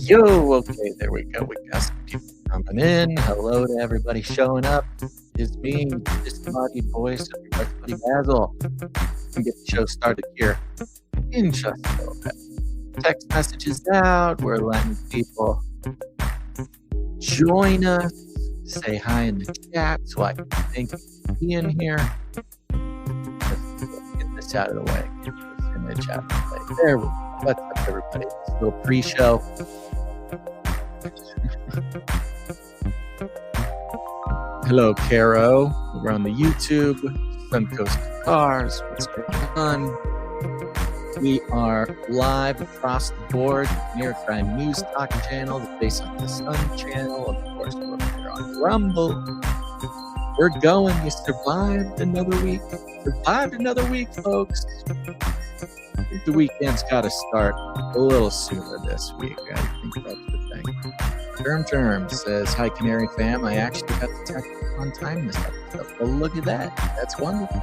Yo, okay, there we go. We got some people coming in. Hello to everybody showing up. It's me, the disembodied voice of your best buddy Basil. We get the show started here in just a little bit. Text messages out. We're letting people join us. Say hi in the chat so I can thank you for being here. Let's get this out of the way. Get this image out of the way. There we go. What's up, everybody? It's a little pre-show. Hello, Caro. We're on the YouTube. Suncoast Cars. What's going on? We are live across the board. Canary Crime News Talk channel, the Face on the Sun channel. Of course, we're here on Rumble. We're going. You survived another week. Survived another week, folks. I think the weekend's got to start a little sooner this week. I think that's the thing. Term says, hi, Canary fam. I actually got the text on time this episode. Well, look at that. That's wonderful.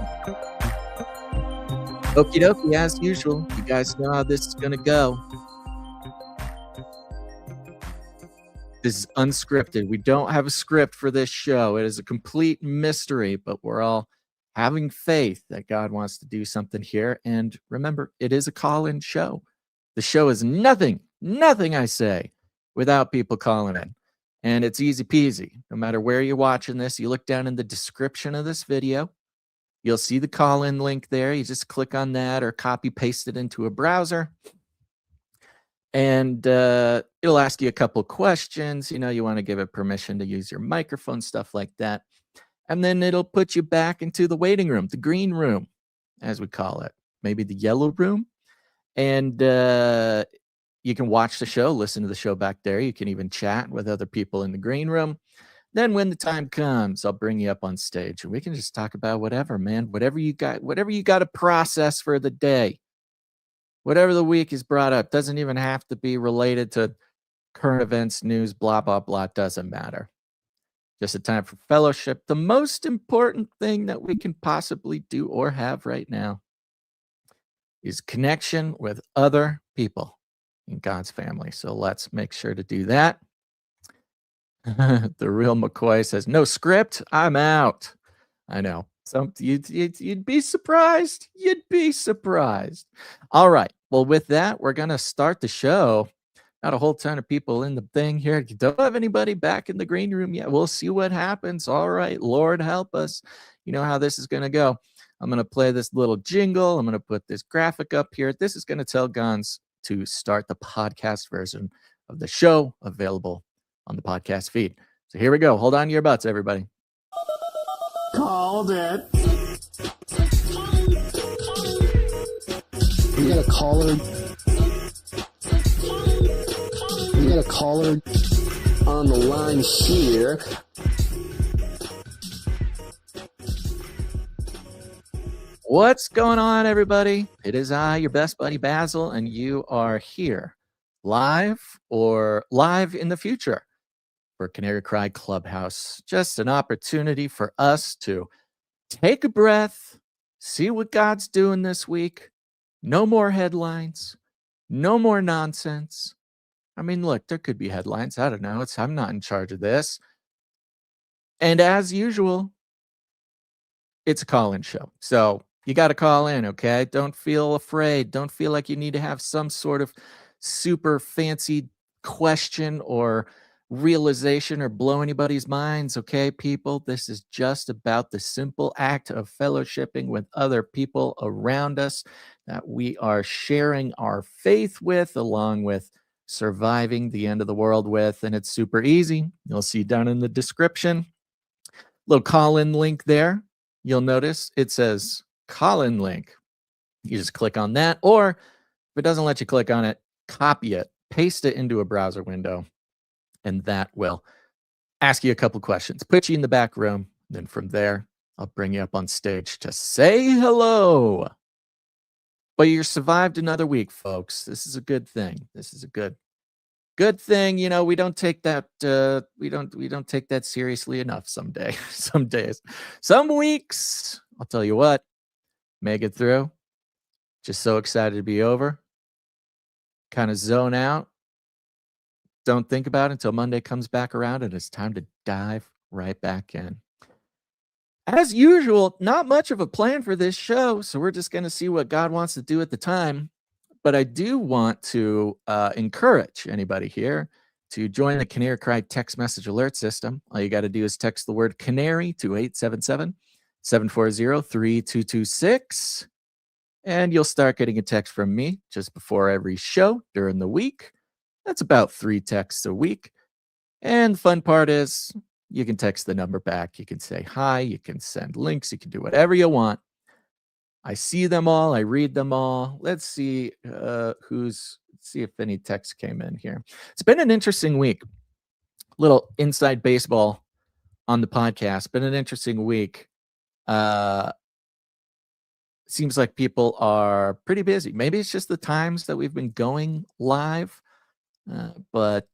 Okie dokie, as usual. You guys know how this is going to go. This is unscripted. We don't have a script for this show. It is a complete mystery, but we're all having faith that God wants to do something here. And remember, it is a call-in show. The show is nothing I say, without people calling in. And it's easy peasy. No matter where you're watching this, you look down in the description of this video. You'll see the call-in link there. You just click on that or copy paste it into a browser. And it'll ask you a couple questions. You know, you want to give it permission to use your microphone, stuff like that. And then it'll put you back into the waiting room, the green room, as we call it. Maybe the yellow room. And you can watch the show, listen to the show back there. You can even chat with other people in the green room. Then when the time comes, I'll bring you up on stage and we can just talk about whatever, man. Whatever you got to process for the day. Whatever the week is brought up. Doesn't even have to be related to current events, news, blah, blah, blah. Doesn't matter. Just a time for fellowship. The most important thing that we can possibly do or have right now is connection with other people in God's family. So let's make sure to do that. The real McCoy says, no script, I'm out. I know. You'd be surprised. You'd be surprised. All right. Well, with that, we're going to start the show. Not a whole ton of people in the thing here. You don't have anybody back in the green room yet. We'll see what happens. All right. Lord help us. You know how this is going to go. I'm going to play this little jingle. I'm going to put this graphic up here. This is going to tell Gons to start the podcast version of the show, available on the podcast feed. So here we go. Hold on to your butts, everybody. Called it. We got a caller. We got a caller on the line here. What's going on, everybody? It is I, your best buddy Basil, and you are here live or live in the future for Canary Cry Clubhouse. Just an opportunity for us to take a breath, see what God's doing this week. No more headlines, no more nonsense. I mean, look, there could be headlines. I don't know. I'm not in charge of this. And as usual, it's a call-in show. So you got to call in, okay? Don't feel afraid. Don't feel like you need to have some sort of super fancy question or realization or blow anybody's minds, okay, people? This is just about the simple act of fellowshipping with other people around us that we are sharing our faith with, along with surviving the end of the world with, and it's super easy. You'll see down in the description, little call-in link there. You'll notice it says call-in link. You just click on that, or if it doesn't let you click on it, copy it, paste it into a browser window, and that will ask you a couple questions, put you in the back room. Then from there, I'll bring you up on stage to say hello. But you survived another week, folks. This is a good thing. This is a good thing. You know, we don't take that we don't take that seriously enough some days. Some weeks, I'll tell you what, make it through. Just so excited to be over. Kind of zone out. don't think about it until Monday comes back around, and it's time to dive right back in. As usual, not much of a plan for this show, so we're just going to see what God wants to do at the time. But I do want to encourage anybody here to join the Canary Cry text message alert system. All you got to do is text the word Canary to 877-740-3226, and you'll start getting a text from me just before every show during the week. That's about 3 texts a week. And the fun part is you can text the number back. You can say hi. You can send links. You can do whatever you want. I see them all. I read them all. Let's see let's see if any text came in here. It's been an interesting week. Little inside baseball on the podcast. Been an interesting week. Seems like people are pretty busy. Maybe it's just the times that we've been going live. But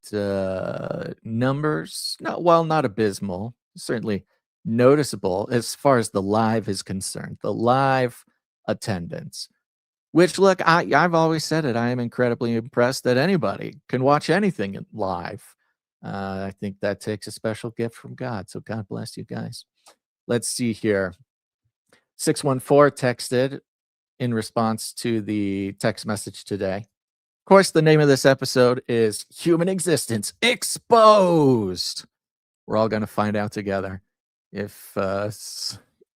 numbers, not abysmal, certainly noticeable as far as the live is concerned, the live attendance, which, look, I've always said it. I am incredibly impressed that anybody can watch anything live. I think that takes a special gift from God. So God bless you guys. Let's see here. 614 texted in response to the text message today. Of course, the name of this episode is Human Existence Exposed. We're all going to find out together if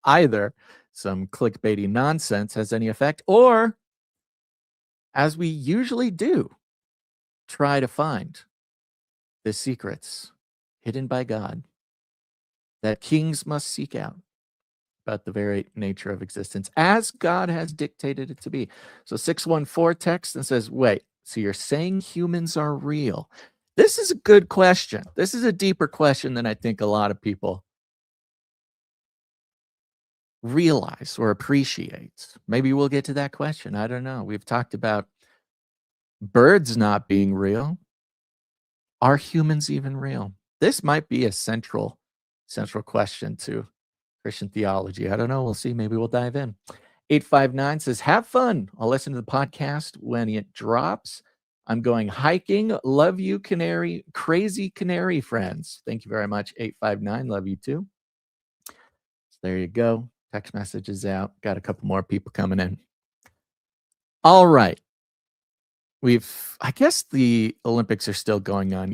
either some clickbaity nonsense has any effect, or, as we usually do, try to find the secrets hidden by God that kings must seek out about the very nature of existence as God has dictated it to be. So 614 texts and says, wait, so you're saying humans are real? This is a good question. This is a deeper question than I think a lot of people realize or appreciate. Maybe we'll get to that question. I don't know. We've talked about birds not being real. Are humans even real? This might be a central question to Christian theology. I don't know. We'll see. Maybe we'll dive in. 859 says, have fun. I'll listen to the podcast when it drops. I'm going hiking. Love you, Canary. Crazy Canary friends. Thank you very much, 859. Love you too. So there you go. Text message is out. Got a couple more people coming in. All right. I guess the Olympics are still going on.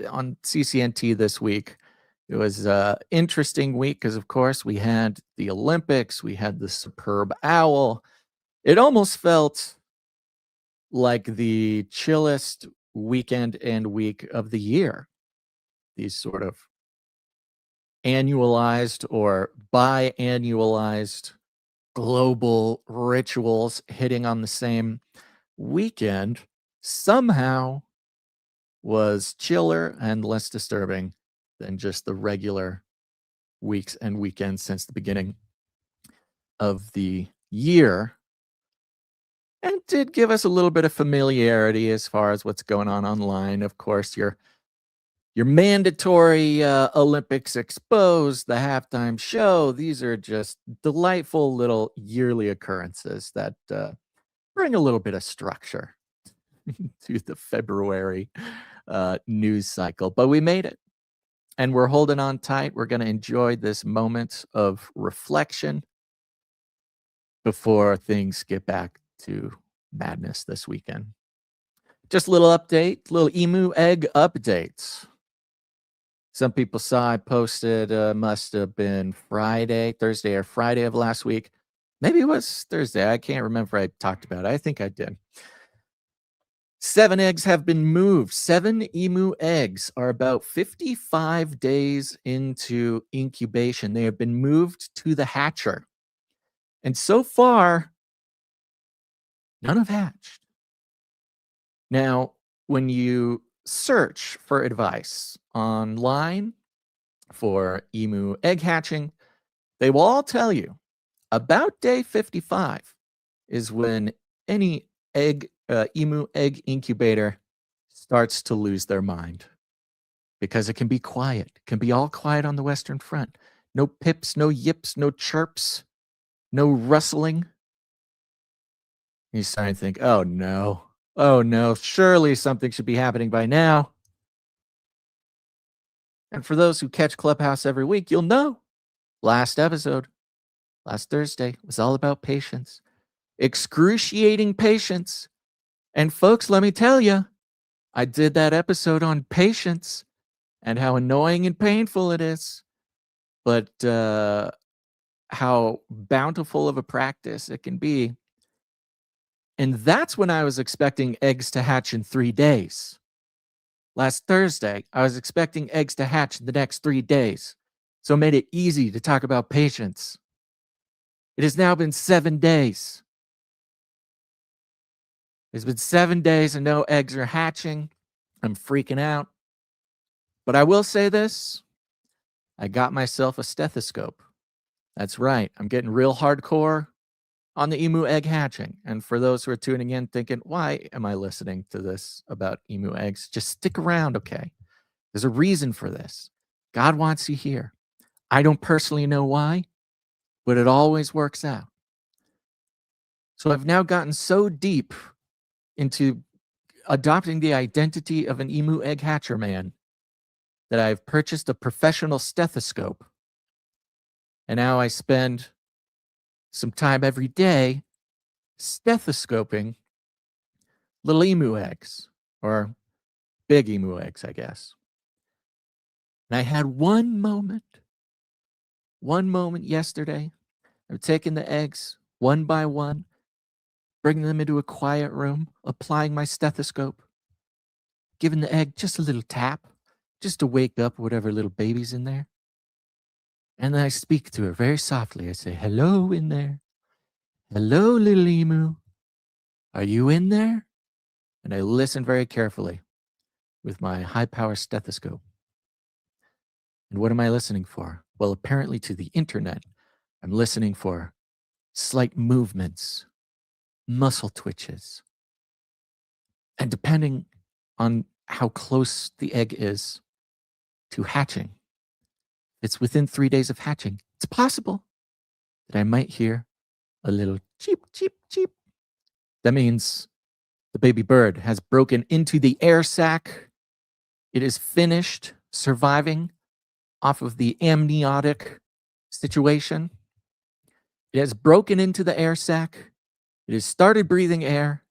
On CCNT this week, it was an interesting week because, of course, we had the Olympics. We had the superb owl. It almost felt like the chillest weekend and week of the year. These sort of annualized or biannualized global rituals hitting on the same weekend somehow was chiller and less disturbing than just the regular weeks and weekends since the beginning of the year, and did give us a little bit of familiarity as far as what's going on online. Of course, your mandatory Olympics Exposed, the halftime show. These are just delightful little yearly occurrences that bring a little bit of structure to the February news cycle. But we made it, and we're holding on tight. We're going to enjoy this moment of reflection before things get back to madness this weekend. Just a little update, little emu egg updates. Some people saw I posted, must have been Thursday or Friday of last week. Maybe it was Thursday. I can't remember if I talked about it. I think I did. 7 eggs have been moved. 7 emu eggs are about 55 days into incubation. They have been moved to the hatcher. And so far, none have hatched. Now, when you search for advice online for emu egg hatching, they will all tell you about day 55 is when any emu egg incubator starts to lose their mind, because it can be quiet. It can be all quiet on the Western Front. No pips, no yips, no chirps, no rustling. He's starting to think, oh no, surely something should be happening by now. And for those who catch Clubhouse every week, you'll know last episode, last Thursday, was all about patience. Excruciating patience. And folks, let me tell you, I did that episode on patience and how annoying and painful it is, but how bountiful of a practice it can be. And that's when I was expecting eggs to hatch in 3 days. Last Thursday, I was expecting eggs to hatch in the next 3 days. So it made it easy to talk about patience. It has now been 7 days. It's been 7 days and no eggs are hatching. I'm freaking out. But I will say this. I got myself a stethoscope. That's right. I'm getting real hardcore on the emu egg hatching. And for those who are tuning in thinking, why am I listening to this about emu eggs? Just stick around, okay? There's a reason for this. God wants you here. I don't personally know why, but it always works out. So I've now gotten so deep into adopting the identity of an emu egg hatcher man that I've purchased a professional stethoscope. And now I spend some time every day stethoscoping little emu eggs, or big emu eggs, I guess. And I had one moment yesterday of taking the eggs one by one, bringing them into a quiet room, applying my stethoscope, giving the egg just a little tap, just to wake up whatever little baby's in there. And then I speak to her very softly. I say, hello in there. Hello, little emu. Are you in there? And I listen very carefully with my high-power stethoscope. And what am I listening for? Well, apparently to the internet, I'm listening for slight movements, muscle twitches. And depending on how close the egg is to hatching, it's within 3 days of hatching, it's possible that I might hear a little cheep, cheep, cheep. That means the baby bird has broken into the air sac. It is finished surviving off of the amniotic situation. It has broken into the air sac. It has started breathing air.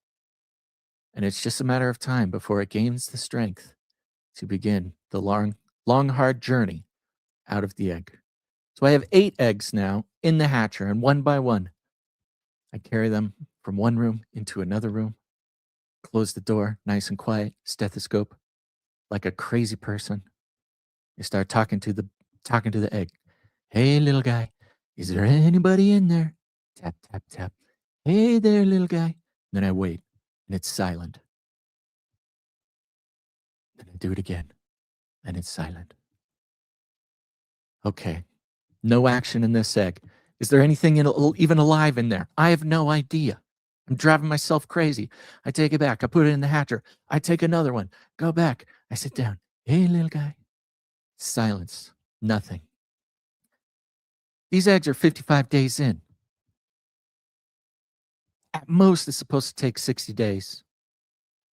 And it's just a matter of time before it gains the strength to begin the long, hard journey out of the egg. So I have 8 eggs now in the hatcher, and one by one, I carry them from one room into another room, close the door, nice and quiet, stethoscope, like a crazy person. I start talking to the egg. Hey, little guy, is there anybody in there? Tap, tap, tap. Hey there, little guy. Then I wait, and it's silent. Then I do it again, and it's silent. Okay, no action in this egg. Is there anything even alive in there? I have no idea. I'm driving myself crazy. I take it back. I put it in the hatcher. I take another one. Go back. I sit down. Hey, little guy. Silence. Nothing. These eggs are 55 days in. At most, it's supposed to take 60 days,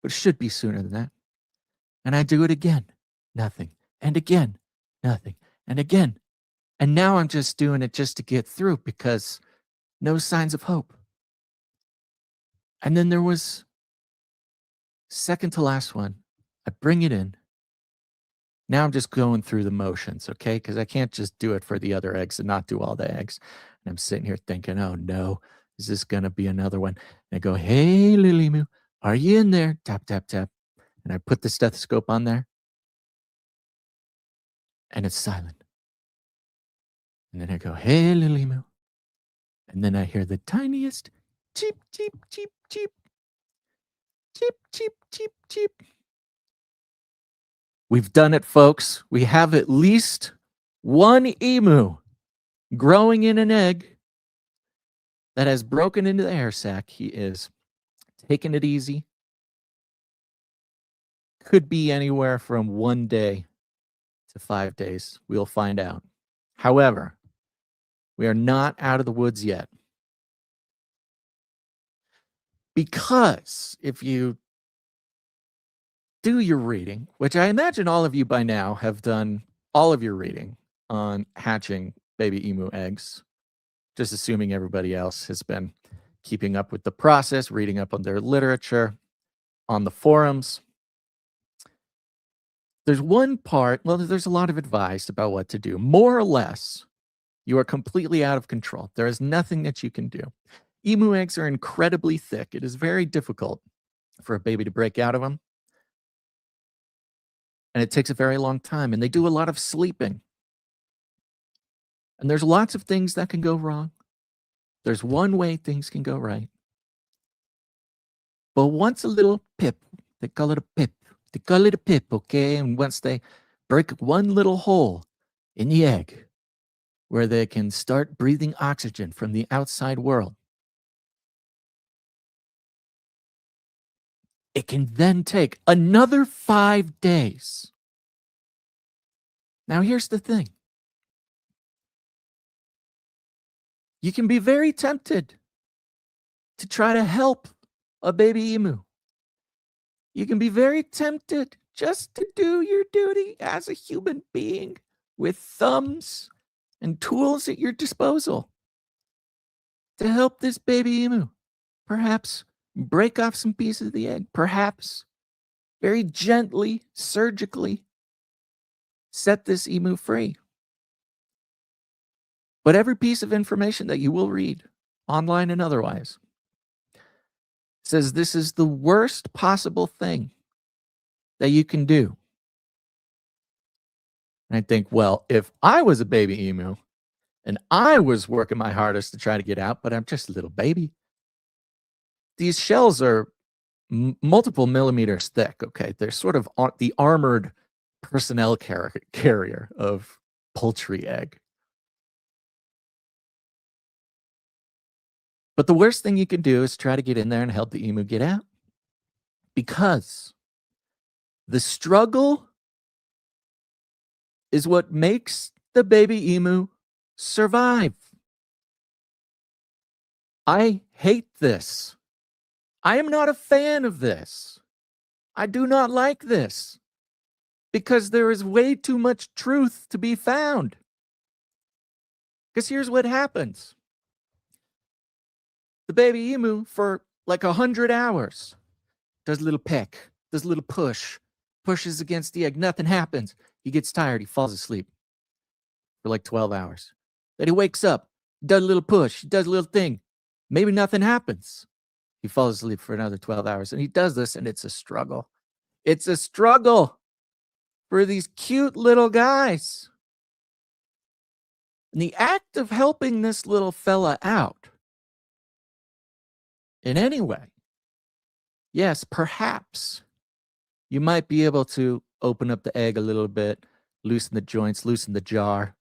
but it should be sooner than that. And I do it again. Nothing. And again. Nothing. And again. And now I'm just doing it just to get through because no signs of hope. And then there was second to last one. I bring it in. Now I'm just going through the motions, okay? Because I can't just do it for the other eggs and not do all the eggs. And I'm sitting here thinking, oh no, is this going to be another one? And I go, hey, little emu, are you in there? Tap, tap, tap. And I put the stethoscope on there. And it's silent. And then I go, hey, little emu. And then I hear the tiniest cheep, cheep, cheep, cheep. Cheep, cheep, cheep, cheep. We've done it, folks. We have at least one emu growing in an egg that has broken into the air sac. He is taking it easy. Could be anywhere from 1 day to 5 days. We'll find out. However, we are not out of the woods yet. Because if you do your reading, which I imagine all of you by now have done all of your reading on hatching baby emu eggs, just assuming everybody else has been keeping up with the process, reading up on their literature, on the forums. There's one part, well, there's a lot of advice about what to do. More or less, you are completely out of control. There is nothing that you can do. Emu eggs are incredibly thick. It is very difficult for a baby to break out of them. And it takes a very long time. And they do a lot of sleeping. And there's lots of things that can go wrong. There's one way things can go right. But once a little pip, they call it a pip. They call it a pip, okay? And once they break one little hole in the egg where they can start breathing oxygen from the outside world, it can then take another 5 days. Now, here's the thing. You can be very tempted to try to help a baby emu. You can be very tempted just to do your duty as a human being with thumbs and tools at your disposal to help this baby emu. Perhaps break off some pieces of the egg. Perhaps very gently, surgically set this emu free. But every piece of information that you will read, online and otherwise, says this is the worst possible thing that you can do. And I think, well, if I was a baby emu and I was working my hardest to try to get out, but I'm just a little baby, these shells are multiple millimeters thick, okay? They're sort of the armored personnel carrier of poultry egg. But the worst thing you can do is try to get in there and help the emu get out. Because the struggle is what makes the baby emu survive. I hate this. I am not a fan of this. I do not like this. Because there is way too much truth to be found. Because here's what happens. The baby emu, for like 100 hours, does a little peck, does a little push, pushes against the egg, nothing happens. He gets tired, he falls asleep for like 12 hours. Then he wakes up, does a little push, does a little thing. Maybe nothing happens. He falls asleep for another 12 hours. And he does this, and it's a struggle. It's a struggle for these cute little guys. And the act of helping this little fella out in any way, yes, perhaps you might be able to open up the egg a little bit, loosen the joints, loosen the jar.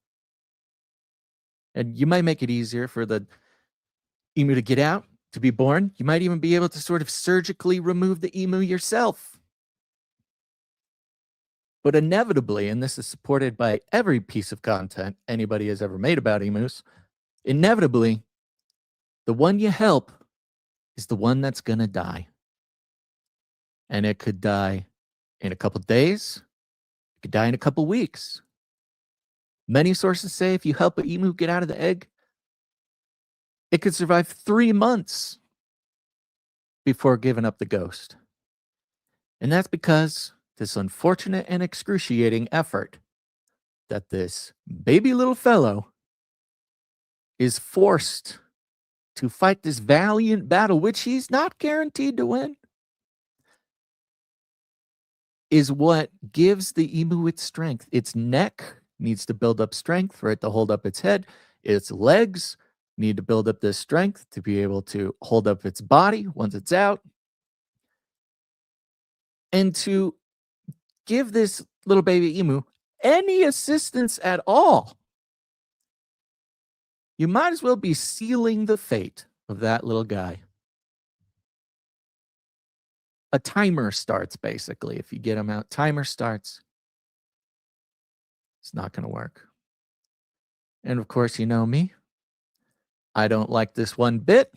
And you might make it easier for the emu to get out, to be born. You might even be able to sort of surgically remove the emu yourself. But inevitably, and this is supported by every piece of content anybody has ever made about emus, inevitably, the one you help is the one that's going to die. And it could die in a couple days. It could die in a couple weeks. Many sources say if you help an emu get out of the egg, it could survive 3 months before giving up the ghost. And that's because this unfortunate and excruciating effort that this baby little fellow is forced to fight this valiant battle, which he's not guaranteed to win, is what gives the emu its strength. Its neck needs to build up strength for it to hold up its head. Its legs need to build up this strength to be able to hold up its body once it's out. And to give this little baby emu any assistance at all, you might as well be sealing the fate of that little guy. A timer starts, basically. If you get him out, timer starts. It's not going to work. And of course, you know me. I don't like this one bit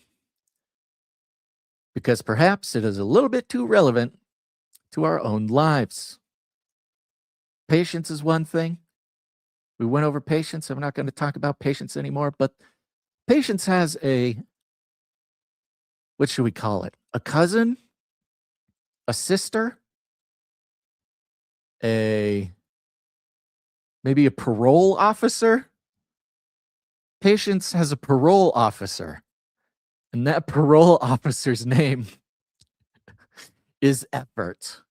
because perhaps it is a little bit too relevant to our own lives. Patience is one thing. We went over patience. I'm not going to talk about patience anymore, but patience has what should we call it? A cousin, a sister, maybe a parole officer. Patience has a parole officer, and that parole officer's name is effort.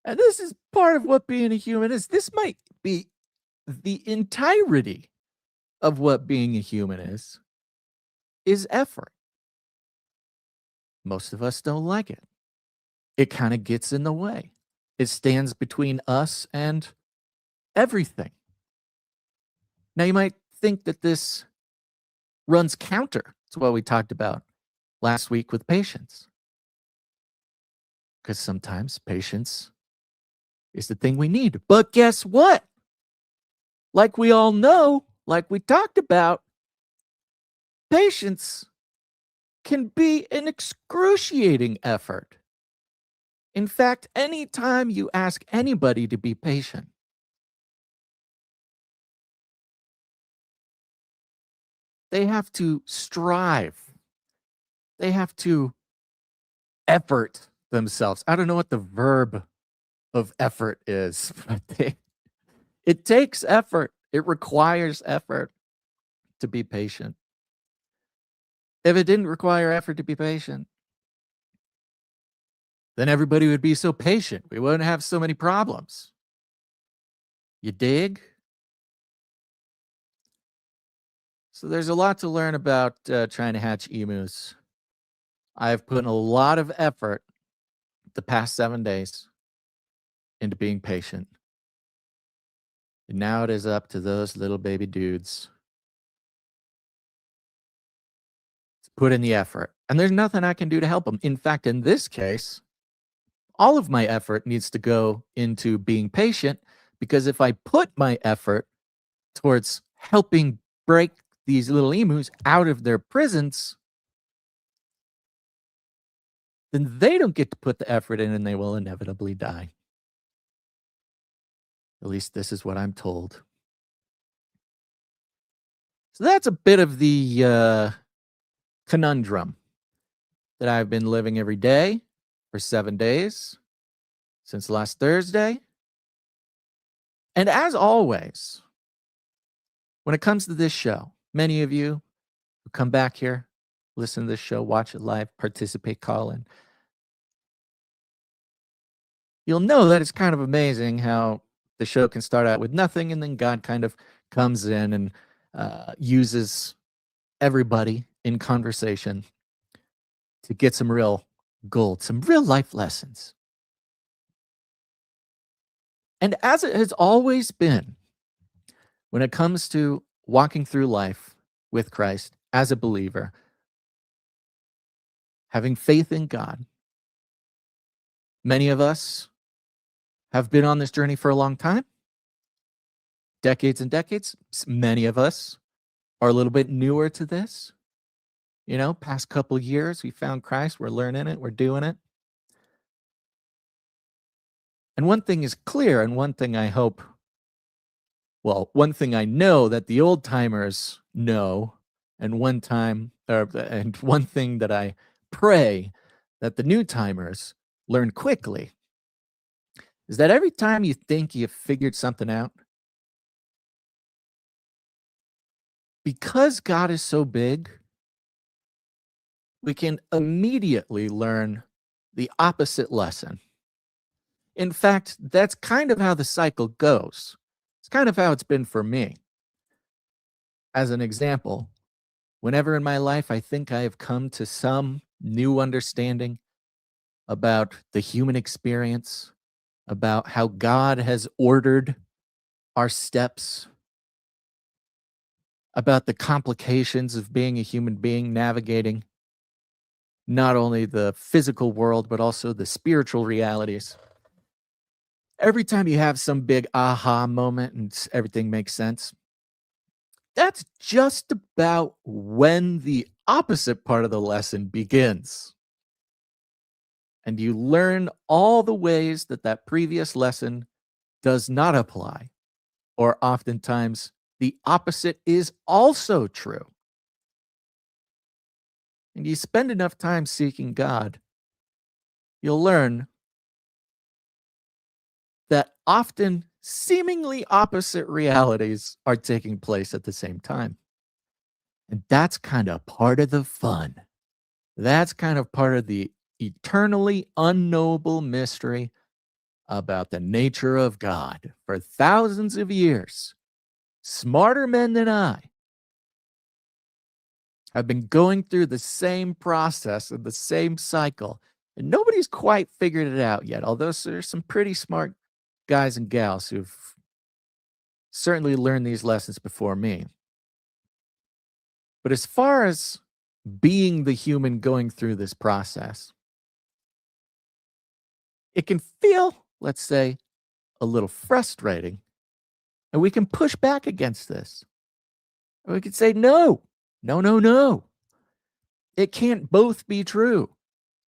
And this is part of what being a human is. This might be the entirety of what being a human is effort. Most of us don't like it. It kind of gets in the way. It stands between us and everything. Now, you might think that this runs counter to what we talked about last week with patience. Because sometimes patience is the thing we need. But guess what? Like we all know, like we talked about, patience can be an excruciating effort. In fact, anytime you ask anybody to be patient, they have to strive. They have to effort themselves. I don't know what the verb of effort is, but it takes effort. It requires effort to be patient. If it didn't require effort to be patient, then everybody would be so patient. We wouldn't have so many problems. You dig? So there's a lot to learn about trying to hatch emus. I've put a lot of effort the past 7 days into being patient. And now it is up to those little baby dudes to put in the effort. And there's nothing I can do to help them. In fact, in this case, all of my effort needs to go into being patient, because if I put my effort towards helping break these little emus out of their prisons, then they don't get to put the effort in and they will inevitably die. At least this is what I'm told. So that's a bit of the conundrum that I've been living every day for 7 days since last Thursday. And as always, when it comes to this show, many of you who come back here, listen to this show, watch it live, participate, call in, you'll know that it's kind of amazing how the show can start out with nothing, and then God kind of comes in and uses everybody in conversation to get some real gold, some real life lessons. And as it has always been, when it comes to walking through life with Christ as a believer, having faith in God, many of us have been on this journey for a long time, decades and decades. Many of us are a little bit newer to this. You know, past couple years, we found Christ, we're learning it, we're doing it. And one thing is clear, and one thing I hope, well, one thing I know that the old timers know, and one thing that I pray that the new timers learn quickly, is that every time you think you've figured something out, because God is so big, we can immediately learn the opposite lesson. In fact, that's kind of how the cycle goes. It's kind of how it's been for me. As an example, whenever in my life I think I have come to some new understanding about the human experience, about how God has ordered our steps, about the complications of being a human being, navigating not only the physical world, but also the spiritual realities. Every time you have some big aha moment and everything makes sense, that's just about when the opposite part of the lesson begins. And you learn all the ways that that previous lesson does not apply. or oftentimes the opposite is also true. And you spend enough time seeking God, you'll learn that often seemingly opposite realities are taking place at the same time. And that's kind of part of the fun. That's kind of part of the eternally unknowable mystery about the nature of God. For thousands of years, smarter men than I have been going through the same process and the same cycle, and nobody's quite figured it out yet, although there's some pretty smart guys and gals who've certainly learned these lessons before me. But as far as being the human going through this process, it can feel, let's say, a little frustrating, and we can push back against this. And we can say, no. It can't both be true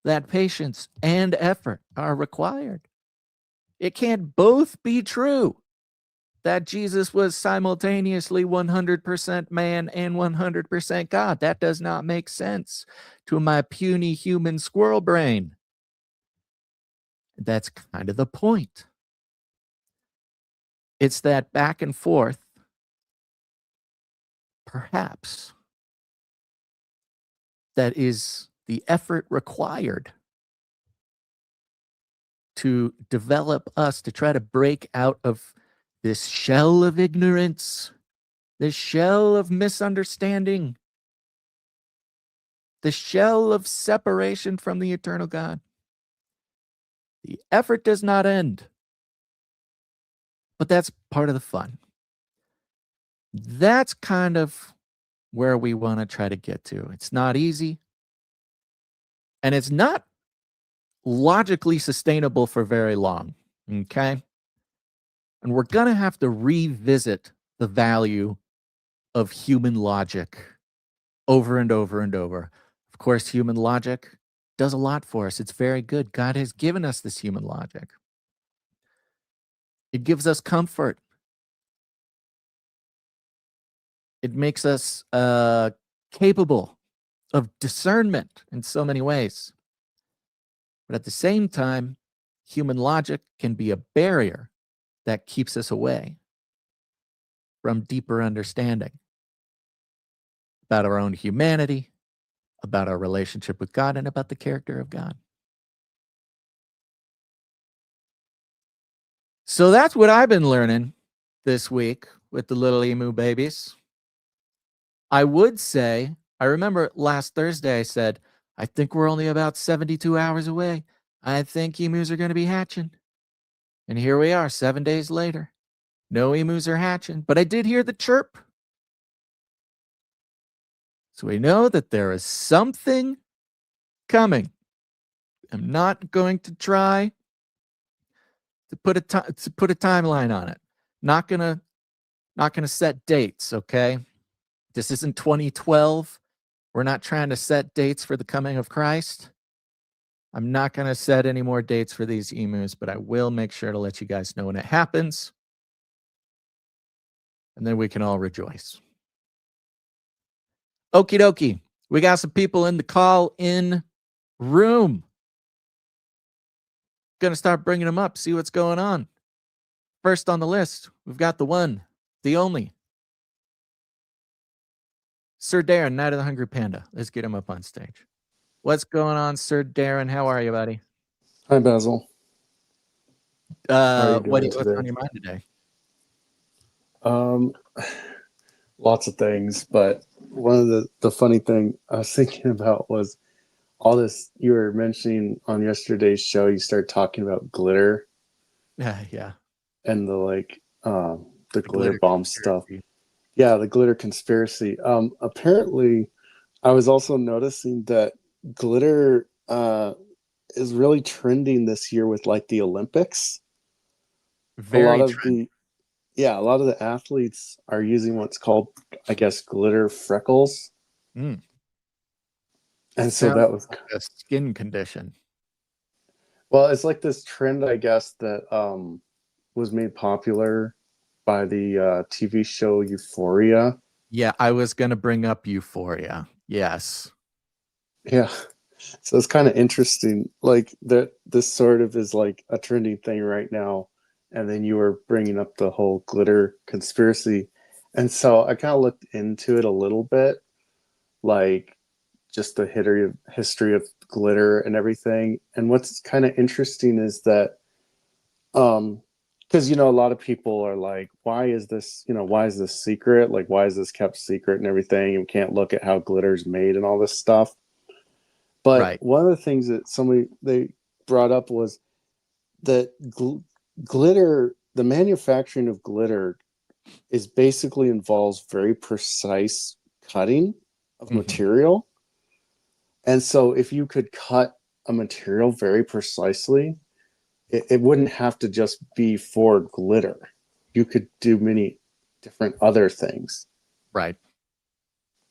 that patience and effort are required. It can't both be true that Jesus was simultaneously 100% man and 100% God. That does not make sense to my puny human squirrel brain. That's kind of the point. It's that back and forth, perhaps, that is the effort required to develop us, to try to break out of this shell of ignorance, this shell of misunderstanding, the shell of separation from the eternal God. The effort does not end, but that's part of the fun. That's kind of where we want to try to get to. It's not easy, and it's not logically sustainable for very long, okay? And we're going to have to revisit the value of human logic over and over and over. Of course, human logic does a lot for us. It's very good. God has given us this human logic. It gives us comfort. It makes us capable of discernment in so many ways. But at the same time, human logic can be a barrier that keeps us away from deeper understanding about our own humanity, about our relationship with God, and about the character of God. So that's what I've been learning this week with the little emu babies. I would say, I remember last Thursday I said, I think we're only about 72 hours away. I think emus are going to be hatching. And here we are 7 days later. No emus are hatching, but I did hear the chirp. So we know that there is something coming. I'm not going to try to put a timeline on it. Not gonna set dates, okay? This isn't 2012. We're not trying to set dates for the coming of Christ. I'm not going to set any more dates for these emus, but I will make sure to let you guys know when it happens. And then we can all rejoice. Okie dokie. We got some people in the call-in room. Gonna start bringing them up, see what's going on. First on the list, we've got the one, the only, Sir Darren, Night of the Hungry Panda. Let's get him up on stage. What's going on, Sir Darren? How are you, buddy? Hi, Basil. What's on your mind today? Lots of things, but one of the funny thing I was thinking about was all this you were mentioning on yesterday's show. You started talking about glitter. Yeah. And the glitter bomb conspiracy. stuff. Yeah, the glitter conspiracy. Apparently, I was also noticing that glitter is really trending this year with like the Olympics. Very a lot of the athletes are using what's called, I guess, glitter freckles. Mm. And so that was like a skin condition. Well, it's like this trend, I guess, that was made popular by the TV show Euphoria. Yeah, I was gonna bring up Euphoria. Yes. Yeah. So it's kind of interesting, like that this sort of is like a trending thing right now. And then you were bringing up the whole glitter conspiracy. And so I kind of looked into it a little bit, like just the history of glitter and everything. And what's kind of interesting is that, because a lot of people are like, why is this secret? Like, why is this kept secret and everything? And we can't look at how glitter's made and all this stuff. But Right. one of the things that they brought up was that glitter, the manufacturing of glitter, is basically involves very precise cutting of Mhm. material. And so, if you could cut a material very precisely, it wouldn't have to just be for glitter. You could do many different other things. Right.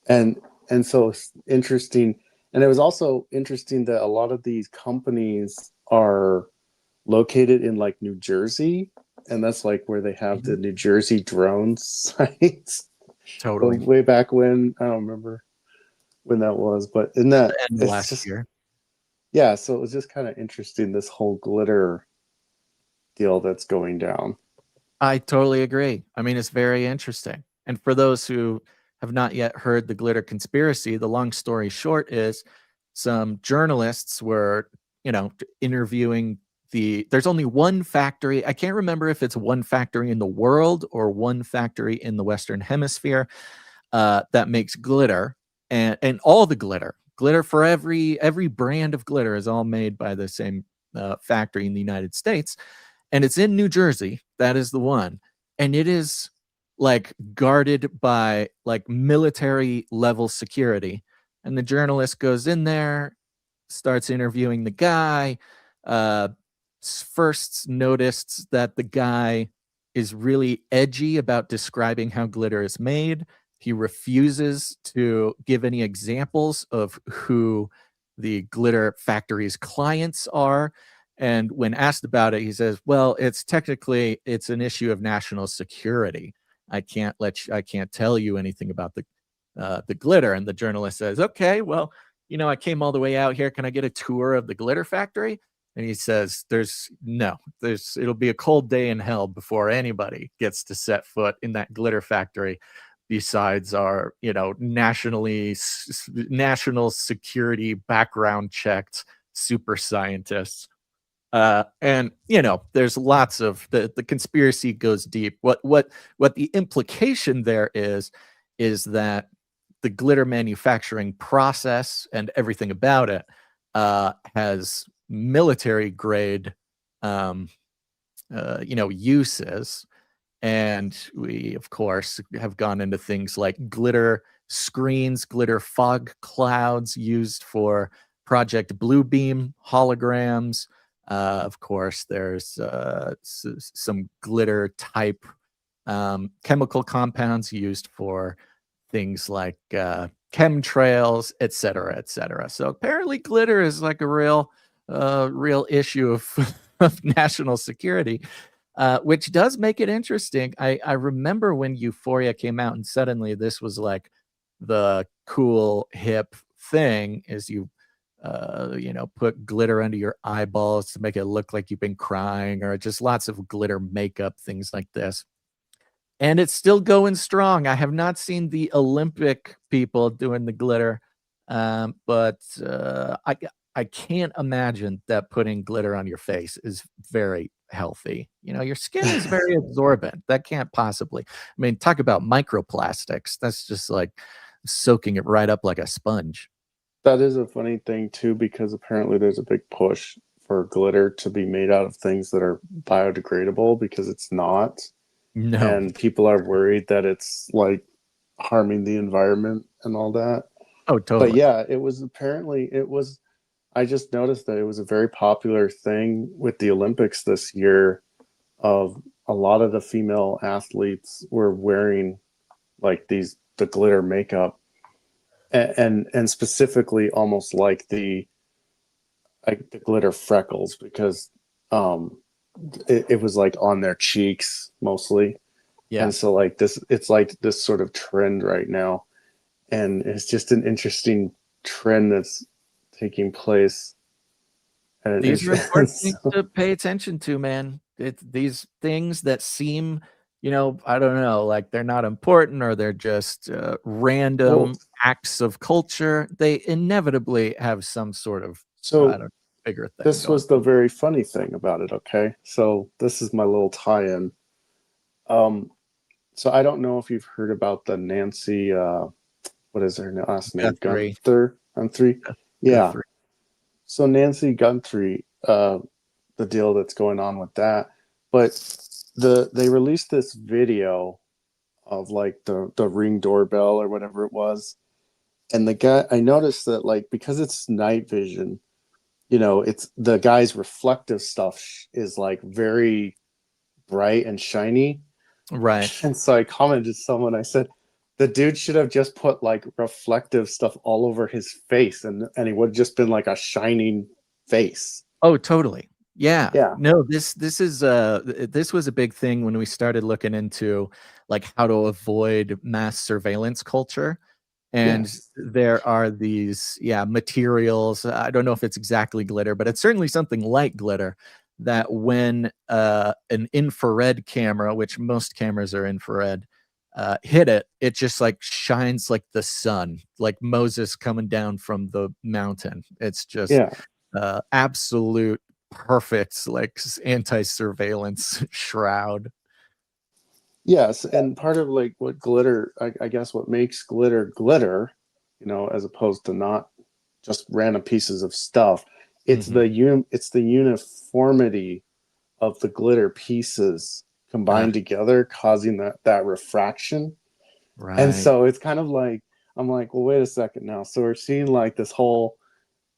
And so it's interesting. And it was also interesting that a lot of these companies are located in like New Jersey, and that's like where they have the Mhm. New Jersey drone sites. Totally. Way back when, I don't remember when that was, but in that, The end of it's last just, year. yeah. So it was just kind of interesting, this whole glitter deal that's going down. I totally agree. I mean, it's very interesting. And for those who have not yet heard the glitter conspiracy, the long story short is some journalists were, interviewing there's only one factory. I can't remember if it's one factory in the world or one factory in the Western Hemisphere that makes glitter, and all the glitter for every brand of glitter is all made by the same factory in the United States, and it's in New Jersey. That is the one, and it is like guarded by like military level security. And the journalist goes in there, starts interviewing the guy. Uh, First noticed that the guy is really edgy about describing how glitter is made. He refuses to give any examples of who the glitter factory's clients are. And when asked about it, he says, "Well, it's an issue of national security. I can't tell you anything about the glitter." And the journalist says, "Okay, well, I came all the way out here. Can I get a tour of the glitter factory?" And he says, it'll be a cold day in hell before anybody gets to set foot in that glitter factory besides our, national security background checked super scientists. And there's lots of the conspiracy goes deep. What the implication there is that the glitter manufacturing process and everything about it has military grade um, uses. And we, of course, have gone into things like glitter screens, glitter fog clouds used for Project Bluebeam holograms. Of course, there's some glitter type chemical compounds used for things like chemtrails, et cetera, et cetera. So apparently, glitter is like a real issue of, of national security, which does make it interesting. I remember when Euphoria came out, and suddenly this was like the cool hip thing is put glitter under your eyeballs to make it look like you've been crying, or just lots of glitter makeup, things like this. And it's still going strong. I have not seen the Olympic people doing the glitter, but I can't imagine that putting glitter on your face is very healthy. Your skin is very absorbent. That can't possibly. I mean, talk about microplastics. That's just like soaking it right up like a sponge. That is a funny thing too, because apparently there's a big push for glitter to be made out of things that are biodegradable, because it's not. No. And people are worried that it's like harming the environment and all that. Oh, But totally. yeah, it was I just noticed that it was a very popular thing with the Olympics this year. Of a lot of the female athletes were wearing like the glitter makeup, and specifically almost like the glitter freckles, because um it was like on their cheeks mostly. Yeah. And so like this, it's like this sort of trend right now, and it's just an interesting trend that's taking place. And These it's, are important things so, to pay attention to, man. It's these things that seem, I don't know, like they're not important or they're just well, random acts of culture. They inevitably have some sort of, I don't so know, bigger thing this going was the on. very funny thing about it. Okay, so this is my little tie-in. Um, so I don't know if you've heard about the Nancy, what is her last name? Guthrie, Guthrie. Yeah. Guthrie. So Nancy Guthrie, the deal that's going on with that, but they released this video of like the Ring doorbell or whatever it was, and the guy, I noticed that like because it's night vision, it's the guy's reflective stuff is like very bright and shiny. Right. And so I commented to someone, I said, the dude should have just put like reflective stuff all over his face, and he would have just been like a shining face. Oh, totally. Yeah. Yeah. No, this was a big thing when we started looking into like how to avoid mass surveillance culture. And Yes. there are these, yeah, materials. I don't know if it's exactly glitter, but it's certainly something like glitter that when an infrared camera, which most cameras are infrared, hit it, it just like shines like the sun, like Moses coming down from the mountain. It's just Yeah. absolute perfect, like anti-surveillance shroud. Yes. And part of like what glitter, I guess what makes glitter glitter, as opposed to not just random pieces of stuff, Hmm. it's the uniformity of the glitter pieces Ah, combined together, causing that refraction. And right. so it's kind of like, I'm like, well, wait a second now. So we're seeing like this whole,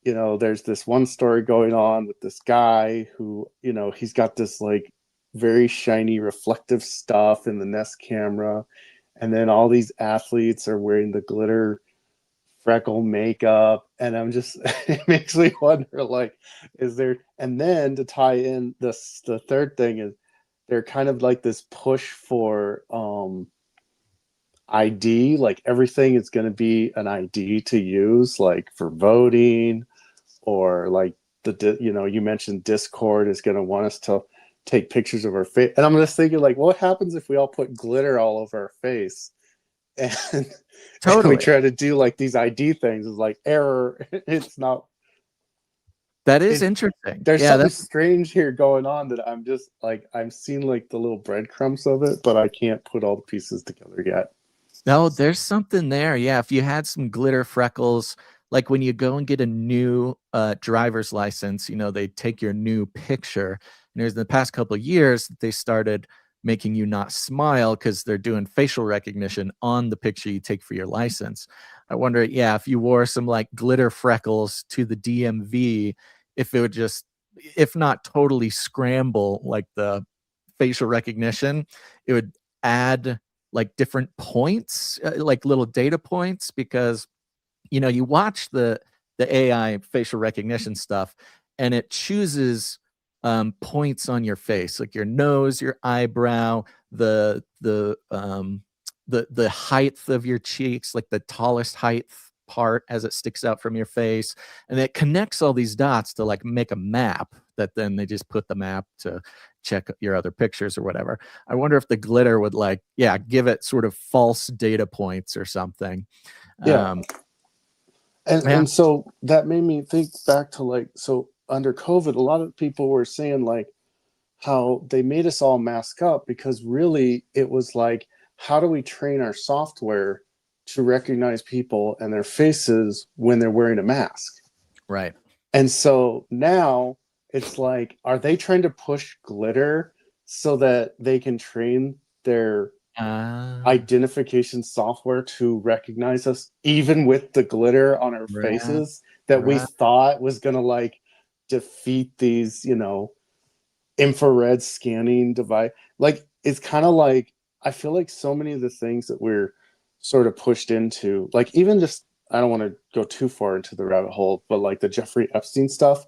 there's this one story going on with this guy who, he's got this like very shiny reflective stuff in the Nest camera. And then all these athletes are wearing the glitter freckle makeup. And I'm just, it makes me wonder, like, is there, and then to tie in this, the third thing is they're kind of like this push for, ID, like everything is going to be an ID to use, like for voting, or like you mentioned Discord is going to want us to take pictures of our face, and I'm just thinking like, what happens if we all put glitter all over our face, and, and we Totally. try to do like these ID things? Is like error. It's not. That is It's interesting. there's Yeah, something that's strange here going on that I'm just like I'm seeing like the little breadcrumbs of it, but I can't put all the pieces together yet. no, there's something there. Yeah, if you had some glitter freckles, like when you go and get a new driver's license, they take your new picture. And there's in the past couple of years that they started making you not smile because they're doing facial recognition on the picture you take for your license. I wonder, yeah, if you wore some like glitter freckles to the DMV, if it would just, if not totally scramble like the facial recognition, it would add like different points, like little data points, because you watch the AI facial recognition stuff, and it chooses points on your face, like your nose, your eyebrow, the height of your cheeks, like the tallest height part as it sticks out from your face, and it connects all these dots to like make a map that then they just put the map to check your other pictures or whatever. I wonder if the glitter would like, yeah, give it sort of false data points or something. Yeah. um yeah. And so that made me think back to like, so under COVID, a lot of people were saying like how they made us all mask up, because really it was like, how do we train our software to recognize people and their faces when they're wearing a mask? Right. And so now it's like, are they trying to push glitter so that they can train their uh identification software to recognize us even with the glitter on our right. faces that we Right. thought was going to like defeat these, infrared scanning device? Like, it's kind of like, I feel like so many of the things that we're sort of pushed into, like even just, I don't want to go too far into the rabbit hole, but like the Jeffrey Epstein stuff,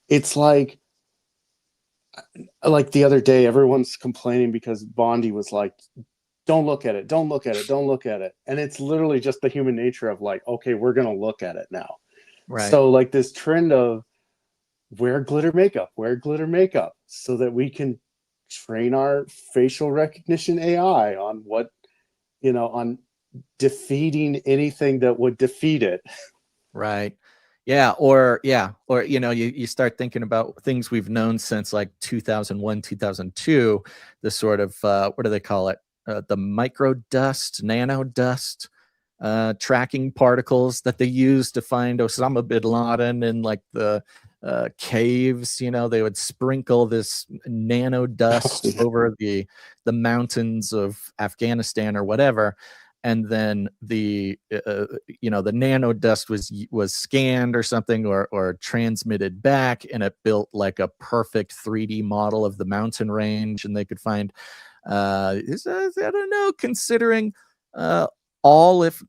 it's like the other day everyone's complaining because Bondi was like don't look at it, don't look at it, don't look at it. And it's literally just the human nature of like, okay, we're going to look at it now. Right. So like this trend of wear glitter makeup so that we can train our facial recognition AI on what, on defeating anything that would defeat it. Right. Yeah. Or you start thinking about things we've known since like 2001, 2002, the sort of, what do they call it? The micro dust, nano dust, tracking particles that they use to find Osama bin Laden in like the caves. They would sprinkle this nano dust over the mountains of Afghanistan or whatever, and then the nano dust was scanned or something, or transmitted back, and it built like a perfect 3D model of the mountain range, and they could find I don't know, considering all, if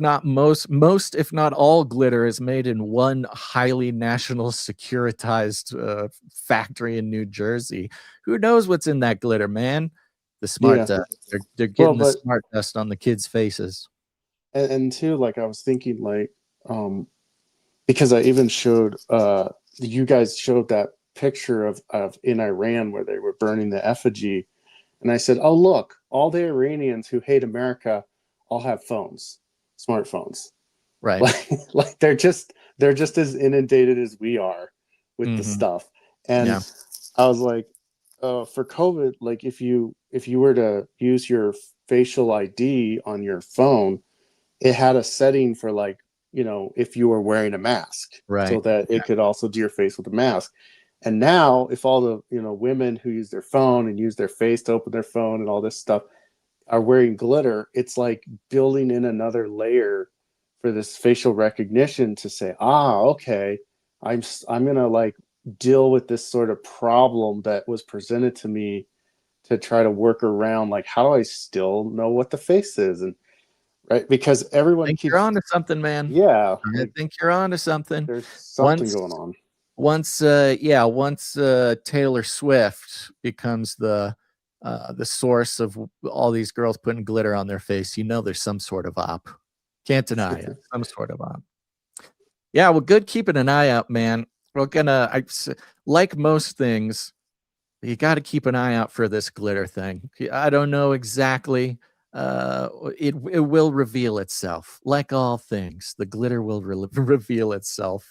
not most, if not all glitter is made in one highly national securitized factory in New Jersey. Who knows what's in that glitter, man? The smart dust. They're getting the smart dust on the kids' faces. And too, like I was thinking, like, because I even showed you guys showed that picture of in Iran where they were burning the effigy, and I said, oh look, all the Iranians who hate America all have phones, smartphones, right? Like they're just as inundated as we are with the stuff. And I was like, for COVID, like if you were to use your facial ID on your phone, it had a setting for like, if you were wearing a mask, so that it could also do your face with a mask. And now if all the women who use their phone and use their face to open their phone and all this stuff are wearing glitter, it's like building in another layer for this facial recognition to say, okay, I'm gonna like deal with this sort of problem that was presented to me, to try to work around, like, how do I still know what the face is? And right, because everyone keeps, you're onto something, man. Yeah, I think you're onto something. There's something going on. Once Taylor Swift becomes the source of all these girls putting glitter on their face, there's some sort of op. Can't deny it. Some sort of op. Yeah, well, good keeping an eye out, man. We're gonna, like most things, you got to keep an eye out for this glitter thing. I don't know exactly. It will reveal itself, like all things. The glitter will reveal itself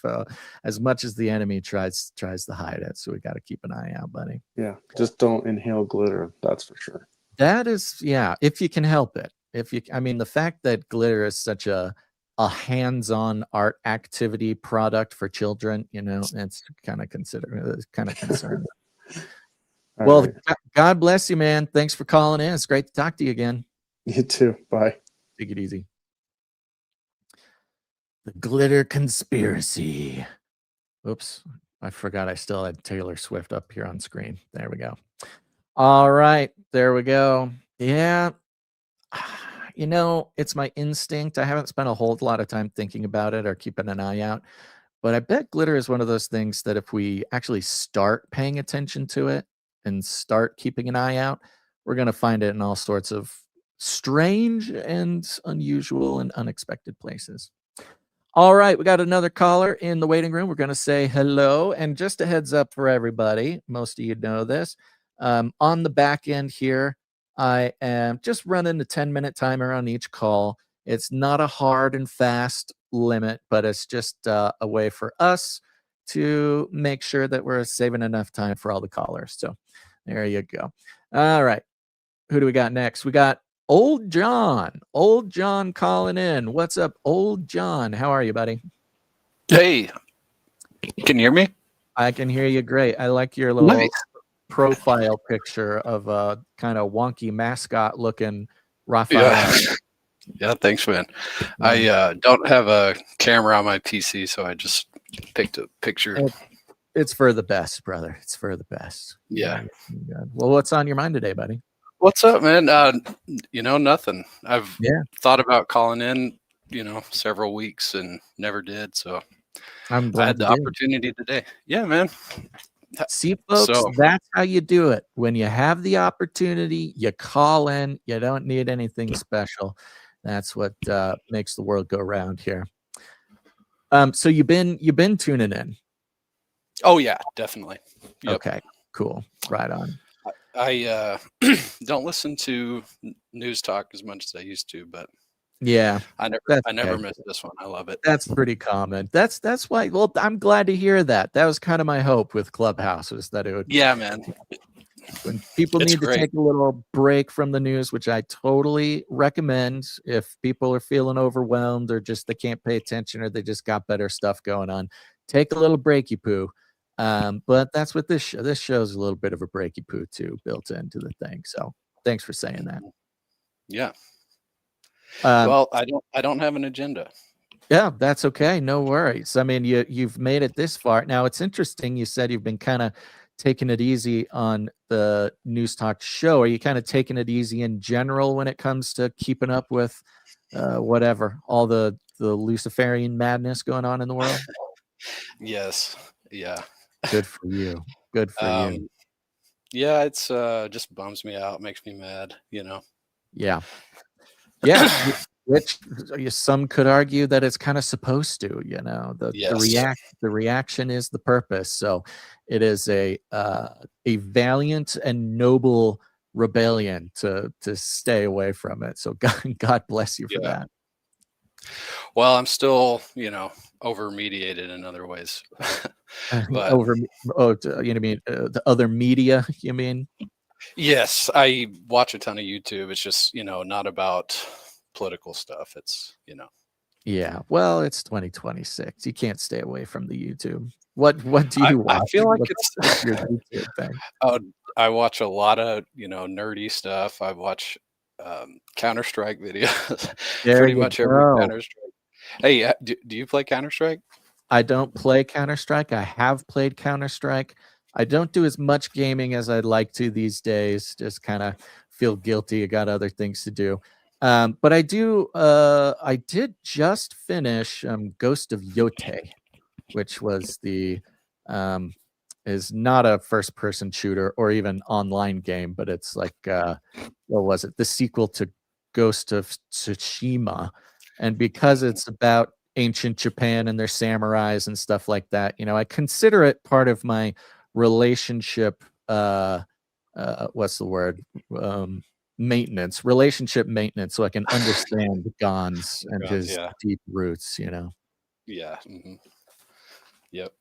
as much as the enemy tries to hide it. So we got to keep an eye out, buddy. Yeah, just don't inhale glitter. That's for sure. That is, if you can help it. The fact that glitter is such a hands-on art activity product for children, it's kind of concerning. Well, right. God bless you, man. Thanks for calling in. It's great to talk to you again. You too. Bye. Take it easy. The glitter conspiracy. Oops. I forgot I still had Taylor Swift up here on screen. There we go. All right. There we go. Yeah. It's my instinct. I haven't spent a whole lot of time thinking about it or keeping an eye out. But I bet glitter is one of those things that if we actually start paying attention to it and start keeping an eye out, we're going to find it in all sorts of strange and unusual and unexpected places. All right, we got another caller in the waiting room. We're going to say hello. And just a heads up for everybody, most of you know this, on the back end here, I am just running a 10-minute timer on each call. It's not a hard and fast limit, but it's just a way for us to make sure that we're saving enough time for all the callers. So there you go. All right. Who do we got next? We got Old John. Old John calling in. What's up, Old John? How are you, buddy? Hey, can you hear me? I can hear you great. I like your little profile picture of a kind of wonky mascot looking Raphael. Yeah, thanks, man. I don't have a camera on my PC, so I just picked a picture. It's for the best, brother. It's for the best. Yeah. Well, what's on your mind today, buddy? What's up, man? Nothing. I've thought about calling in, several weeks and never did. So I'm glad I had the opportunity today. Yeah, man. See, folks, So that's how you do it. When you have the opportunity, you call in. You don't need anything special. That's what makes the world go round here. So you've been tuning in. oh yeah, definitely. Yep. Okay, cool. Right on. I don't listen to news talk as much as I used to, but Yeah, I that's never okay. miss this one. I love it. That's pretty common. That's why. Well, I'm glad to hear that. That was kind of my hope with Clubhouse, was that it would, Yeah, man. when people It's need to great. take a little break from the news, which I totally recommend if people are feeling overwhelmed or just they can't pay attention or they just got better stuff going on, take a little breaky poo. But that's what this show's a little bit of a breaky poo too, built into the thing. So thanks for saying that. Yeah. Um, Well, I don't have an agenda. Yeah, that's okay. No worries. I mean, you've made it this far. Now, it's interesting. You said you've been kind of taking it easy on the News Talk show. Are you kind of taking it easy in general when it comes to keeping up with whatever, all the Luciferian madness going on in the world? Yes. Yeah. Good for you. Good for you. Yeah, it's just bums me out, makes me mad, you know. Yeah. Yeah. Which some could argue that it's kind of supposed to, Yes. the reaction is the purpose. So it is a valiant and noble rebellion to stay away from it. So God bless you for Yeah. that. Well, I'm still, over mediated in other ways. But Over you mean the other media, you mean? yes, I watch a ton of YouTube. It's just, not about political stuff. It's. Yeah. Well, it's 2026. You can't stay away from the YouTube. What do I, you I watch? feel like What's your it's YouTube thing? oh, I watch a lot of, nerdy stuff. I watch Counter-Strike videos. There Pretty you much every go. Counter-Strike. Hey, do you play Counter-Strike? I don't play Counter-Strike. I have played Counter-Strike. I don't do as much gaming as I'd like to these days. Just kind of feel guilty. I got other things to do. But I do. I did just finish Ghost of Yote, which was um, is not a first-person shooter or even online game, but it's like what was it? The sequel to Ghost of Tsushima, and because it's about ancient Japan and their samurais and stuff like that, I consider it part of my relationship. What's the word? Maintenance, relationship maintenance, so I can understand Gon's and Guns, his yeah. deep roots. Yeah. Yep.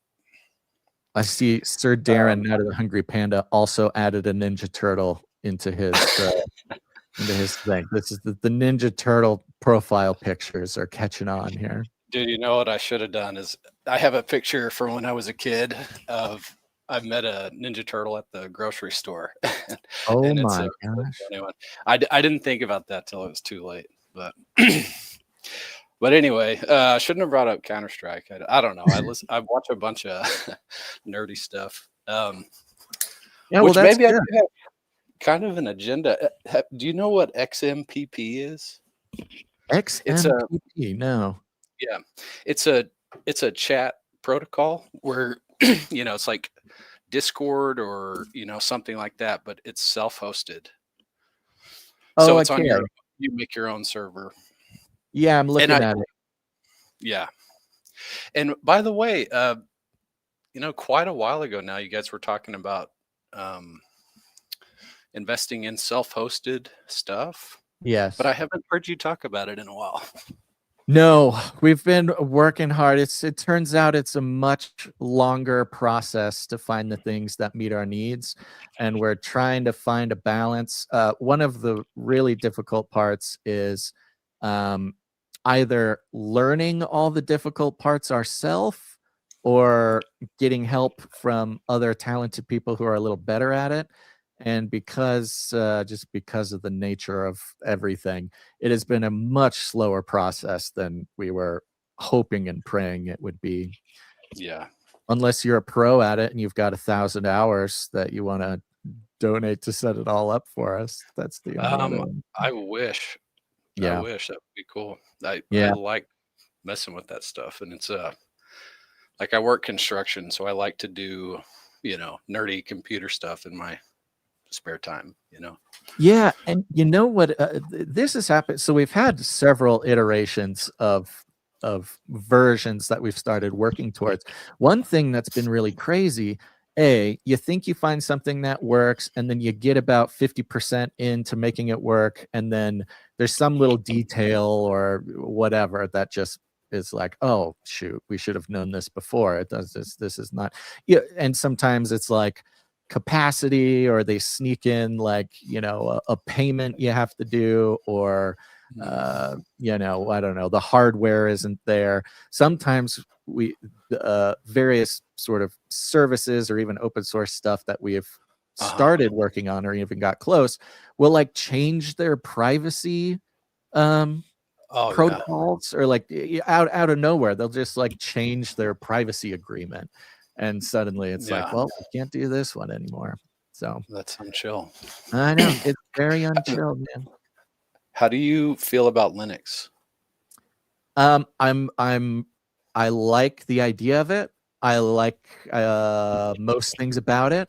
I see Sir Darren out of the Hungry Panda also added a Ninja Turtle into his thing. This is the Ninja Turtle profile pictures are catching on here. Dude, you know what I should have done is I have a picture from when I was a kid of I met a Ninja Turtle at the grocery store, Oh and it's a my really gosh. funny one. I didn't think about that till it was too late, but but anyway, I shouldn't have brought up Counter Strike. I don't know. I watch a bunch of nerdy stuff, Yeah, well, which that's maybe I good. do have kind of an agenda. Do you know what XMPP is? It's a XMPP, no. Yeah, it's a chat protocol where it's like Discord or something like that, but it's self-hosted. So Oh, it's on okay. you make your own server. Yeah, I'm And looking at it. yeah. And by the way, quite a while ago now, you guys were talking about investing in self-hosted stuff, Yes. but I haven't heard you talk about it in a while. No, we've been working hard. It turns out it's a much longer process to find the things that meet our needs, and we're trying to find a balance. One of the really difficult parts is um, either learning all the difficult parts ourselves or getting help from other talented people who are a little better at it. And just because of the nature of everything, it has been a much slower process than we were hoping and praying it would be. Yeah. Unless you're a pro at it and you've got 1,000 hours that you want to donate to set it all up for us. That's the only other one. I wish. I Yeah. wish that would be cool. I Yeah. like messing with that stuff, and it's like I work construction, so I like to do nerdy computer stuff in my spare time. Yeah, and you know what? This has happened. So we've had several iterations of versions that we've started working towards. One thing that's been really crazy. You think you find something that works, and then you get about 50% into making it work, and then there's some little detail or whatever that just is like, oh shoot, we should have known this before. It does this. This is not. Yeah, and sometimes it's like capacity, or they sneak in like a payment you have to do, or I don't know, the hardware isn't there. Sometimes we various sort of services or even open source stuff that we have started working on or even got close will like change their privacy protocols, or like out of nowhere they'll just like change their privacy agreement, and suddenly it's like, well, we can't do this one anymore. So that's unchill. I know, it's very unchill, man. How do you feel about Linux? I like the idea of it. I like most things about it.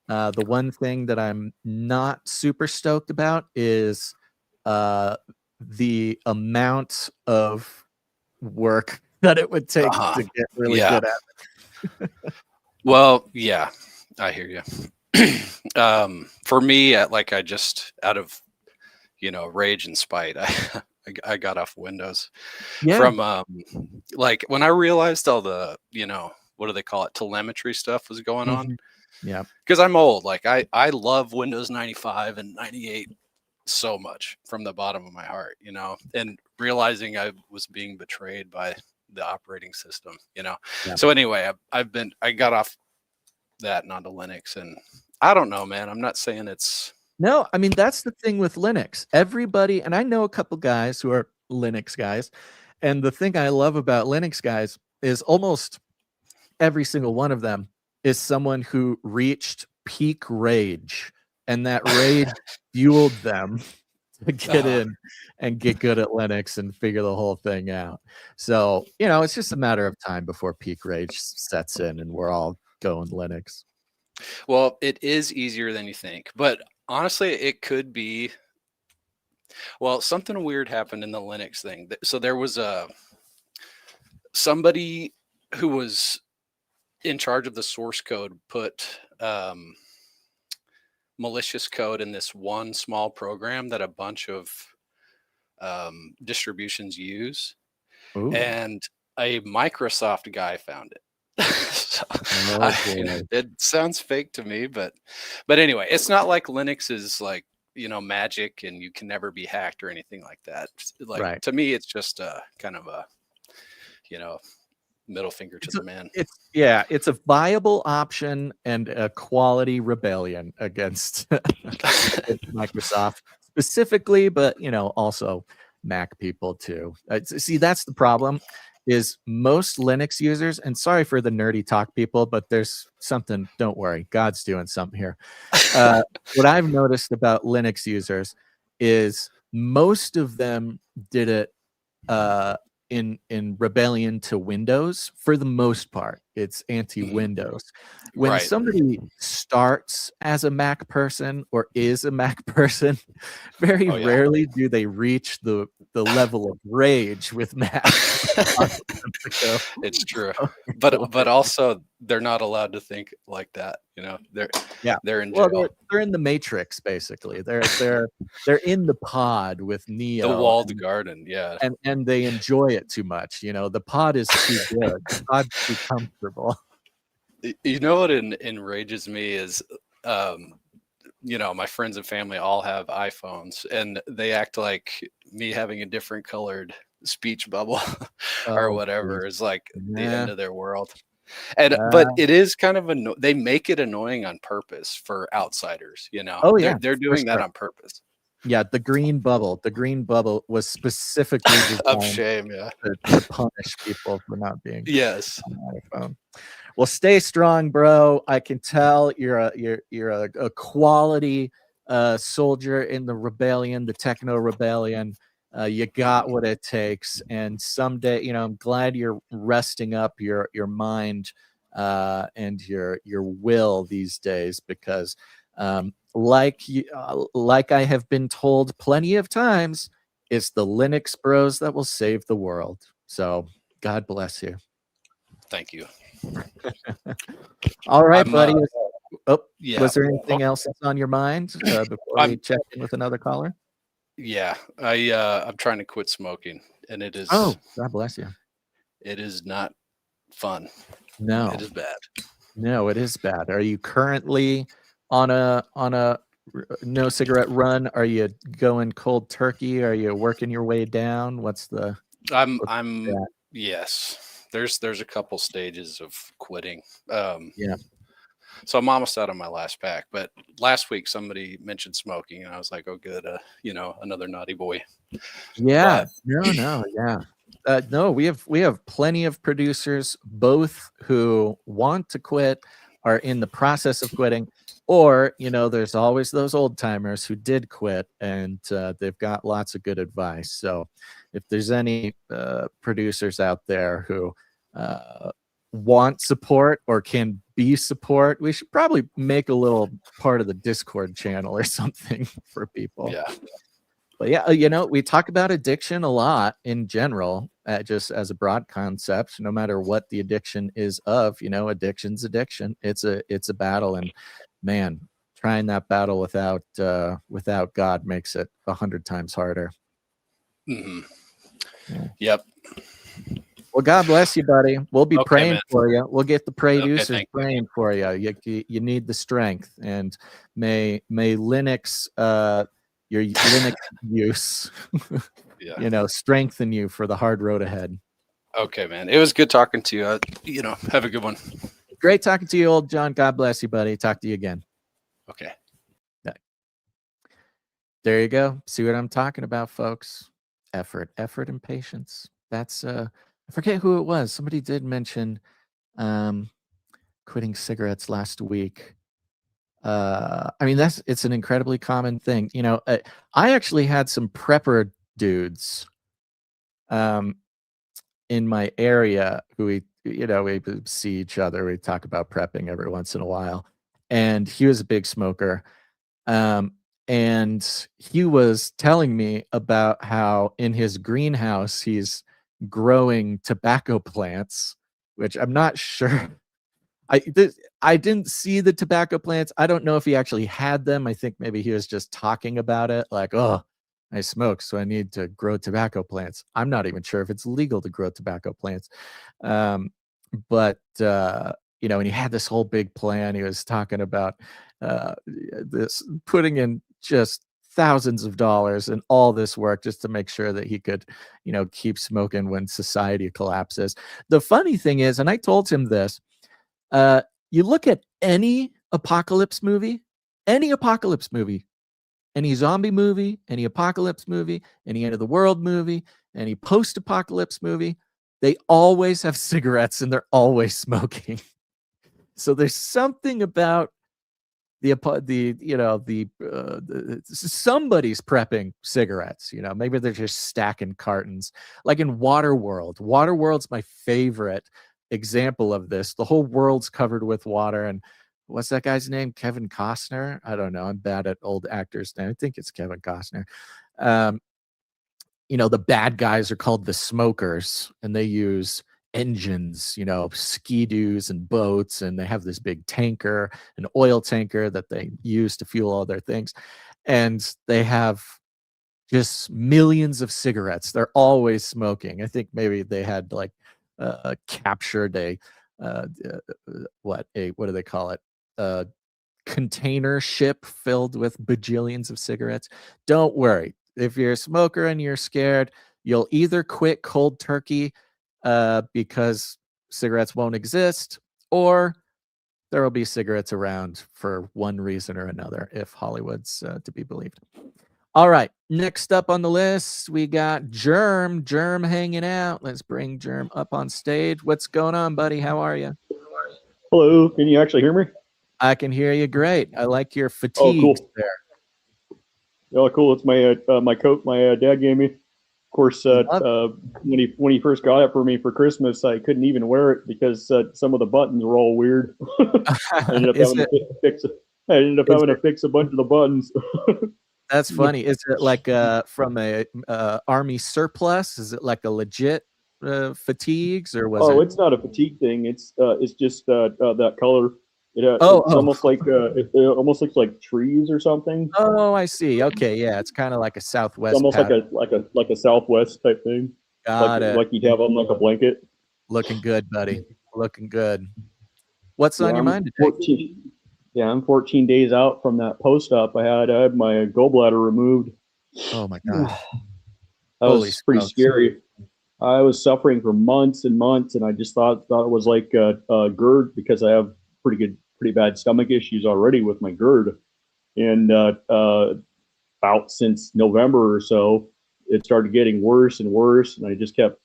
The one thing that I'm not super stoked about is the amount of work that it would take to get really good at it. Well, yeah, I hear you. For me, I just out of rage and spite, I got off Windows from like when I realized all the what do they call it, telemetry stuff was going on. Yeah, because I'm old. Like I love Windows 95 and 98 so much from the bottom of my heart, and realizing I was being betrayed by the operating system, So anyway, I got off that and onto Linux, and I don't know, man. I'm not saying it's no. I mean, that's the thing with Linux. Everybody, and I know a couple guys who are Linux guys, and the thing I love about Linux guys is almost every single one of them is someone who reached peak rage, and that rage fueled them to get in and get good at Linux and figure the whole thing out. So, it's just a matter of time before peak rage sets in and we're all going Linux. Well, it is easier than you think, but honestly, it could be. Well, something weird happened in the Linux thing. So there was somebody who was in charge of the source code put malicious code in this one small program that a bunch of distributions use. Ooh. And a Microsoft guy found it. It sounds fake to me, but anyway, it's not like Linux is like magic and you can never be hacked or anything like that. Like to me, it's just kind of a middle finger to the man. It's a viable option and a quality rebellion against Microsoft specifically, but also Mac people too. See, that's the problem. Is most Linux users, and sorry for the nerdy talk people, but there's something, don't worry, God's doing something here. What I've noticed about Linux users is most of them did it in rebellion to Windows. For the most part, it's anti-Windows. When somebody starts as a Mac person or is a Mac person, very rarely do they reach the level of rage with Mac. It's true, but also they're not allowed to think like that. They're in jail. Well, they're in the Matrix basically. They're in the pod with Neo, the walled garden, and they enjoy it too much. The pod is too good. The pod's too comfortable. What enrages me is my friends and family all have iPhones, and they act like me having a different colored speech bubble or whatever is like the end of their world. And but it is kind of they make it annoying on purpose for outsiders. They're doing that on purpose. Yeah, the green bubble was specifically of shame, to punish people for not being on iPhone. Well, stay strong, bro. I can tell you're a quality soldier in the rebellion, the techno rebellion. You got what it takes, and someday, I'm glad you're resting up your mind and your will these days, because like I have been told plenty of times, it's the Linux bros that will save the world. So God bless you. Thank you. All right, buddy. Yeah. Was there anything else that's on your mind before we check in with another caller? Yeah, I'm trying to quit smoking, and it is. Oh, God bless you. It is not fun. No, it is bad. No, it is bad. Are you currently on a no cigarette run? Are you going cold turkey? Are you working your way down? What's the? Yes. There's a couple stages of quitting. Yeah. So I'm almost out of my last pack, but last week somebody mentioned smoking, and I was like, "Oh, good, another naughty boy." Yeah. No, we have plenty of producers, both who want to quit, are in the process of quitting, or there's always those old timers who did quit, and they've got lots of good advice. So, if there's any producers out there who want support or can be support, we should probably make a little part of the Discord channel or something for people. Yeah. But yeah, we talk about addiction a lot in general, just as a broad concept. No matter what the addiction is of, addiction's addiction. It's a battle, and man, trying that battle without God makes it 100 times harder. Mm-hmm. Yeah. Yep. Well, God bless you, buddy. We'll be praying man. for you. We'll get the producers Okay, praying for you. You need the strength, and may Linux, your Linux use, strengthen you for the hard road ahead. Okay, man. It was good talking to you. Have a good one. Great talking to you, old John. God bless you, buddy. Talk to you again. Okay. There you go. See what I'm talking about, folks? Effort, and patience. That's I forget who it was. Somebody did mention quitting cigarettes last week. I mean, it's an incredibly common thing. I actually had some prepper dudes in my area who we see each other. We talk about prepping every once in a while. And he was a big smoker. And he was telling me about how in his greenhouse he's growing tobacco plants, which I'm not sure. I didn't see the tobacco plants. I don't know if he actually had them. I think maybe he was just talking about it, like, oh, I smoke, so I need to grow tobacco plants. I'm not even sure if it's legal to grow tobacco plants. But and he had this whole big plan. He was talking about this, putting in just thousands of dollars and all this work just to make sure that he could, keep smoking when society collapses. The funny thing is, and I told him this, you look at any apocalypse movie, any zombie movie, any apocalypse movie, any end of the world movie, any post-apocalypse movie, they always have cigarettes and they're always smoking. So there's something about somebody's prepping cigarettes. Maybe they're just stacking cartons. Like in Waterworld. Waterworld's my favorite example of this. The whole world's covered with water, and what's that guy's name? Kevin Costner? I don't know. I'm bad at old actors' name. I think it's Kevin Costner. The bad guys are called the smokers, and they use engines, ski-doos and boats, and they have this big tanker, an oil tanker that they use to fuel all their things. And they have just millions of cigarettes. They're always smoking. I think maybe they had like captured what do they call it? A container ship filled with bajillions of cigarettes. Don't worry. If you're a smoker and you're scared, you'll either quit cold turkey because cigarettes won't exist, or there will be cigarettes around for one reason or another, if Hollywood's to be believed. All right, next up on the list, we got Germ hanging out. Let's bring Germ up on stage. What's going on, buddy? How are you? Hello, can you actually hear me? I can hear you great. I like your fatigue there. Oh, cool. It's my my coat my dad gave me. course, Love when he first got it for me for Christmas, I couldn't even wear it because some of the buttons were all weird. I ended up Is having it? to fix it. I ended up Is having to it? fix a bunch of the buttons. That's funny. Is it like from a army surplus? Is it like a legit fatigues, or was Oh, it? it's not a fatigue thing. It's just that color. Oh, It's oh, almost like it almost looks like trees or something. oh! I see. Okay, yeah, it's kind of like a It's Southwest almost like pattern. a Southwest type thing, Got it. like you'd have on like a blanket. Looking good, buddy. Looking good. What's Yeah, on your I'm mind today? 14. Yeah, I'm 14 days out from that post-op. I had my gallbladder removed. Oh my gosh! That Holy was pretty smokes! scary. I was suffering for months and months, and I just thought it was like a GERD because I have pretty bad stomach issues already with my GERD. And about since November or so, it started getting worse and worse, and I just kept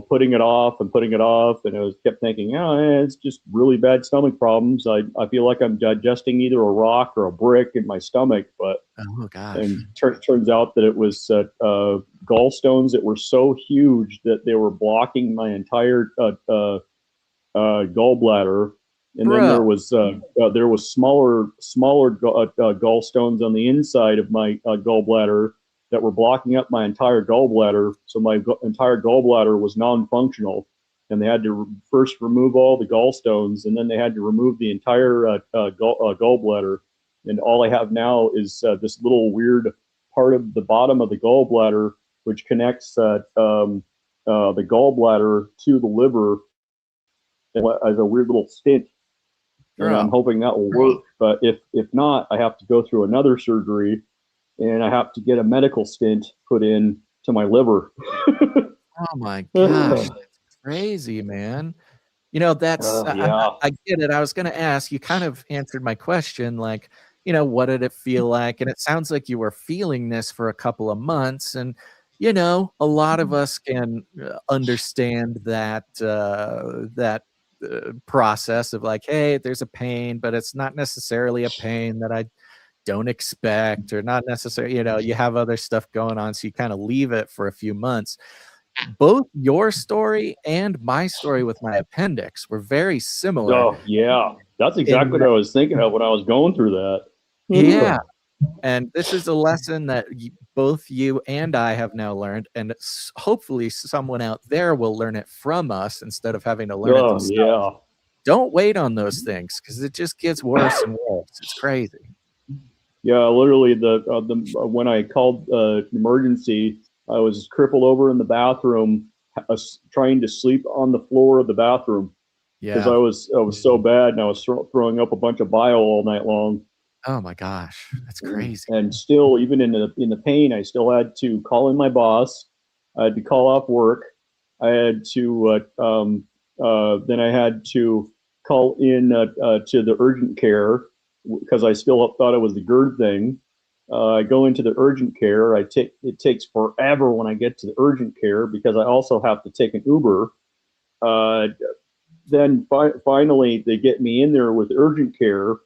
putting it off and putting it off, and I kept thinking, oh, it's just really bad stomach problems. I feel like I'm digesting either a rock or a brick in my stomach, but Oh gosh! and turns out that it was gallstones that were so huge that they were blocking my entire gallbladder. And then Bro, there was smaller gallstones on the inside of my gallbladder that were blocking up my entire gallbladder. So my entire gallbladder was non-functional, and they had to first remove all the gallstones, and then they had to remove the entire gallbladder. And all I have now is this little weird part of the bottom of the gallbladder, which connects the gallbladder to the liver as a weird little stint, and I'm bro. hoping that will work. But if not, I have to go through another surgery, and I have to get a medical stint put in to my liver. Oh my gosh! That's crazy, man. That's Yeah. I get it. I was gonna ask. You kind of answered my question, like, what did it feel like? And it sounds like you were feeling this for a couple of months, and a lot of us can understand that process of like, hey, there's a pain, but it's not necessarily a pain that I don't expect, or not necessarily. You have other stuff going on, so you kind of leave it for a few months. Both your story and my story with my appendix were very similar Oh yeah, that's in exactly what that, I was thinking of when I was going through that. yeah, and this is a lesson that both you and I have now learned, and hopefully someone out there will learn it from us instead of having to learn it Oh themselves. yeah. Don't wait on those things because it just gets worse and worse. It's crazy. Yeah, literally when I called emergency, I was crippled over in the bathroom, trying to sleep on the floor of the bathroom because Yeah. I was so bad, and I was throwing up a bunch of bile all night long. Oh my gosh, that's crazy. And still, even in the pain, I still had to call in my boss. I had to call off work. I had to then I had to call in to the urgent care because I still thought it was the GERD thing. I go into the urgent care. It takes forever when I get to the urgent care because I also have to take an Uber. Uh, then finally they get me in there with urgent care,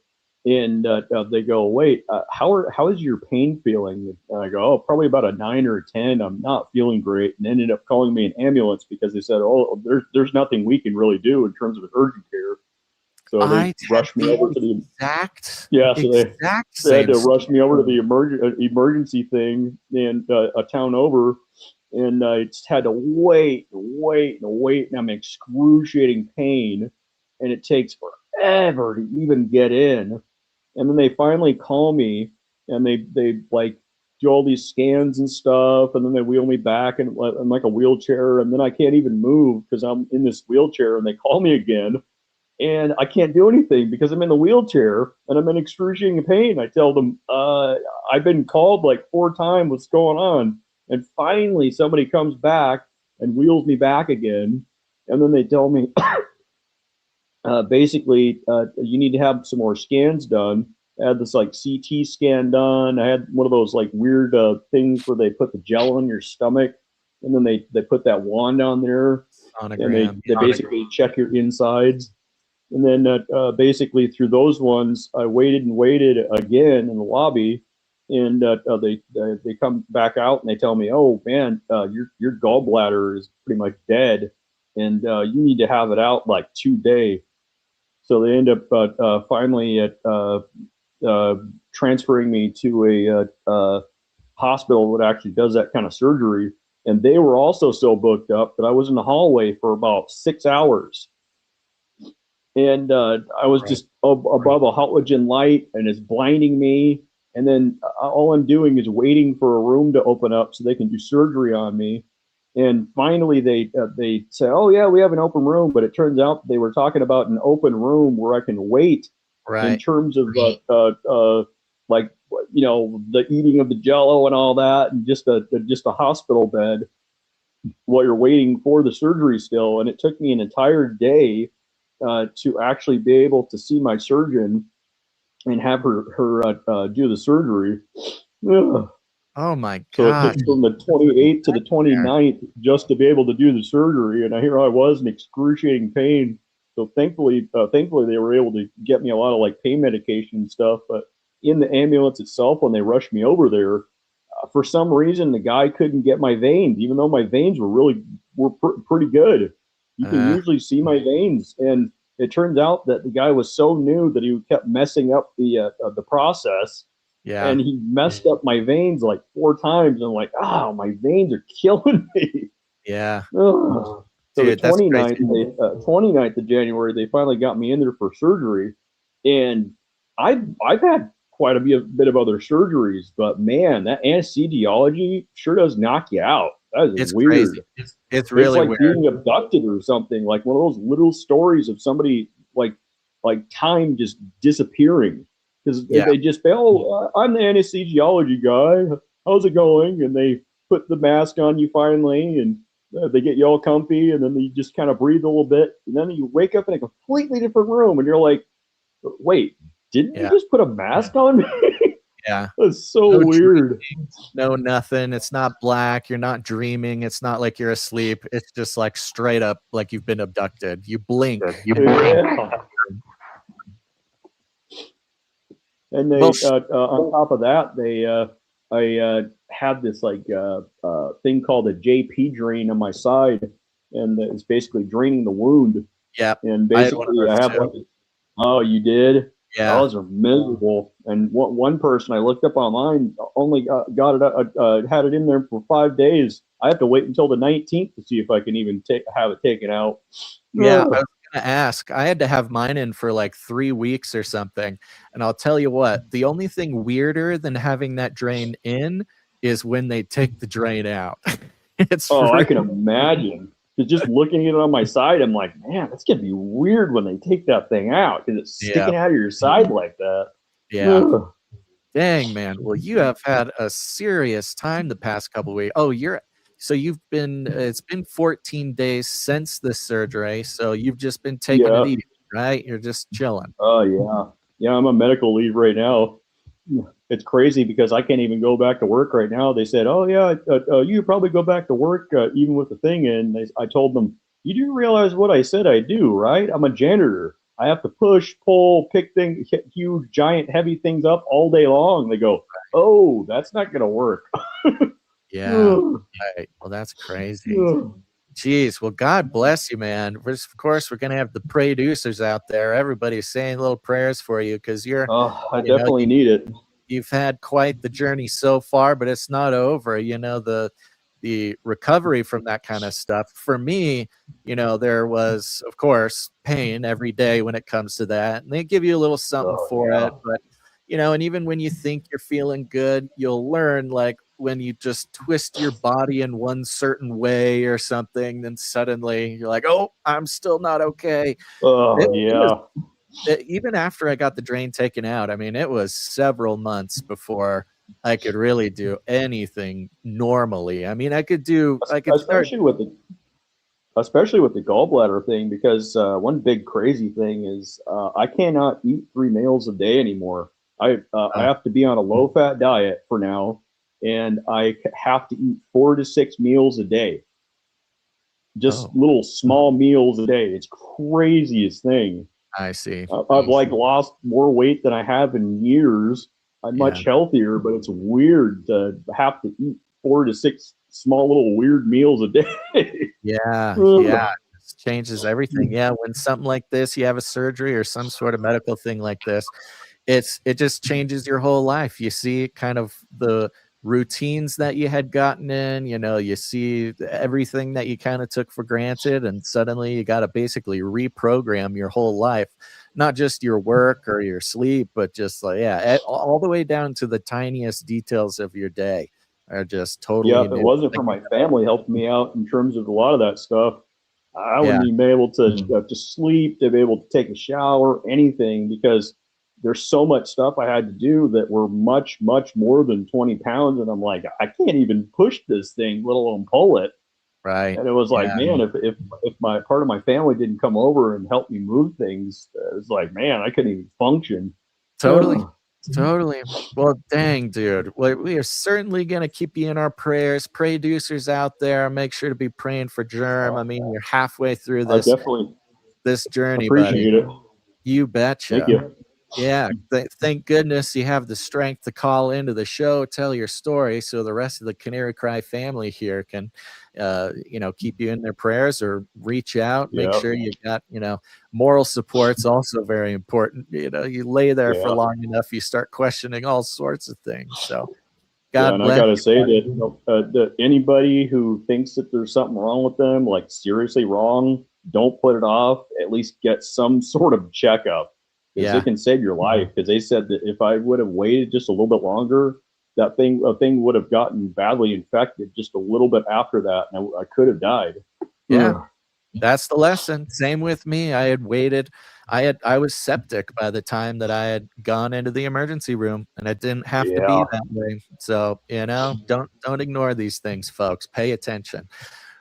and they go, wait, how is your pain feeling? And I go, oh, probably about a 9 or a 10. I'm not feeling great, and ended up calling me an ambulance because they said, oh, there's nothing we can really do in terms of urgent care. So they I had rushed me the over to the exact they had same to rush me over to story. the emergency thing and a town over, and I just had to wait, and I'm in excruciating pain, and it takes forever to even get in. And then they finally call me, and they like do all these scans and stuff, and then they wheel me back in like a wheelchair, and then I can't even move because I'm in this wheelchair, and they call me again, and I can't do anything because I'm in the wheelchair and I'm in excruciating pain. I tell them, I've been called like 4 times, what's going on? And finally, somebody comes back and wheels me back again. And then they tell me, basically, you need to have some more scans done. I had this like CT scan done. I had one of those like weird things where they put the gel in your stomach, and then they put that wand on there, and Sonogram. they basically check your insides. And then basically through those ones, I waited and waited again in the lobby. and they come back out and they tell me, oh man, your gallbladder is pretty much dead, and you need to have it out like today. So they end up finally transferring me to a hospital that actually does that kind of surgery. And they were also so booked up that I was in the hallway for about 6 hours. And I was just above a halogen light, and it's blinding me. And then all I'm doing is waiting for a room to open up so they can do surgery on me. And finally, they say, "Oh yeah, we have an open room," but it turns out they were talking about an open room where I can wait in terms of like the eating of the Jello and all that, and just a hospital bed while you're waiting for the surgery still. And it took me an entire day to actually be able to see my surgeon and have her do the surgery. Ugh. Oh my So it God. took from the 28th to the 29th just to be able to do the surgery, and here I was in excruciating pain. So thankfully they were able to get me a lot of like pain medication and stuff. But in the ambulance itself, when they rushed me over there, for some reason the guy couldn't get my veins, even though my veins were pretty good. You can usually see my veins, and it turns out that the guy was so new that he kept messing up the process. Yeah. And he messed up my veins like 4 times. And I'm like, oh, my veins are killing me. Yeah. Ugh. So Dude, the 29th of January, they finally got me in there for surgery. And I've had quite a bit of other surgeries, but man, that anesthesiology sure does knock you out. That is It's weird. crazy. It's really like weird. being abducted or something, like one of those little stories of somebody like time just disappearing. Because they just say, oh, I'm the anesthesiology guy. How's it going? And they put the mask on you finally, and they get you all comfy, and then you just kind of breathe a little bit. And then you wake up in a completely different room, and you're like, wait, didn't you just put a mask on me? Yeah. That's so weird. No, nothing. It's not black. You're not dreaming. It's not like you're asleep. It's just like straight up like you've been abducted. You blink. And they, on top of that, I had this like thing called a JP drain on my side, and it's basically draining the wound. Yeah. And basically, I have like, oh, you did? Yeah. Those are miserable. And one person I looked up online only got it, had it in there for 5 days. I have to wait until the 19th to see if I can even have it taken out. Yeah, I was gonna ask. I had to have mine in for like 3 weeks or something. And I'll tell you what, the only thing weirder than having that drain in is when they take the drain out. I can imagine. Just looking at it on my side, I'm like, man, that's gonna be weird when they take that thing out because it's sticking out of your side like that. Yeah. Ugh. Dang, man. Well, you have had a serious time the past couple of weeks. Oh, you've been, it's been 14 days since the surgery. So you've just been taking it easy, right? You're just chilling. Oh, yeah. Yeah, I'm on medical leave right now. It's crazy because I can't even go back to work right now. They said, oh, yeah, you could probably go back to work even with the thing. And I told them, you do realize what I said I do, right? I'm a janitor. I have to push, pull, pick things, huge, giant, heavy things up all day long. They go, oh, that's not going to work. Yeah. Right. Well, that's crazy. Jeez. Well, God bless you, man. Of course, we're going to have the producers out there. Everybody's saying little prayers for you because you're. Oh, I definitely need it. You've had quite the journey so far, but it's not over. You know, the recovery from that kind of stuff. For me, you know, there was, of course, pain every day when it comes to that. And they give you a little something for it. But, you know, and even when you think you're feeling good, you'll learn, like, when you just twist your body in one certain way or something, then suddenly you're like, oh, I'm still not okay. Even after I got the drain taken out, I mean, it was several months before I could really do anything normally. I mean, especially with the gallbladder thing, because one big crazy thing is I cannot eat 3 meals a day anymore. I have to be on a low-fat diet for now, and I have to eat 4 to 6 meals a day. Just little small meals a day. It's craziest thing. I see. I've like lost more weight than I have in years, I'm much healthier, but it's weird to have to eat 4 to 6 small little weird meals a day. Yeah, it changes everything. Yeah, when something like this, you have a surgery or some sort of medical thing like this, it just changes your whole life. You see kind of the routines that you had gotten in, you see everything that you kind of took for granted, and suddenly you got to basically reprogram your whole life, not just your work or your sleep, but just like, all the way down to the tiniest details of your day are just Yeah, totally if it new. wasn't for my family helping me out in terms of a lot of that stuff, I Yeah, wouldn't even be able to sleep, to be able to take a shower, anything, because there's so much stuff I had to do that were much, much more than 20 pounds. And I'm like, I can't even push this thing, let alone pull it. right. And it was like, Yeah, man, if my part of my family didn't come over and help me move things, it was like, man, I couldn't even function. totally. Totally. Well, dang, dude. Well, we are certainly going to keep you in our prayers. Producers out there, make sure to be praying for Germ. I mean, you're halfway through I this definitely journey, buddy. appreciate it. You Thank betcha. you. Yeah, thank goodness you have the strength to call into the show, tell your story, so the rest of the Canary Cry family here can, keep you in their prayers or reach out. Make Yeah. sure you got, moral support's also very important. You lay there for Yeah. long enough, you start questioning all sorts of things. So Yeah, God and I bless gotta you, say buddy. that anybody who thinks that there's something wrong with them, like seriously wrong, don't put it off. At least get some sort of checkup, because it Yeah, can save your life. Because they said that if I would have waited just a little bit longer, a thing would have gotten badly infected just a little bit after that, and I could have died. yeah. Ugh. That's the lesson. Same with me. I had waited. I was septic by the time that I had gone into the emergency room, and it didn't have to Yeah. be that way. So, don't ignore these things, folks. Pay attention.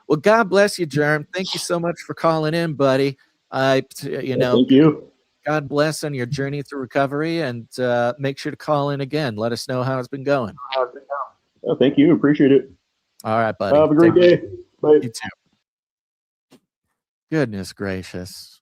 Well, God bless you, Germ. Thank you so much for calling in, buddy. Thank you. God bless on your journey through recovery, and make sure to call in again. Let us know how it's been going. Thank you. Appreciate it. All right, buddy. Have a great day. Bye. You too. Goodness gracious.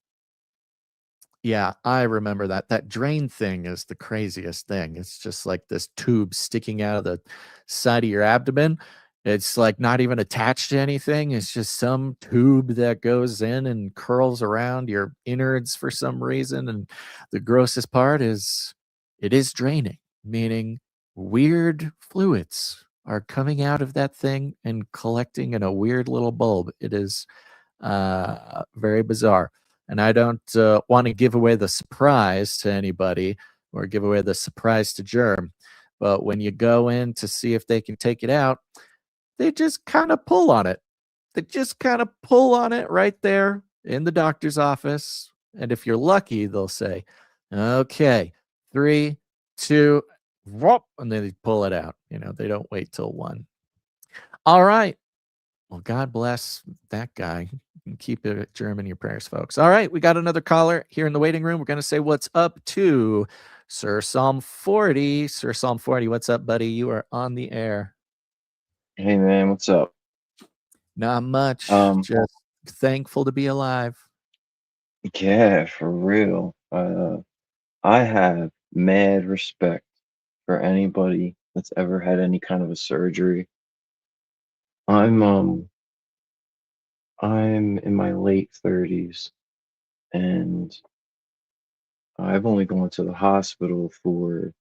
Yeah, I remember that. That drain thing is the craziest thing. It's just like this tube sticking out of the side of your abdomen. It's like not even attached to anything. It's just some tube that goes in and curls around your innards for some reason. And the grossest part is it is draining, meaning weird fluids are coming out of that thing and collecting in a weird little bulb. It is very bizarre. And I don't want to give away the surprise to anybody or give away the surprise to Germ. But when you go in to see if they can take it out, they just kind of pull on it. They just kind of pull on it right there in the doctor's office. And if you're lucky, they'll say, okay, 3, 2, whoop, and then they pull it out. They don't wait till 1. All right. Well, God bless that guy. Keep it German in your prayers, folks. All right, we got another caller here in the waiting room. We're going to say what's up to Sir Psalm 40. Sir Psalm 40, what's up, buddy? You are on the air. Hey man, what's up? Not much. Um, Just thankful to be alive. yeah, for real. I have mad respect for anybody that's ever had any kind of a surgery. I'm I'm in my late 30s and I've only gone to the hospital for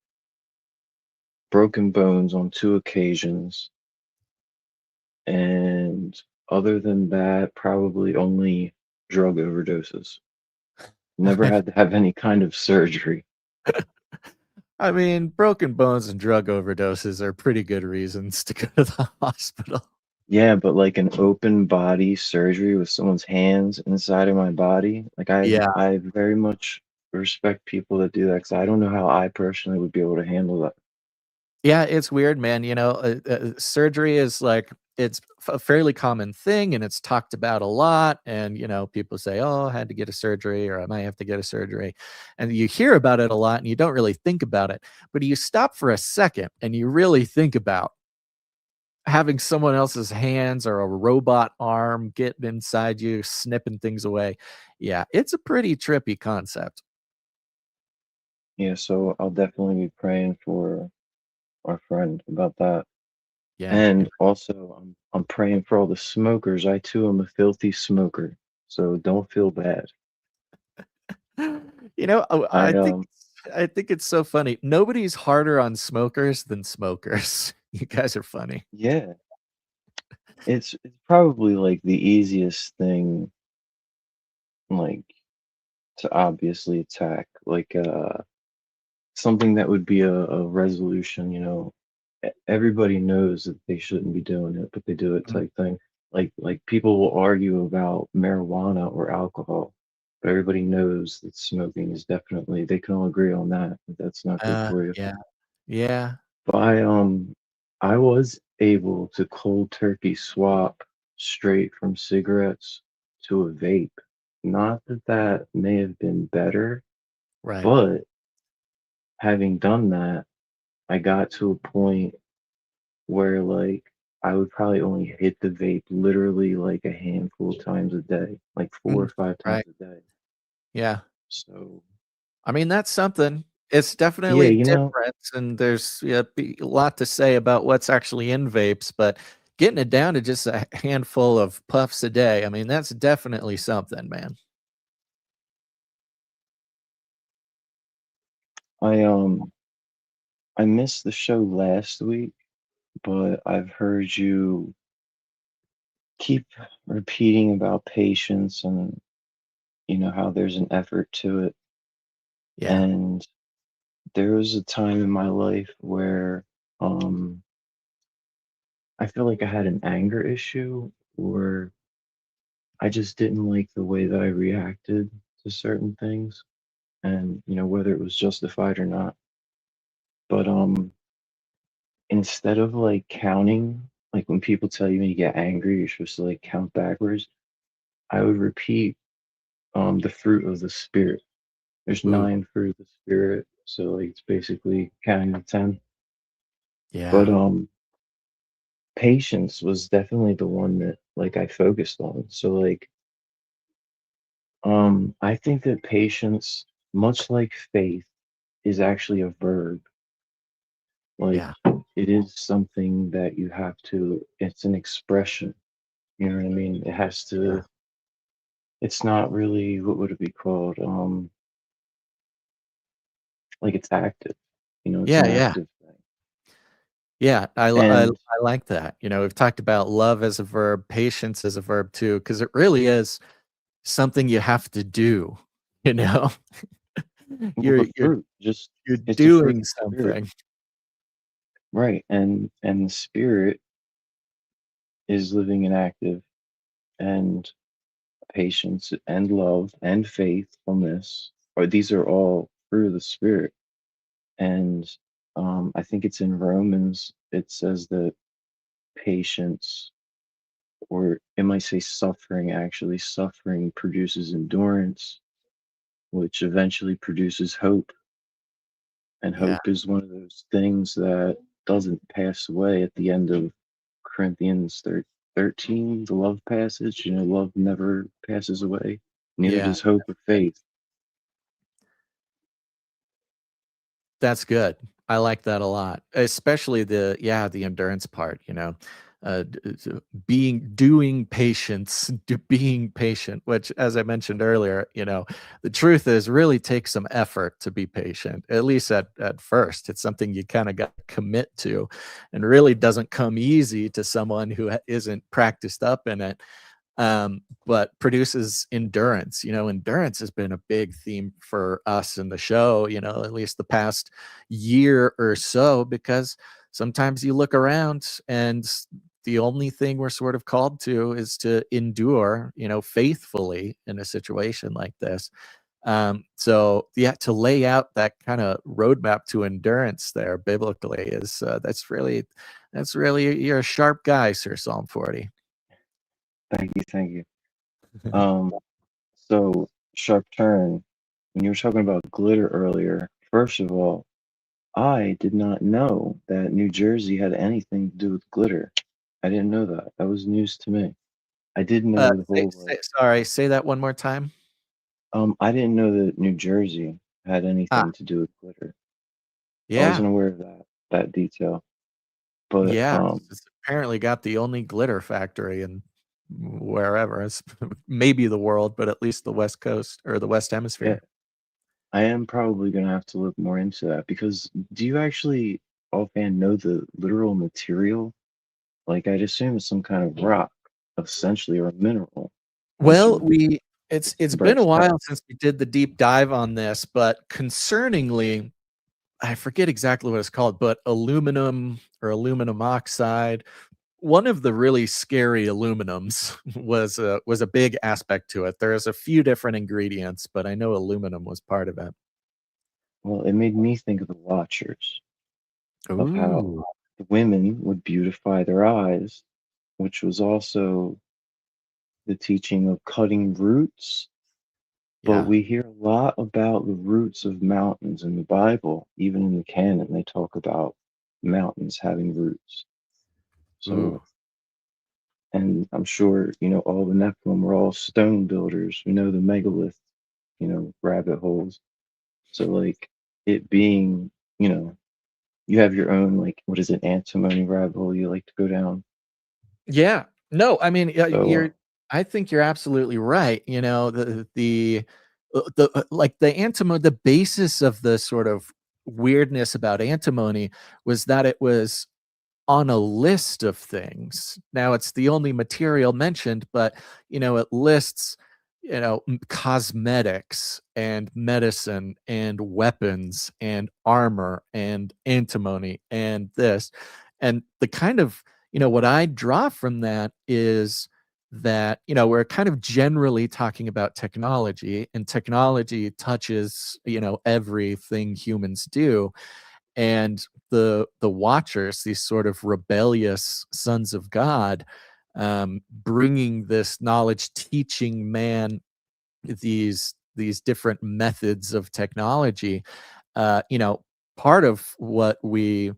broken bones on 2 occasions, and other than that, probably only drug overdoses. Never had to have any kind of surgery. I mean, broken bones and drug overdoses are pretty good reasons to go to the hospital. Yeah, but like an open body surgery with someone's hands inside of my body, like Yeah. I very much respect people that do that because I don't know how I personally would be able to handle that. Yeah, it's weird, man. Surgery is like it's a fairly common thing, and it's talked about a lot. And people say, "Oh, I had to get a surgery," or "I might have to get a surgery," and you hear about it a lot, and you don't really think about it. But you stop for a second, and you really think about having someone else's hands or a robot arm getting inside you, snipping things away. Yeah, it's a pretty trippy concept. Yeah, so I'll definitely be praying for our friend about that. Yeah. And also, I'm praying for all the smokers. I too am a filthy smoker, so don't feel bad. You know, I I think it's so funny. Nobody's harder on smokers than smokers. You guys are funny. yeah, it's probably like the easiest thing like to obviously attack, like something that would be a resolution, you know. Everybody knows that they shouldn't be doing it, but they do it Mm. type thing. Like people will argue about marijuana or alcohol, but everybody knows that smoking is definitely they can all agree on that that's not good for you. Yeah. Yeah. But I was able to cold turkey swap straight from cigarettes to a vape. Not that that may have been better, Right. but having done that, I got to a point where like I would probably only hit the vape literally like a handful of times a day, like four Mm. or five times Right. a day. Yeah. So I mean, that's something. It's yeah, definitely you know, different, and there's a lot to say about what's actually in vapes, but getting it down to just a handful of puffs a day, I mean, that's definitely something, man. I um I missed the show last week, but I've heard you keep repeating about patience and you know how there's an effort to it. Yeah. And there was a time in my life where um I feel like I had an anger issue where I just didn't like the way that I reacted to certain things and you know whether it was justified or not. But instead of like counting, like when people tell you when you get angry, you're supposed to like count backwards, I would repeat the fruit of the spirit. There's Ooh. 9 fruit of the spirit, so like it's basically counting to 10. But Yeah. patience was definitely the one that like I focused on. So like I think that patience, much like faith, is actually a verb. Like Yeah. it is something that you have to, it's an expression. You know what I mean? It has Yeah. to, it's not really, what would it be called? Like it's active. You know, it's Yeah, an yeah. active thing. Yeah, And I like that. You know, we've talked about love as a verb, patience as a verb too, because it really is something you have to do, you know? well, the You're fruit, just you're it's a fruit of doing the spirit. something. Right. And the spirit is living and active and patience and love and faithfulness, or these are all through the spirit. And I think it's in Romans, it says that patience, or it might say suffering, actually, suffering produces endurance, which eventually produces hope. And Yeah, hope is one of those things that doesn't pass away at the end of Corinthians 13, the love passage. You know, love never passes away, neither yeah. does hope or faith. That's good. I like that a lot, especially the endurance part, you know, doing patience, being patient, which, as I mentioned earlier, you know, the truth is really takes some effort to be patient, at least at first. It's something you kind of got to commit to, and really doesn't come easy to someone who isn't practiced up in it, but produces endurance. You know, endurance has been a big theme for us in the show, you know, at least the past year or so, because sometimes you look around and the only thing we're sort of called to is to endure, you know, faithfully in a situation like this. So yeah, to lay out that kind of roadmap to endurance there biblically is that's really you're a sharp guy, Sir Psalm 40. Thank you, thank you. Um, so sharp turn. When you were talking about glitter earlier, first of all, I did not know that New Jersey had anything to do with glitter. I didn't know that. That was news to me. I did know the whole like Sorry, say that one more time. I didn't know that New Jersey had Ah, anything to do with glitter. I yeah, wasn't aware of that detail. But yeah. It's apparently got the only glitter factory in wherever. It's maybe the world, but at least the West Coast or the West yeah, Hemisphere. I am probably gonna have to look more into that because do you actually offhand know the literal material? Like I'd assume it's some kind of rock, essentially, or a mineral, once Well, you we it's been a brass tack. while since we did the deep dive on this, but concerningly, I forget exactly what it's called, but aluminum or aluminum oxide, one of the really scary aluminums was a big aspect to it. There's a few different ingredients, but I know aluminum was part of it. Well, it made me think of the Watchers, of how Ooh, the women would beautify their eyes, which was also the teaching of cutting roots. But yeah. we hear a lot about the roots of mountains in the Bible, even in the canon, they talk about mountains having roots. Ooh. So, and I'm sure, all the Nephilim were all stone builders. We know the megalith, rabbit holes. So, like, it being, you know, you have your own, like, what is it, antimony rabbit hole you like to go down. Yeah. No, I mean, So, I think you're absolutely right. You know, like the antimony, the basis of the sort of weirdness about antimony was that it was on a list of things. Now it's the only material mentioned, but it lists, cosmetics and medicine and weapons and armor and antimony and this. And the kind of, what I draw from that is that, we're kind of generally talking about technology, and technology touches, everything humans do. And the watchers, these sort of rebellious sons of God, bringing this knowledge, teaching man these different methods of technology. uh, you know Part of what we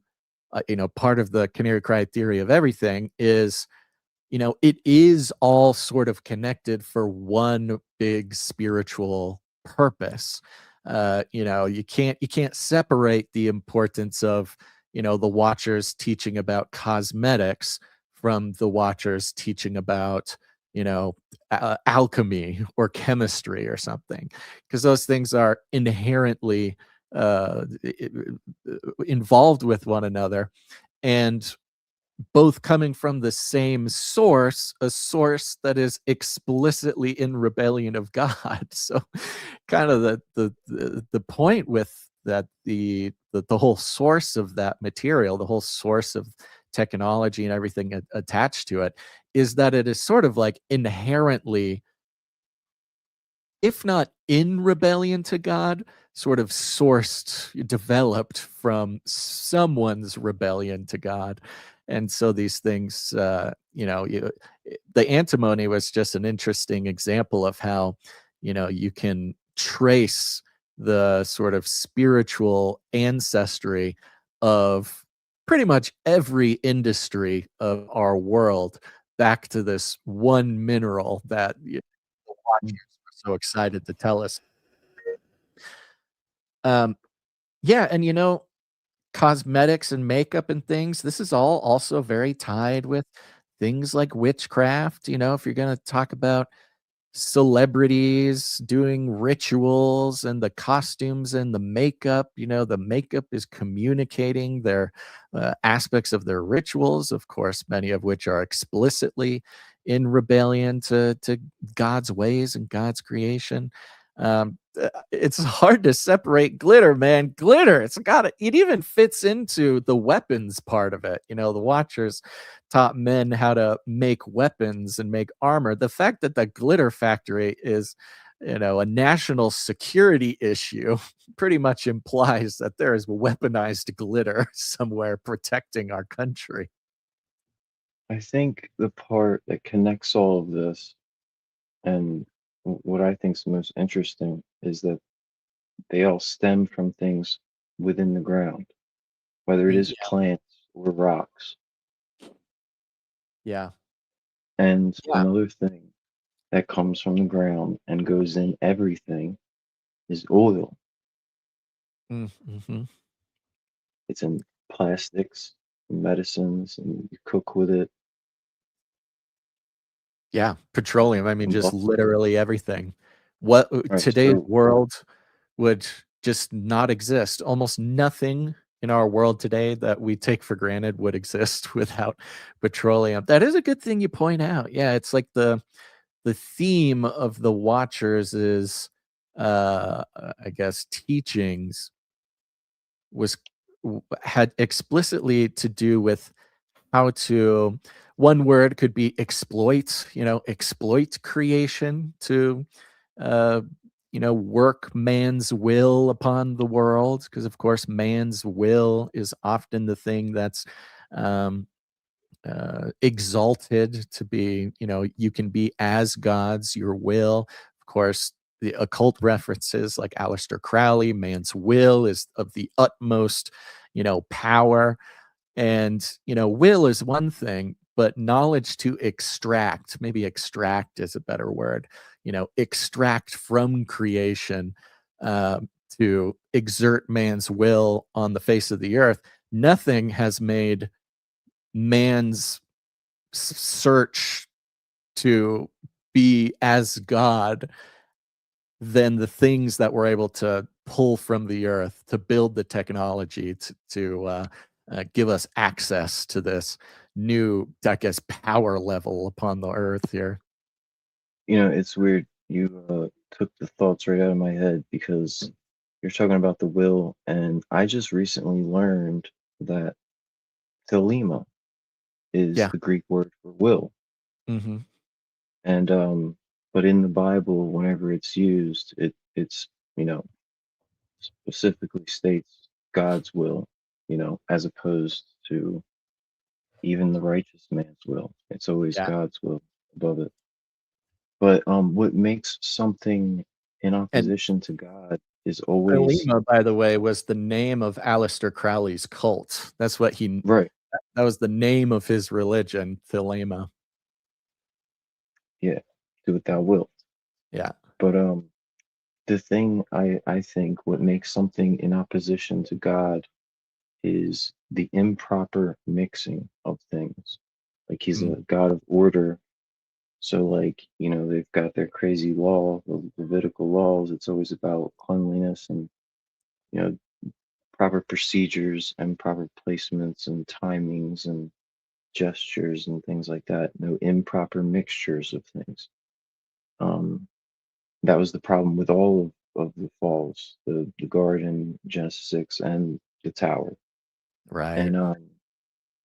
part of the canary cry theory of everything is, it is all sort of connected for one big spiritual purpose. You can't separate the importance of, the watchers teaching about cosmetics from the watchers teaching about, alchemy or chemistry or something, because those things are inherently involved with one another, and both coming from the same source, a source that is explicitly in rebellion of God. So kind of the point with that, the whole source of that material, the whole source of technology and everything attached to it, is that it is sort of like inherently, if not in rebellion to God, sort of sourced, developed from someone's rebellion to God. And so these things, the antimony was just an interesting example of how, you can trace the sort of spiritual ancestry of pretty much every industry of our world back to this one mineral that the watchers were so excited to tell us. Um, yeah, and cosmetics and makeup and things, this is all also very tied with things like witchcraft. If you're gonna talk about celebrities doing rituals and the costumes and the makeup is communicating their aspects of their rituals, of course, many of which are explicitly in rebellion to God's ways and God's creation. It's hard to separate glitter, man. Glitter, it even fits into the weapons part of it. The Watchers taught men how to make weapons and make armor. The fact that the glitter factory is, a national security issue pretty much implies that there is weaponized glitter somewhere protecting our country. I think the part that connects all of this and what I think is most interesting is that they all stem from things within the ground, whether it is Yeah. plants or rocks. Yeah. And Yeah. another thing that comes from the ground and goes in everything is oil. Mm-hmm. It's in plastics, medicines, and you cook with it. Yeah, petroleum. I mean, And just literally everything. What right, today's so world would just not exist. Almost nothing in our world today that we take for granted would exist without petroleum. That is a good thing you point out. Yeah, it's like the theme of the Watchers is, I guess, teachings was had explicitly to do with how to, one word could be exploit, exploit creation to uh work man's will upon the world, because of course man's will is often the thing that's um exalted to be, you can be as gods, your will. Of course, the occult references like Aleister Crowley, man's will is of the utmost, power. And, will is one thing, but knowledge to extract, maybe extract is a better word, extract from creation, to exert man's will on the face of the earth. Nothing has made man's search to be as God than the things that we're able to pull from the earth to build the technology to give us access to this new, I guess, power level upon the earth here. it's weird. You took the thoughts right out of my head because you're talking about the will, and I just recently learned that thelema is Yeah. the Greek word for will. Hmm. And but in the Bible, whenever it's used, it's you know specifically states God's will, as opposed to even the righteous man's will. It's always Yeah. God's will above it. But what makes something in And opposition to God is always Thelema, by the way, was the name of Aleister Crowley's cult. That's what right. that was the name of his religion, Thelema. Yeah, do what thou wilt. Yeah. But the thing I think what makes something in opposition to God is the improper mixing of things. Like he's Mm. a God of order. So like, they've got their crazy law, the Levitical laws. It's always about cleanliness and, you know, proper procedures and proper placements and timings and gestures and things like that. No improper mixtures of things. Um, that was the problem with all of the falls, the garden, Genesis 6, and the tower. Right.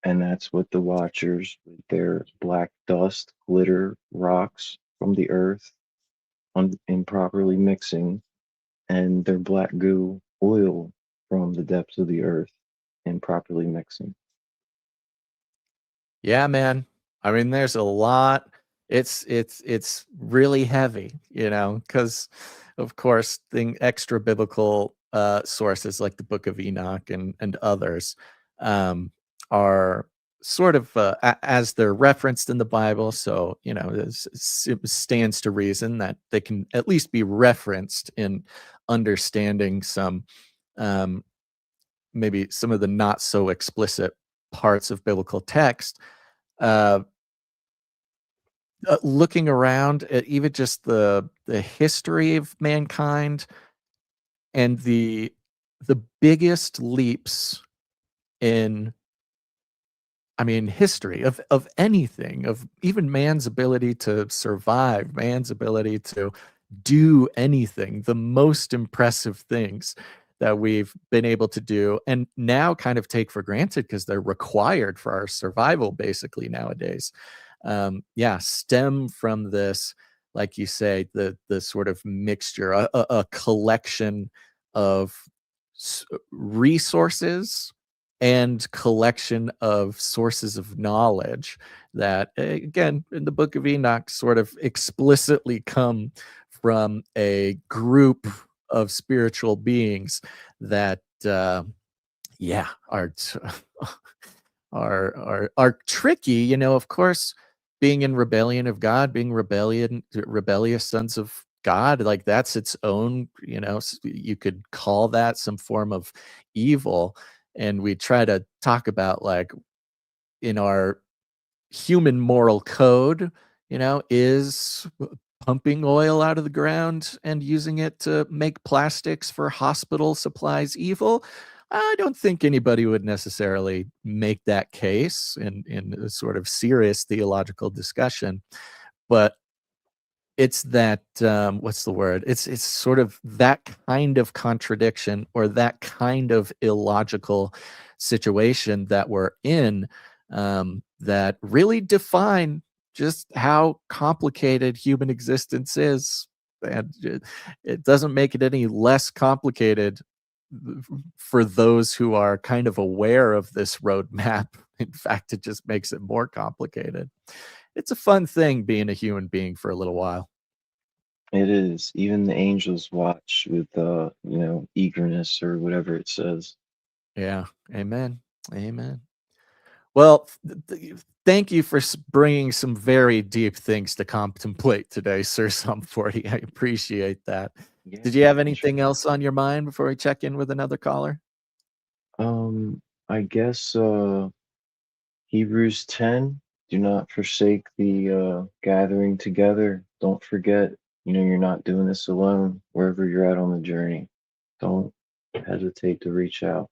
And that's what the Watchers, with their black dust, glitter, rocks from the earth, improperly mixing, and their black goo, oil from the depths of the earth, improperly mixing. Yeah, man. I mean, there's a lot. It's really heavy, because of course, the extra biblical sources like the Book of Enoch and others are sort of as they're referenced in the Bible. So it stands to reason that they can at least be referenced in understanding some um, maybe some of the not so explicit parts of biblical text. uh, Looking around at even just the history of mankind and the biggest leaps in, I mean, history of anything, of even man's ability to survive, man's ability to do anything, the most impressive things that we've been able to do and now kind of take for granted because they're required for our survival basically nowadays. Yeah, stem from this, like you say, the sort of mixture, a collection of resources and collection of sources of knowledge that, again, in the Book of Enoch, sort of explicitly come from a group of spiritual beings that, yeah, are tricky. Of course, being in rebellion of God, being rebellious sons of God, like that's its own, you know, you could call that some form of evil. And we try to talk about like in our human moral code, you know, is pumping oil out of the ground and using it to make plastics for hospital supplies evil? I don't think anybody would necessarily make that case in a sort of serious theological discussion. But it's that, what's the word? It's sort of that kind of contradiction or that kind of illogical situation that we're in, that really define just how complicated human existence is, and it doesn't make it any less complicated for those who are kind of aware of this roadmap. In fact, it just makes it more complicated. It's a fun thing being a human being for a little while. It is. Even the angels watch with, eagerness or whatever it says. Yeah. Amen. Amen. Well, thank you for bringing some very deep things to contemplate today, Sir Psalm 40. I appreciate that. Yeah, Did you have thanks for anything else on your mind before we check in with another caller? I guess Hebrews 10, do not forsake the gathering together. Don't forget, you're not doing this alone wherever you're at on the journey. Don't hesitate to reach out.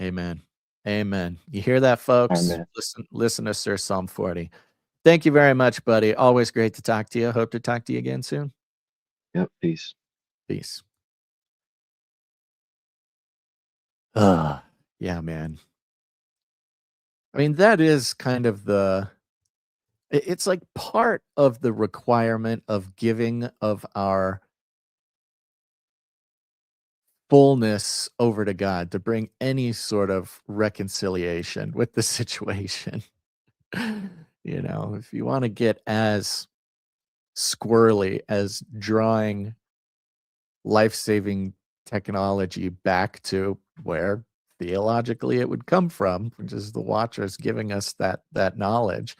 Amen. Amen. You hear that, folks? Amen. Listen to Sir Psalm 40. Thank you very much, buddy. Always great to talk to you. Hope to talk to you again soon. Yep, peace. Peace. Yeah, man. I mean, that is kind of it's like part of the requirement of giving of our fullness over to God to bring any sort of reconciliation with the situation. You know, if you want to get as squirrely as drawing life-saving technology back to where theologically it would come from, which is the Watchers giving us that knowledge,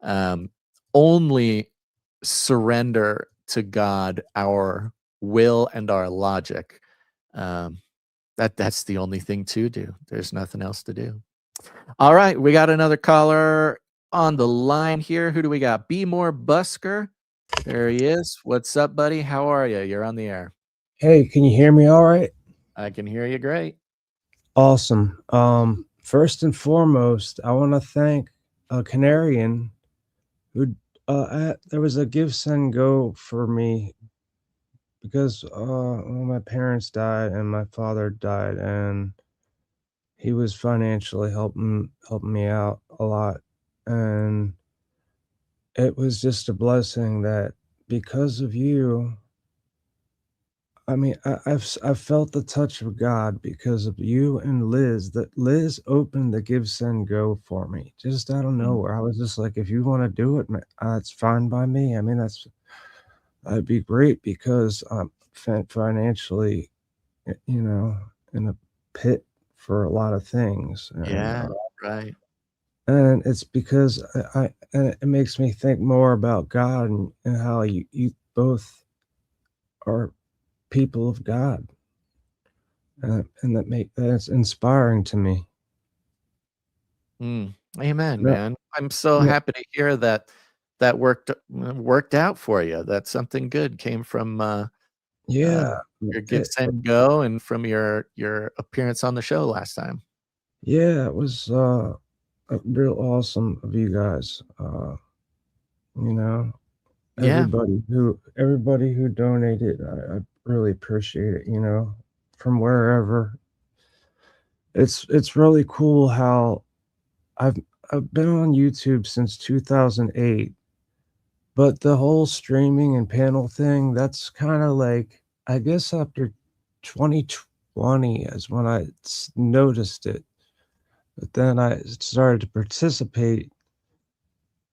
um, only surrender to God our will and our logic. Um, that's the only thing to do. There's nothing else to do. All right, we got another caller on the line here. Who do we got? Be More Busker. There he is. What's up, buddy? How are you? You're on the air. Hey, can you hear me all right? I can hear you great. Awesome. First and foremost, I want to thank a Canarian who there was a give send go for me because my parents died and my father died, and he was financially helping me out a lot, and it was just a blessing that because of you. I mean, I've felt the touch of God because of you and Liz. That Liz opened the Give Send Go for me just out of Mm. nowhere. I was just like, if you want to do it, it's fine by me. I mean, that'd be great because I'm financially, you know, in a pit for a lot of things, Yeah, right. and it's because and it makes me think more about God and how you both are people of God. And that's inspiring to me. Amen, No, man. I'm so no, happy to hear that worked out for you. That something good came from uh, yeah, your Give it, Send Go and from your appearance on the show last time. yeah, it was real awesome of you guys. You know, Yeah, everybody who donated, I really appreciate it. From wherever. It's really cool how I've I've been on YouTube since 2008. But the whole streaming and panel thing, that's kinda like I guess after 2020 is when I noticed it, but then I started to participate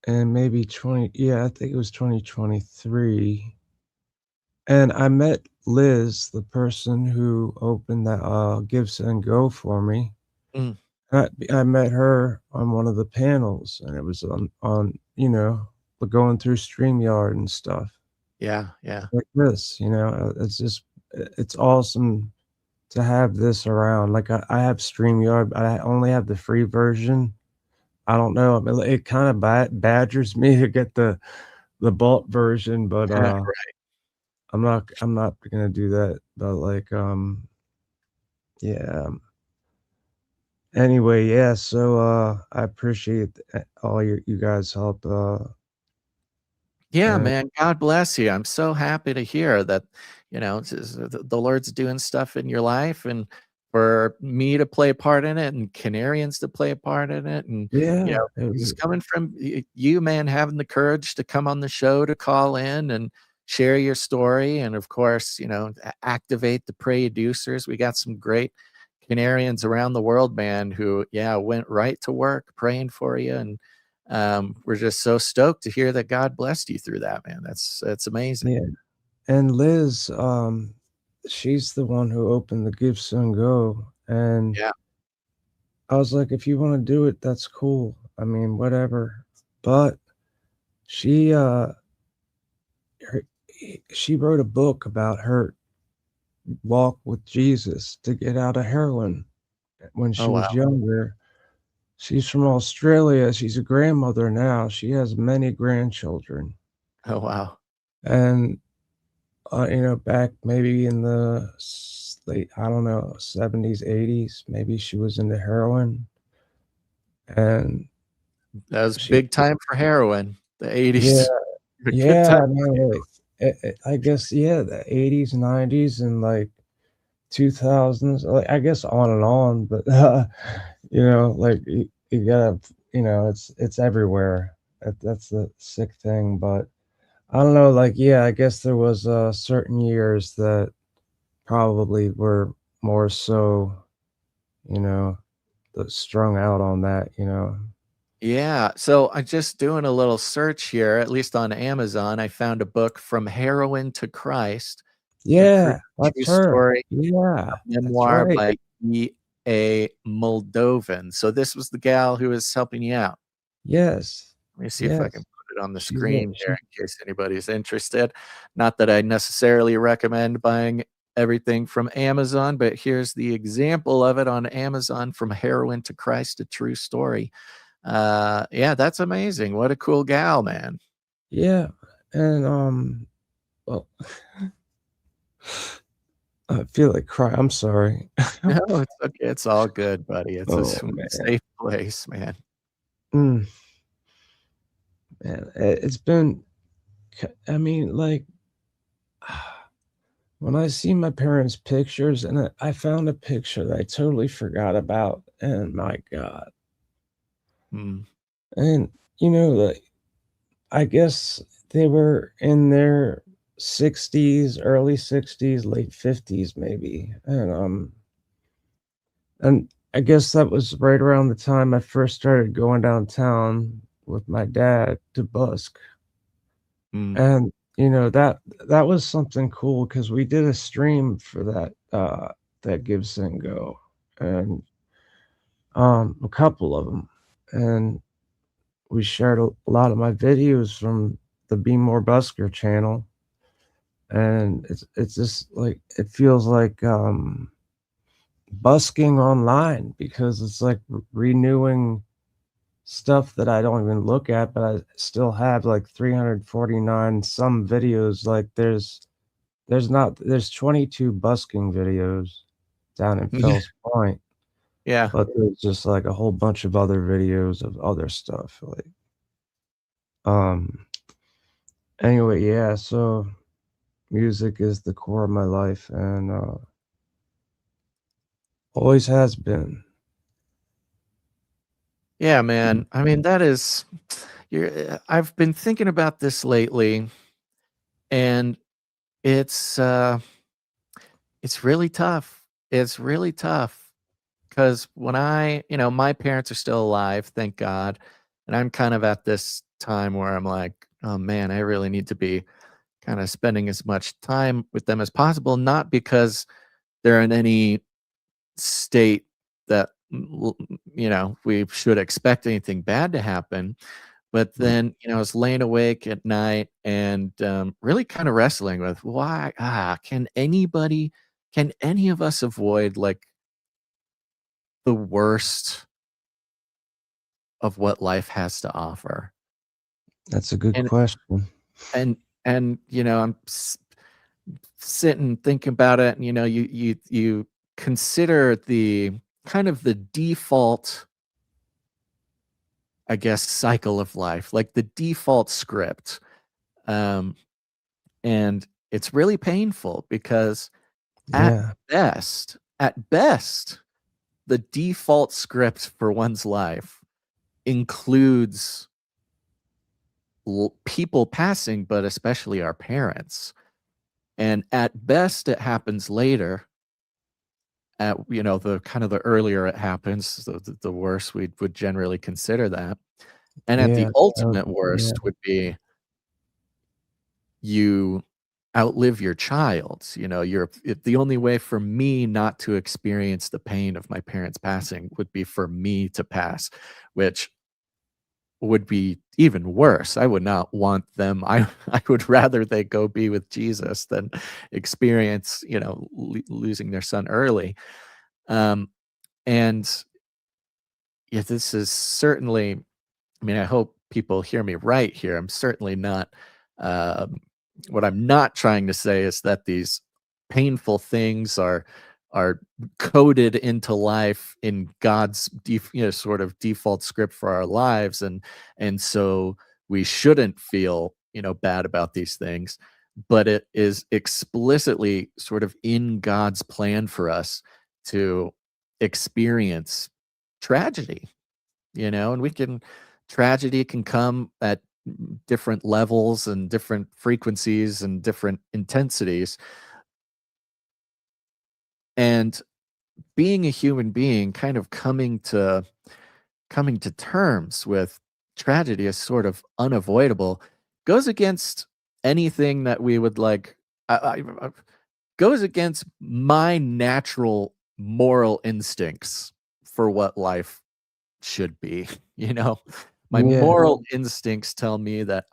in maybe 20 yeah, I think it was 2023, and I met Liz, the person who opened that, Give, Send, Go for me. mm, I met her on one of the panels, and it was on going through StreamYard and stuff. Yeah, yeah. like this, it's awesome to have this around. Like I have StreamYard, but I only have the free version. I don't know. I mean, it kind of badgers me to get the bulk version, but Right. I'm not gonna do that. But like yeah. Anyway, yeah. So I appreciate all you guys help. Yeah, And man. God bless you. I'm so happy to hear that, the Lord's doing stuff in your life, and for me to play a part in it and Canarians to play a part in it. And, yeah, it was just coming from you, man, having the courage to come on the show, to call in and share your story. And of course, activate the producers. We got some great Canarians around the world, man, who, yeah, went right to work praying for you. And we're just so stoked to hear that God blessed you through that, man. That's amazing. yeah. And Liz, she's the one who opened the Give Son Go, and Yeah. I was like, if you want to do it, that's cool. I mean, whatever. But she her, she wrote a book about her walk with Jesus to get out of heroin when Oh, she wow. was younger. She's from Australia. She's a grandmother now. She has many grandchildren. Oh, wow. And back maybe in the late, I don't know, 70s, 80s, maybe she was into heroin. And That was she, big time for heroin. The yeah, 80s. A good yeah, time. I mean, I guess, yeah, the 80s, 90s, and like 2000s, like, I guess on and on, but, like you gotta, it's everywhere. That's the sick thing. But I don't know, like, yeah, I guess there was certain years that probably were more so, you know, strung out on that. Yeah. So I'm just doing a little search here, at least on Amazon. I found a book, From Heroin to Christ, a Yeah, true that's her. story, Yeah, a that's memoir right. by E.A. Moldovan. So this was the gal who was helping you out. Yes, Let me see if I can yes. put it on the She's a screen here she in case anybody's interested. Not that I necessarily recommend buying everything from Amazon, but here's the example of it on Amazon, From Heroin to Christ, a true story. Yeah, that's amazing. What a cool gal, man. yeah, and, well, I feel like crying. I'm sorry. No, it's okay. It's all good, buddy. It's a Oh, man. safe place, man. Mm, man, it's been I mean, like, when I see my parents' pictures, and I found a picture that I totally forgot about, and my god. Mm. And, like, I guess they were in their 60s, early 60s, late 50s maybe, and I guess that was right around the time I first started going downtown with my dad to busk. Mm. And, that was something cool because we did a stream for that Gibson Go, and, a couple of them, and we shared a lot of my videos from the Be More Busker channel, and it's just like it feels like, busking online because it's like renewing stuff that I don't even look at, but I still have like 349 some videos. Like there's 22 busking videos down in Fells Point, Yeah. but there's just like a whole bunch of other videos of other stuff. Like, um, anyway, yeah. So music is the core of my life, and always has been. Yeah, man. I mean, that is I've been thinking about this lately, and it's it's really tough. It's really tough because when my parents are still alive, thank God, and I'm kind of at this time where I'm like, oh man, I really need to be kind of spending as much time with them as possible, not because they're in any state that we should expect anything bad to happen, But then, I was laying awake at night and really kind of wrestling with why can any of us avoid like the worst of what life has to offer? That's a good And question. and I'm sitting thinking about it, and you consider the kind of the default, I guess, cycle of life, like the default script. Um, and it's really painful because Yeah. at best, the default script for one's life includes people passing, but especially our parents. And at best, it happens later. At the kind of the earlier it happens, the worse we would generally consider that. And at the Yeah. ultimate Yeah. worst would be you outlive your child. The only way for me not to experience the pain of my parents passing would be for me to pass, which would be even worse. I would not want them. I would rather they go be with Jesus than experience, losing their son early. Um, and yeah, this is certainly, I mean, I hope people hear me right here. I'm certainly not, um, what I'm not trying to say is that these painful things are coded into life in God's sort of default script for our lives, and so we shouldn't feel bad about these things, but it is explicitly sort of in God's plan for us to experience tragedy, and tragedy can come at different levels and different frequencies and different intensities. And being a human being, kind of coming to terms with tragedy as sort of unavoidable, goes against anything that we would like. Goes against my natural moral instincts for what life should be. you know my Yeah. moral instincts tell me that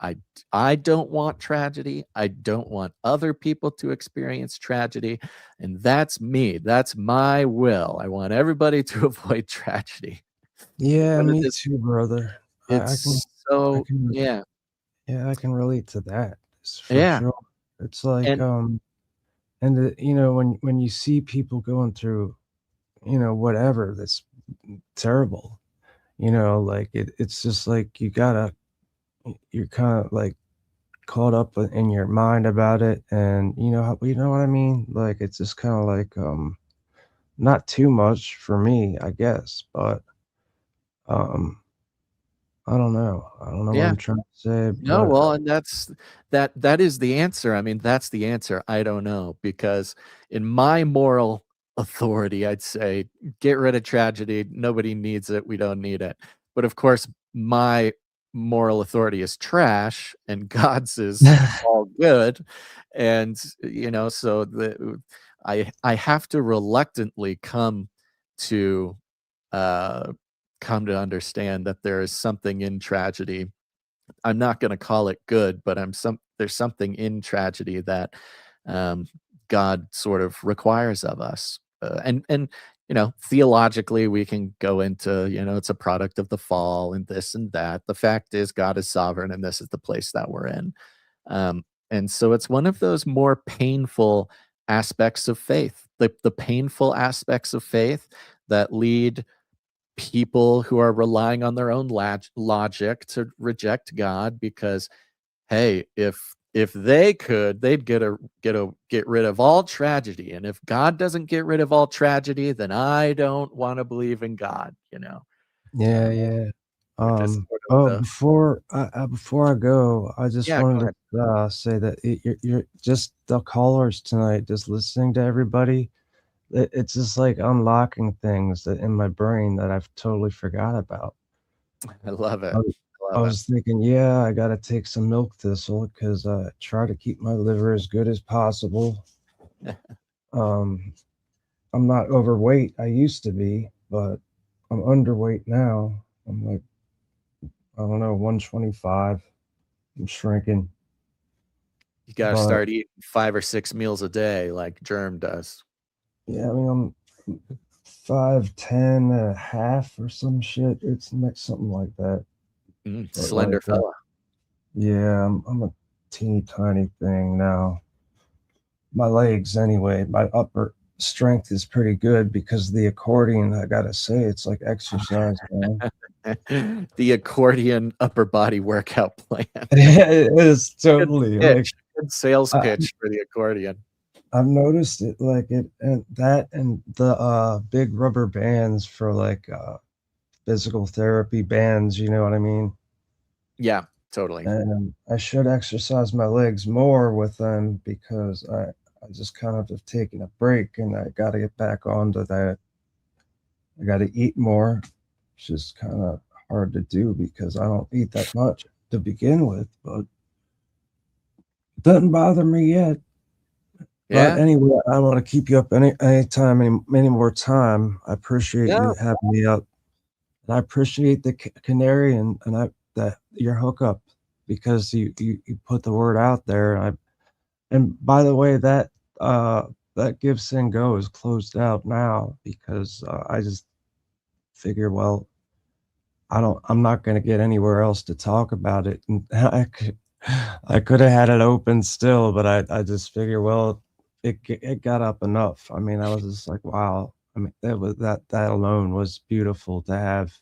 I don't want tragedy. I don't want other people to experience tragedy, and that's me. That's my will. I want everybody to avoid tragedy. Yeah, But it me is too, brother. I can it's I so can yeah. yeah, I can relate to that for Yeah. sure. It's like And and when you see people going through, whatever that's terrible, like it's just like you're kind of like caught up in your mind about it, and you know what I mean? Like it's just kind of like not too much for me, I guess, but um I don't know. I don't know what yeah. I'm trying to say, No, but well, and that is the answer. I mean, that's the answer. I don't know, because in my moral authority, I'd say get rid of tragedy. Nobody needs it. We don't need it. But of course, my moral authority is trash, and God's is all good. And so I have to reluctantly to uh, come to understand that there is something in tragedy. I'm not gonna call it good, but there's something in tragedy that, um, God sort of requires of us. And theologically, we can go into, it's a product of the fall and this and that. The fact is God is sovereign, and this is the place that we're in. And so it's one of those more painful aspects of faith, the painful aspects of faith that lead people who are relying on their own logic to reject God, because hey, if they could, they'd get rid of all tragedy, and if God doesn't get rid of all tragedy, then I don't want to believe in God. yeah, Um, yeah. which is sort of Oh, the before I go, I just yeah. Go wanted ahead. to say that you're just the callers tonight, just listening to everybody. It's just like unlocking things that in my brain that I've totally forgot about. I love I, it. I I love it. was thinking, yeah, I got to take some milk thistle because I try to keep my liver as good as possible. Um, I'm not overweight. I used to be, but I'm underweight now. I'm like I don't know, 125. I'm shrinking. You got to But start eating 5 or 6 meals a day like Germ does. yeah, I mean, I'm 5'10 and a half or some shit. It's something like that. But Slender like, fella. yeah, I'm a teeny tiny thing now. My legs, anyway, my upper strength is pretty good because the accordion. I gotta say, it's like exercise, man. The accordion upper body workout plan. It is totally like Good sales pitch for the accordion. I've noticed it, like it, and that, and the big rubber bands for like physical therapy bands. You know what I mean? Yeah, totally. And I should exercise my legs more with them because I just kind of have taken a break and I got to get back onto that. I got to eat more, which is kind of hard to do because I don't eat that much to begin with, but it doesn't bother me yet. But Yeah. anyway, I don't want to keep you up any more time. I appreciate Yeah. you having me up. And I appreciate the Canary and your hookup because you put the word out there. And by the way, that Give Send Go is closed out now because I just figure, well, I'm not going to get anywhere else to talk about it. And I could have had it open still, but I just figure, well, it got up enough. I mean, I was just like, wow. I mean, that alone was beautiful to have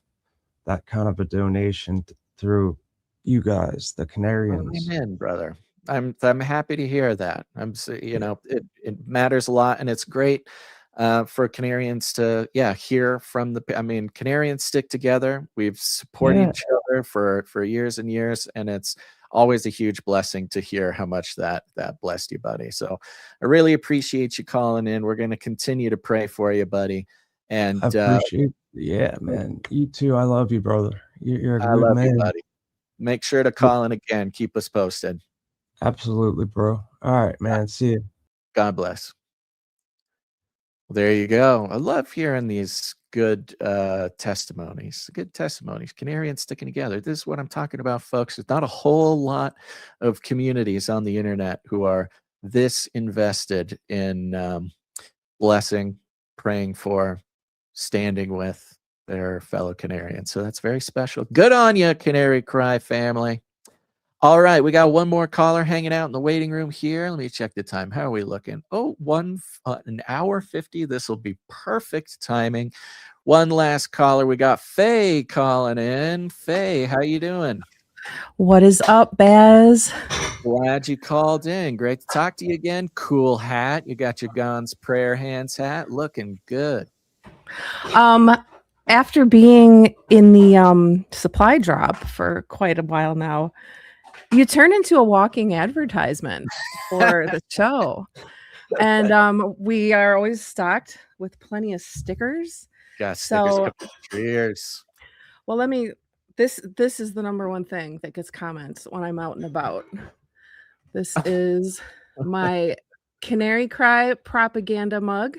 that kind of a donation through you guys, the Canarians. Amen, brother. I'm happy to hear that. It matters a lot, and it's great for Canarians to hear from the. I mean, Canarians stick together. We've supported Yeah, each other for years and years, and it's always a huge blessing to hear how much that blessed you, buddy. So I really appreciate you calling in. We're going to continue to pray for you, buddy. And I appreciate. Yeah, man. You too. I love you, brother. You're a I good love you, man. buddy. Make sure to call in again. Keep us posted. Absolutely, bro. All right, man. See you. God bless. Well, there you go. I love hearing these good testimonies. Good testimonies. Canarians sticking together. This is what I'm talking about, folks. There's not a whole lot of communities on the internet who are this invested in blessing, praying for, standing with their fellow Canarians. So that's very special. Good on you, Canary Cry family. All right, we got one more caller hanging out in the waiting room here. Let me check the time. How are we looking? Oh, an hour 50. This will be perfect timing. One last caller. We got Faye calling in. Faye, how you doing? What is up, Baz? Glad you called in. Great to talk to you again. Cool hat. You got your God's prayer hands hat. Looking good. After being in the supply drop for quite a while now, you turn into a walking advertisement for the show. And we are always stocked with plenty of stickers. Got stickers. Cheers. Well, this is the number one thing that gets comments when I'm out and about. This is my Canary Cry propaganda mug.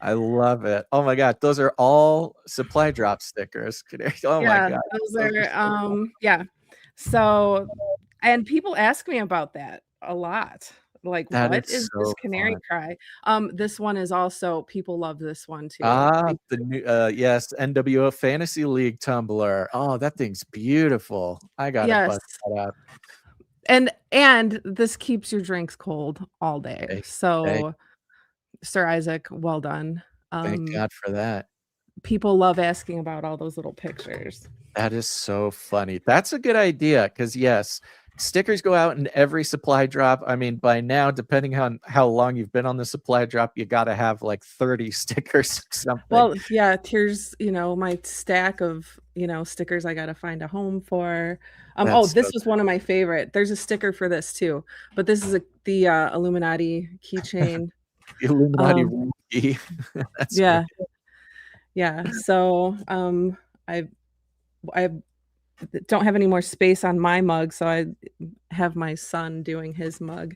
I love it. Oh my God. Those are all supply drop stickers. Oh my God. Those are yeah. So, and people ask me about that a lot. Like, That what is is so this Canary fun. Cry? This one is also, people love this one too. The new yes, NWO Fantasy League tumbler. Oh, that thing's beautiful. I gotta bust that up. And this keeps your drinks cold all day. Hey, So, Sir Isaac, well done. thank God for that. People love asking about all those little pictures. That is so funny. That's a good idea because yes, stickers go out in every supply drop. I mean, by now, depending on how long you've been on the supply drop, you got to have like 30 stickers or something. Well, yeah, here's, my stack of, stickers I got to find a home for. This was one of my favorite. There's a sticker for this too, but this is the Illuminati keychain. The Illuminati key. That's yeah. great. Yeah. So, I don't have any more space on my mug, so I have my son doing his mug.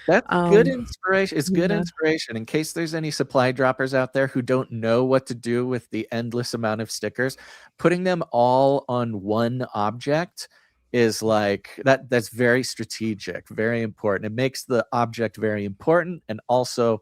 That's good inspiration. It's good Yeah. inspiration in case there's any supply droppers out there who don't know what to do with the endless amount of stickers. Putting them all on one object is like that's very strategic, very important. It makes the object very important, and also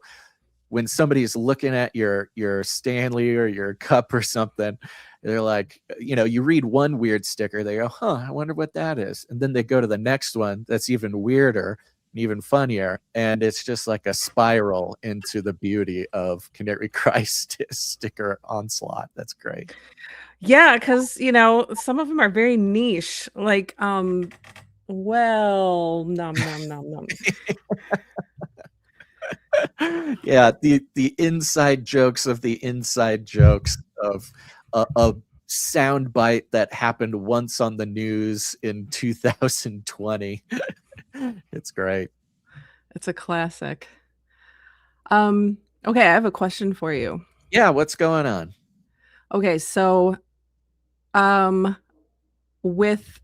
when somebody's looking at your Stanley or your cup or something, they're like, you read one weird sticker, they go, huh, I wonder what that is. And then they go to the next one that's even weirder and even funnier. And it's just like a spiral into the beauty of Canary Cry sticker onslaught. That's great. Yeah, because some of them are very niche. Like, well, nom nom nom nom. Yeah, the inside jokes of the inside jokes of a sound bite that happened once on the news in 2020. It's great. It's a classic. Okay, I have a question for you. Yeah, what's going on? Okay, so with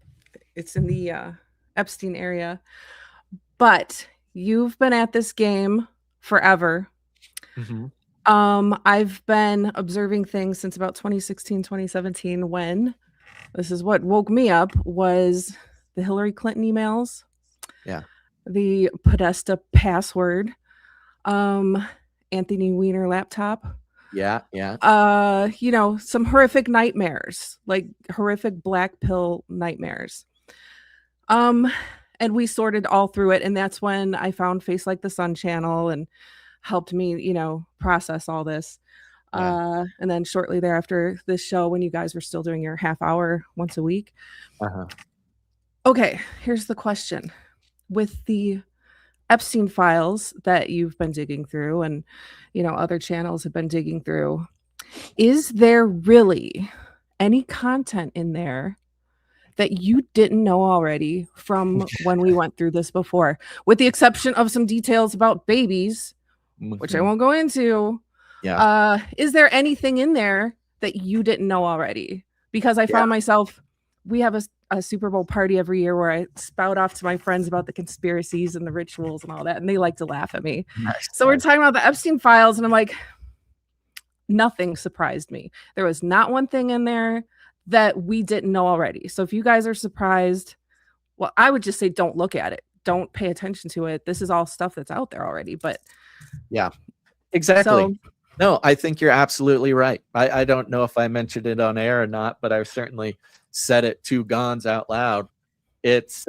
it's in the Epstein area, but you've been at this game forever. Mm-hmm. I've been observing things since about 2016, 2017, when this is what woke me up was the Hillary Clinton emails. Yeah. The Podesta password, Anthony Weiner laptop. Yeah, yeah. Some horrific nightmares, like horrific black pill nightmares. And we sorted all through it, and that's when I found Face Like the Sun channel and helped me, process all this. Yeah. And then shortly thereafter, this show, when you guys were still doing your half hour once a week. Uh-huh. Okay, here's the question. With the Epstein files that you've been digging through and, other channels have been digging through, is there really any content in there that you didn't know already from when we went through this before, with the exception of some details about babies, which I won't go into? Yeah. Is there anything in there that you didn't know already? Because I found myself, we have a Super Bowl party every year where I spout off to my friends about the conspiracies and the rituals and all that, and they like to laugh at me. Nice. So we're talking about the Epstein files, and I'm like, nothing surprised me. There was not one thing in there that we didn't know already. So if you guys are surprised, well, I would just say don't look at it. Don't pay attention to it. This is all stuff that's out there already. But yeah, exactly. No, I think you're absolutely right. I don't know if I mentioned it on air or not, but I certainly said it to Gons out loud. It's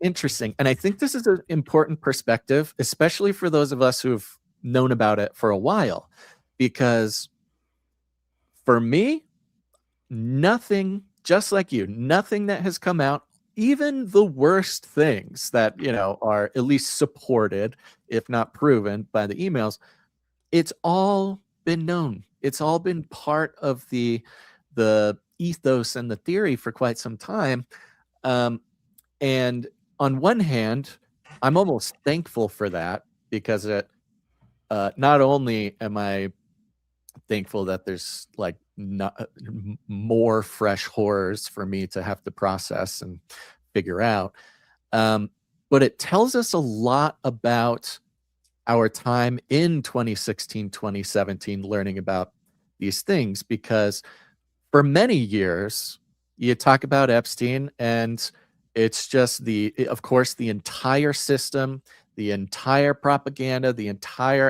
interesting. And I think this is an important perspective, especially for those of us who've known about it for a while, because for me, nothing, just like you, nothing that has come out, even the worst things that, are at least supported, if not proven by the emails, it's all been known. It's all been part of the ethos and the theory for quite some time. And on one hand, I'm almost thankful for that, because it not only am I thankful that there's like not more fresh horrors for me to have to process and figure out, but it tells us a lot about our time in 2016, 2017, learning about these things, because for many years, you talk about Epstein and it's just of course, the entire system, the entire propaganda,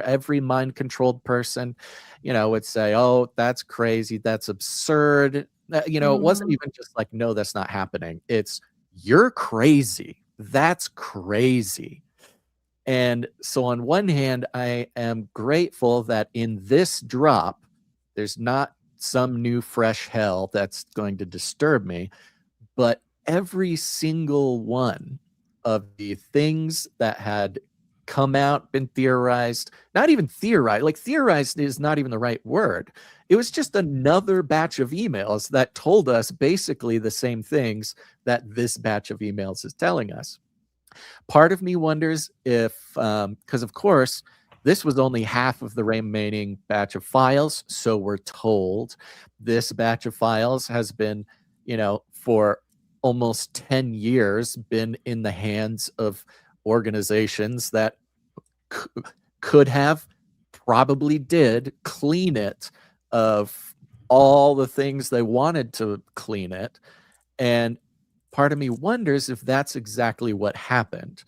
every mind-controlled person, would say, oh, that's crazy, that's absurd. It wasn't even just like, no, that's not happening. It's, you're crazy. That's crazy. And so on one hand, I am grateful that in this drop, there's not some new fresh hell that's going to disturb me, but every single one of the things that had come out, been theorized, not even theorized, like theorized is not even the right word. It was just another batch of emails that told us basically the same things that this batch of emails is telling us. Part of me wonders if, because of course, this was only half of the remaining batch of files. So we're told this batch of files has been, for almost 10 years been in the hands of organizations that could have, probably did, clean it of all the things they wanted to clean it. And part of me wonders if that's exactly what happened.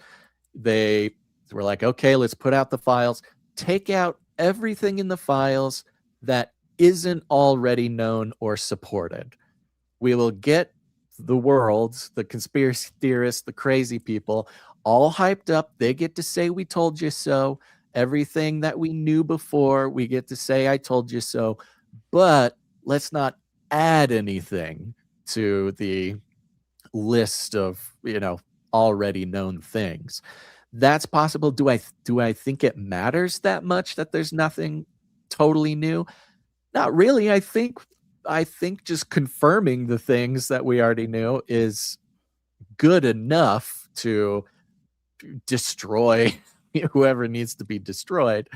They were like, okay, let's put out the files, take out everything in the files that isn't already known or supported. We will get the world, the conspiracy theorists, the crazy people, all hyped up. They get to say, we told you so. Everything that we knew before, we get to say, I told you so. But let's not add anything to the list of, already known things. That's possible. Do I think it matters that much that there's nothing totally new? Not really. I think just confirming the things that we already knew is good enough to destroy whoever needs to be destroyed.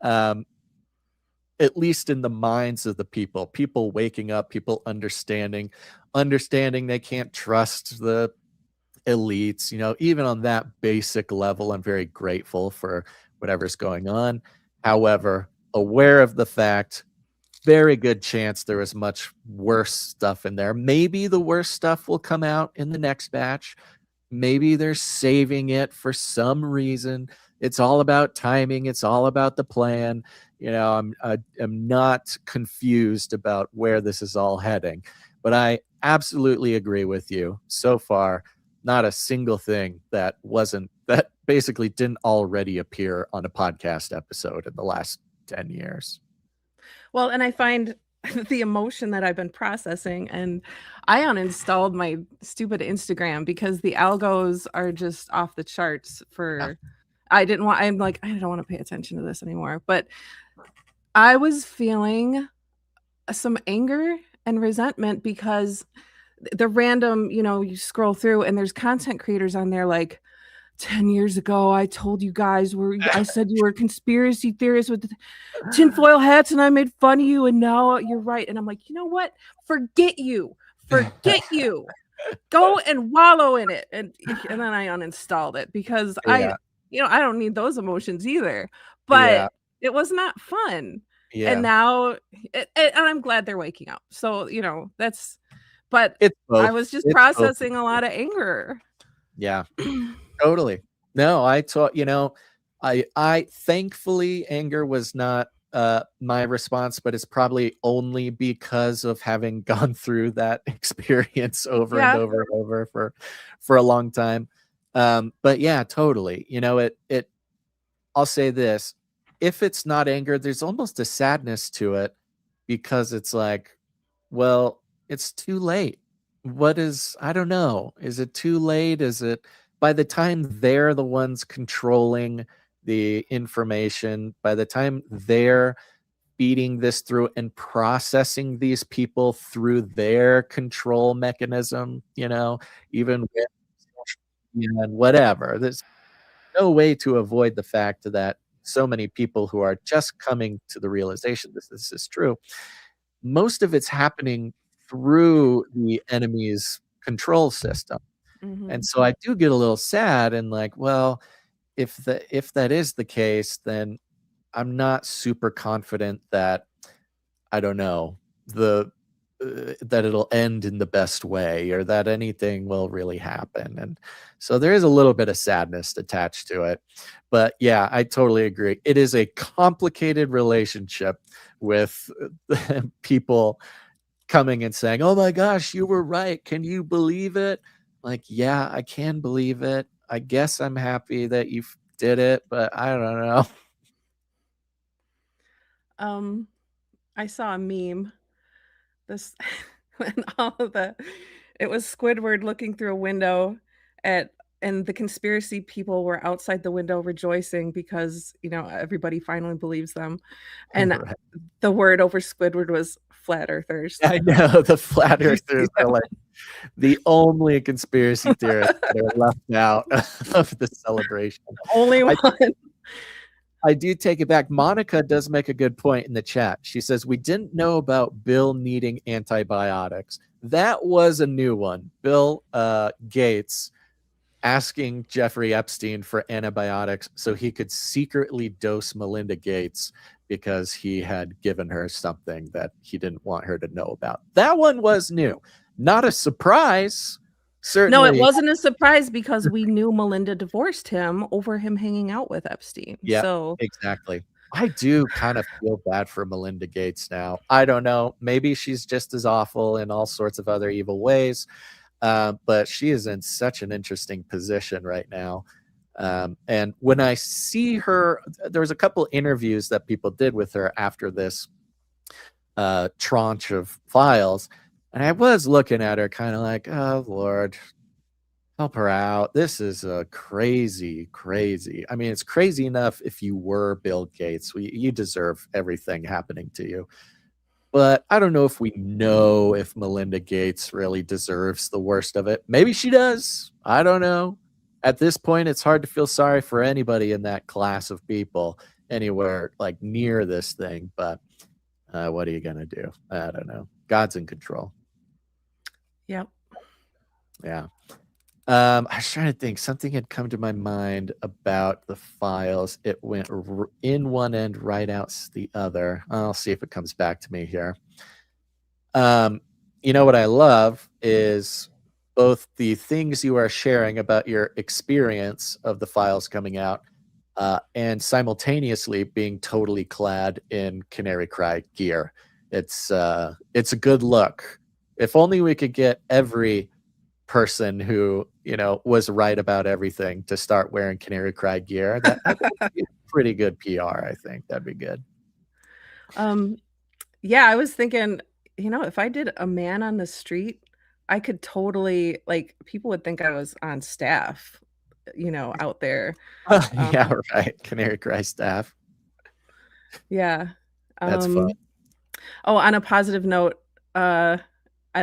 At least in the minds of the people waking up, people understanding they can't trust the elites, even on that basic level. I'm very grateful for whatever's going on. However, aware of the fact, very good chance there is much worse stuff in there. Maybe the worst stuff will come out in the next batch. Maybe they're saving it for some reason. It's all about timing. It's all about the plan. I'm not confused about where this is all heading, but I absolutely agree with you. So far, not a single thing that basically didn't already appear on a podcast episode in the last 10 years. Well, and I find the emotion that I've been processing, and I uninstalled my stupid Instagram because the algos are just off the charts for, I'm like, I don't want to pay attention to this anymore. But I was feeling some anger and resentment because the random, you scroll through and there's content creators on there like, 10 years ago, I told you guys I said you were conspiracy theorists with tinfoil hats and I made fun of you and now you're right. And I'm like, you know what? Forget you. Go and wallow in it. And then I uninstalled it because I don't need those emotions either. But it was not fun. Yeah. And now, and I'm glad they're waking up. So, but I was just processing a lot of anger. Yeah. Totally. No, I thankfully anger was not my response, but it's probably only because of having gone through that experience over and over and over for a long time. But yeah, totally. I'll say this, if it's not anger, there's almost a sadness to it because it's like, well, it's too late. I don't know. Is it too late? Is it by the time they're the ones controlling the information, by the time they're feeding this through and processing these people through their control mechanism, even with social media and whatever, there's no way to avoid the fact that so many people who are just coming to the realization this is true, most of it's happening through the enemy's control system. Mm-hmm. And so I do get a little sad and like, well, if that is the case, then I'm not super confident that, I don't know, that it'll end in the best way or that anything will really happen. And so there is a little bit of sadness attached to it. But yeah, I totally agree. It is a complicated relationship with people coming and saying, oh my gosh, you were right. Can you believe it? Like, yeah, I can believe it. I guess I'm happy that you did it, but I don't know. I saw a meme. This when it was Squidward looking through a window and the conspiracy people were outside the window rejoicing because everybody finally believes them. And right. The word over Squidward was flat earthers. I know, the flat earthers are like the only conspiracy theorists that are left out of the celebration. Only one. I do take it back. Monica does make a good point in the chat. She says, we didn't know about Bill needing antibiotics. That was a new one. Bill Gates asking Jeffrey Epstein for antibiotics so he could secretly dose Melinda Gates because he had given her something that he didn't want her to know about. That one was new. Not a surprise. Certainly. No, it wasn't a surprise because we knew Melinda divorced him over him hanging out with Epstein. Yeah, So exactly. I do kind of feel bad for Melinda Gates now. I don't know. Maybe she's just as awful in all sorts of other evil ways. But she is in such an interesting position right now. And when I see her, there was a couple interviews that people did with her after this tranche of files. And I was looking at her kind of like, oh, Lord, help her out. This is crazy. I mean, it's crazy enough if you were Bill Gates. You deserve everything happening to you. But I don't know if we know if Melinda Gates really deserves the worst of it. Maybe she does. I don't know. At this point, it's hard to feel sorry for anybody in that class of people anywhere like near this thing. But what are you going to do? I don't know. God's in control. Yep. Yeah. I was trying to think. Something had come to my mind about the files. It went in one end, right out the other. I'll see if it comes back to me here. You know what I love is both the things you are sharing about your experience of the files coming out and simultaneously being totally clad in Canary Cry gear. It's a good look. If only we could get every person who was right about everything to start wearing Canary Cry gear. That would be pretty good PR. I think that'd be good. Yeah, I was thinking, if I did a man on the street, I could totally, like, people would think I was on staff, out there. Yeah, right. Canary Cry staff. Yeah. That's fun. Oh, on a positive note, I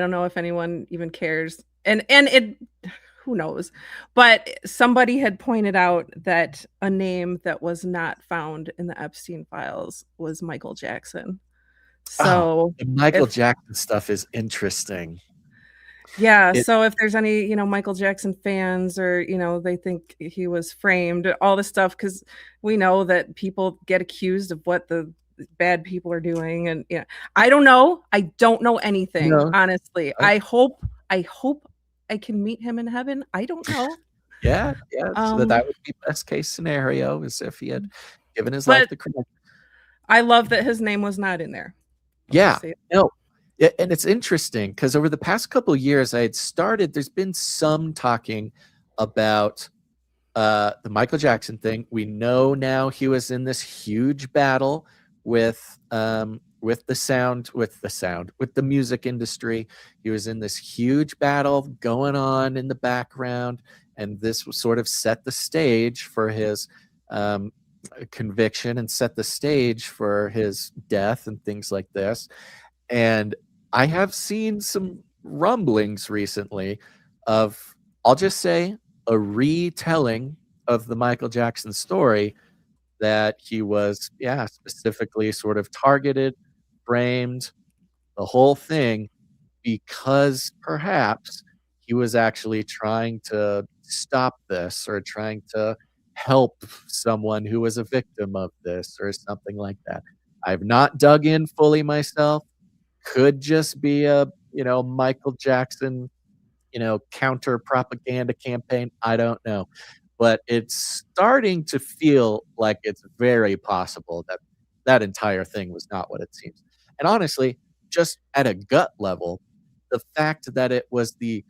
don't know if anyone even cares. And it, who knows? But somebody had pointed out that a name that was not found in the Epstein files was Michael Jackson. So the Michael Jackson stuff is interesting. Yeah, so if there's any, Michael Jackson fans or, they think he was framed, all this stuff, because we know that people get accused of what the bad people are doing. And I don't know. I don't know anything, honestly. I hope I can meet him in heaven. I don't know. Yeah. So that would be best case scenario, is if he had given his life to Christ. I love that his name was not in there. Yeah. No. And it's interesting because over the past couple of years, there's been some talking about the Michael Jackson thing. We know now he was in this huge battle with the music industry. He was in this huge battle going on in the background, and this sort of set the stage for his conviction and set the stage for his death and things like this. And I have seen some rumblings recently of, I'll just say, a retelling of the Michael Jackson story, that he was, specifically sort of targeted, framed, the whole thing, because perhaps he was actually trying to stop this or trying to help someone who was a victim of this or something like that. I've not dug in fully myself. Could just be a, Michael Jackson, counter propaganda campaign. I don't know. But it's starting to feel like it's very possible that that entire thing was not what it seems. And honestly, just at a gut level, the fact that it was the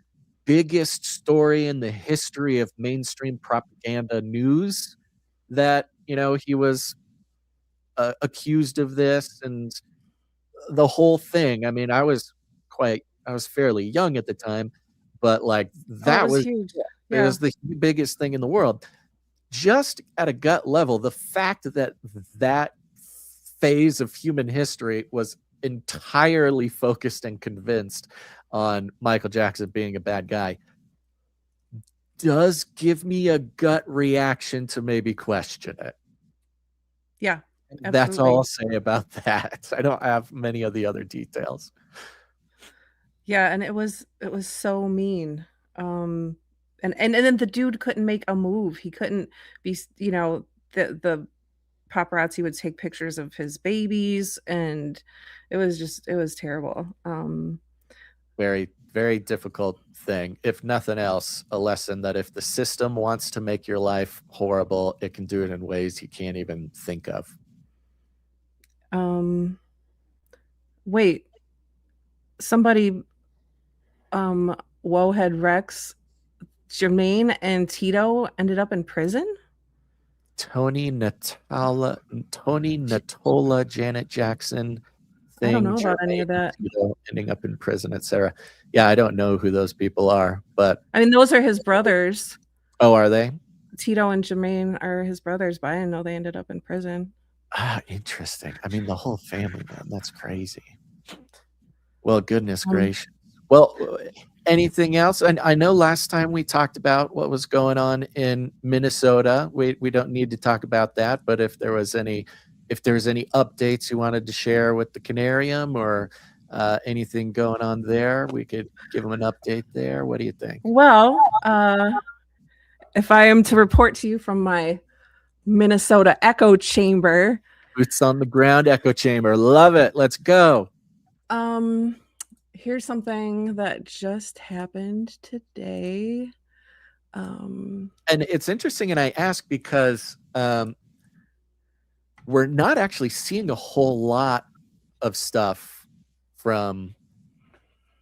biggest story in the history of mainstream propaganda news, that, he was accused of this and the whole thing. I mean, I was fairly young at the time, but like that was huge. It was the biggest thing in the world. Just at a gut level, the fact that that phase of human history was entirely focused and convinced on Michael Jackson being a bad guy does give me a gut reaction to maybe question it. Yeah, That's all absolutely. I'll say about that. I don't have many of the other details. Yeah, and it was so mean. And then the dude couldn't make a move. He couldn't the paparazzi would take pictures of his babies, and it was terrible. Very, very difficult thing. If nothing else, a lesson that if the system wants to make your life horrible, it can do it in ways you can't even think of. Um wait, somebody Wohead Rex, Jermaine and Tito ended up in prison? Tony Natola, Janet Jackson I don't thing, know about any of Jermaine, that. ending up in prison, etc. Yeah, I don't know who those people are, but I mean, those are his brothers. oh, are they? Tito and Jermaine are his brothers, but I didn't know they ended up in prison. Ah, interesting. I mean, the whole family, man. That's crazy. Well, goodness gracious. Well, anything else? And I know last time we talked about what was going on in Minnesota. We don't need to talk about that, but if there's any updates you wanted to share with the Canarium or anything going on there, we could give them an update there. What do you think? Well, if I am to report to you from my Minnesota echo chamber, Boots on the ground echo chamber. Love it. Let's go. here's something that just happened today. And it's interesting, and I ask because we're not actually seeing a whole lot of stuff from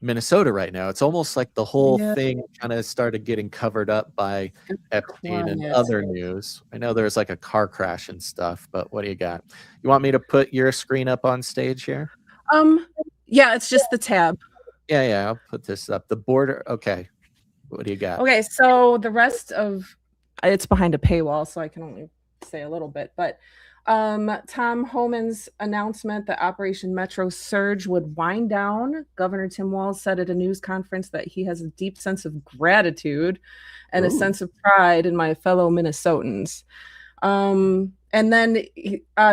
Minnesota right now. It's almost like the whole thing kind of started getting covered up by Epstein and other news. I know there's like a car crash and stuff, but what do you got? You want me to put your screen up on stage here? Yeah, it's just the tab. Yeah, I'll put this up. The border. Okay. What do you got? Okay, so the rest of it's behind a paywall, so I can only say a little bit, but Tom Homan's announcement that Operation Metro Surge would wind down. Governor Tim Walz said at a news conference that he has a deep sense of gratitude and a sense of pride in my fellow Minnesotans. And then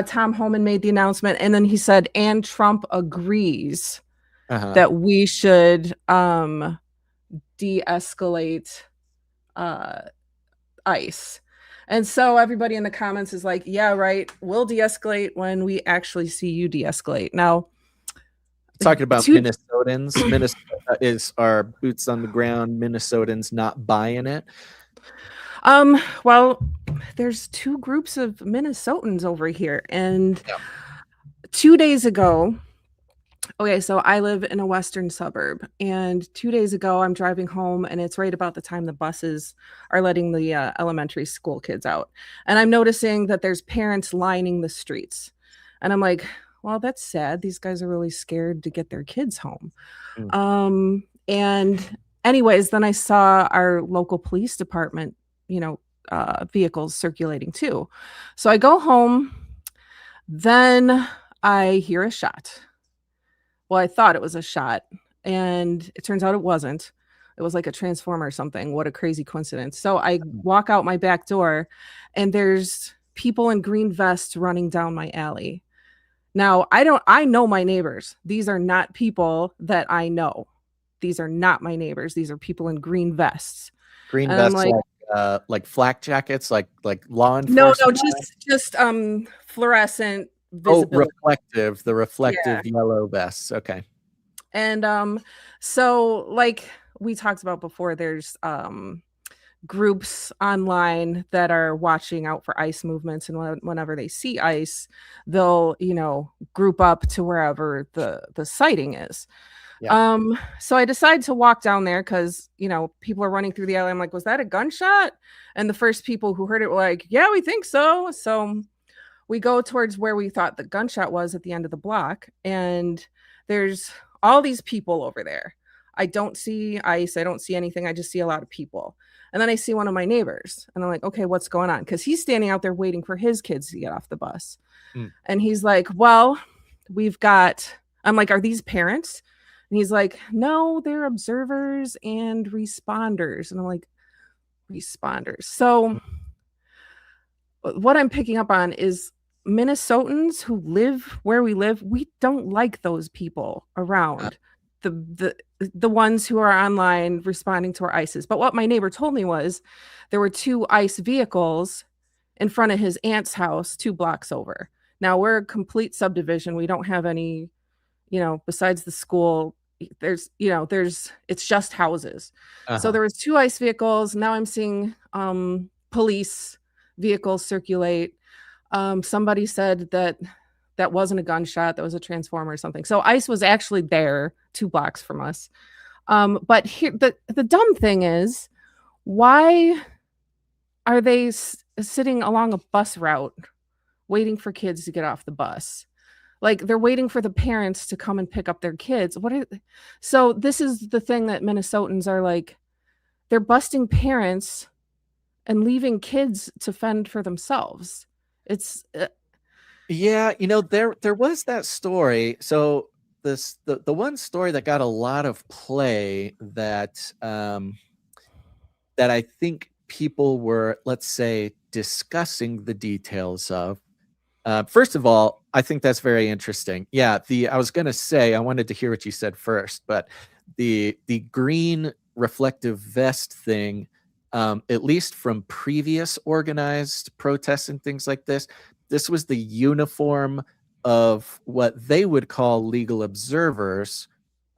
Tom Homan made the announcement, and then he said, and Trump agrees that we should de-escalate ICE. And so everybody in the comments is like, yeah, right, we'll de-escalate when we actually see you de-escalate. Now, talking about Minnesotans, Minnesota is our boots on the ground Minnesotans not buying it? Well, there's two groups of Minnesotans over here, and 2 days ago, okay, so I live in a western suburb, and 2 days ago, I'm driving home, and it's right about the time the buses are letting the elementary school kids out. And I'm noticing that there's parents lining the streets. And I'm like, well, that's sad. These guys are really scared to get their kids home. And anyways, then I saw our local police department, vehicles circulating too. So I go home, then I hear a shot. Well, I thought it was a shot, and it turns out it wasn't. It was like a transformer or something. What a crazy coincidence. So I walk out my back door, and there's people in green vests running down my alley. Now, I know my neighbors. These are not people that I know. These are not my neighbors. These are people in green vests. Green vests, like flak jackets, like law enforcement. No, just fluorescent visibility. The reflective yellow vests. Okay. And so like we talked about before, there's groups online that are watching out for ICE movements, and whenever they see ICE, they'll group up to wherever the sighting is. So I decide to walk down there because people are running through the alley. I'm like, was that a gunshot? And the first people who heard it were like, yeah, we think so. So we go towards where we thought the gunshot was at the end of the block, and there's all these people over there. I don't see ICE. I don't see anything. I just see a lot of people. And then I see one of my neighbors, and I'm like, okay, what's going on? Because he's standing out there waiting for his kids to get off the bus. And he's like, well, I'm like, are these parents? And he's like, no, they're observers and responders. And I'm like, responders. So what I'm picking up on is Minnesotans who live where we live, we don't like those people around. The ones who are online responding to our ICEs. But what my neighbor told me was there were 2 ICE vehicles in front of his aunt's house 2 blocks over. Now we're a complete subdivision. We don't have any, besides the school, there's it's just houses. So there was 2 ICE vehicles. Now I'm seeing police vehicles circulate. Somebody said that wasn't a gunshot, that was a transformer or something. So ICE was actually there 2 blocks from us. But here, the dumb thing is, why are they sitting along a bus route waiting for kids to get off the bus? Like, they're waiting for the parents to come and pick up their kids. So this is the thing that Minnesotans are like, they're busting parents and leaving kids to fend for themselves. It's Yeah, there was that story. So the one story that got a lot of play that that I think people were, let's say, discussing the details of. First of all, I think that's very interesting. Yeah, I was gonna say, I wanted to hear what you said first, but the green reflective vest thing, at least from previous organized protests and things like this was the uniform of what they would call legal observers,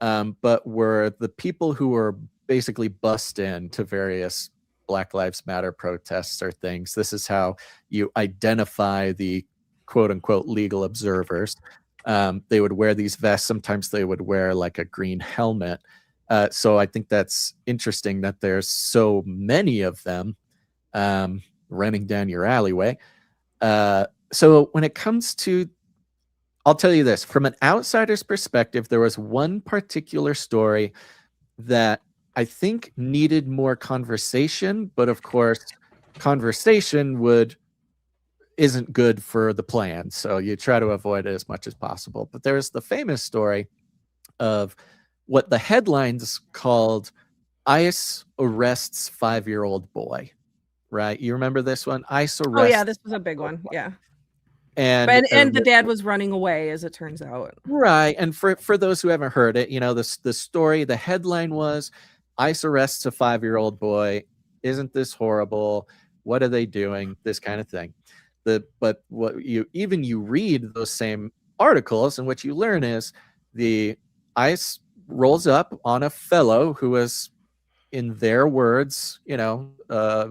but were the people who were basically bussed in to various Black Lives Matter protests or things. This is how you identify the quote unquote legal observers. They would wear these vests. Sometimes they would wear like a green helmet. So I think that's interesting that there's so many of them running down your alleyway. So when it comes to, I'll tell you this, from an outsider's perspective, there was one particular story that I think needed more conversation, but of course, conversation isn't good for the plan. So you try to avoid it as much as possible. But there's the famous story of what the headlines called ICE arrests 5-year-old boy, right? You remember this one? ICE arrests. Oh yeah, this was a big one. Yeah. And the dad was running away, as it turns out. Right. And for those who haven't heard it, the story, the headline was ICE arrests a 5-year-old boy. Isn't this horrible? What are they doing? This kind of thing. But what you read those same articles, and what you learn is the ICE rolls up on a fellow who was, in their words, a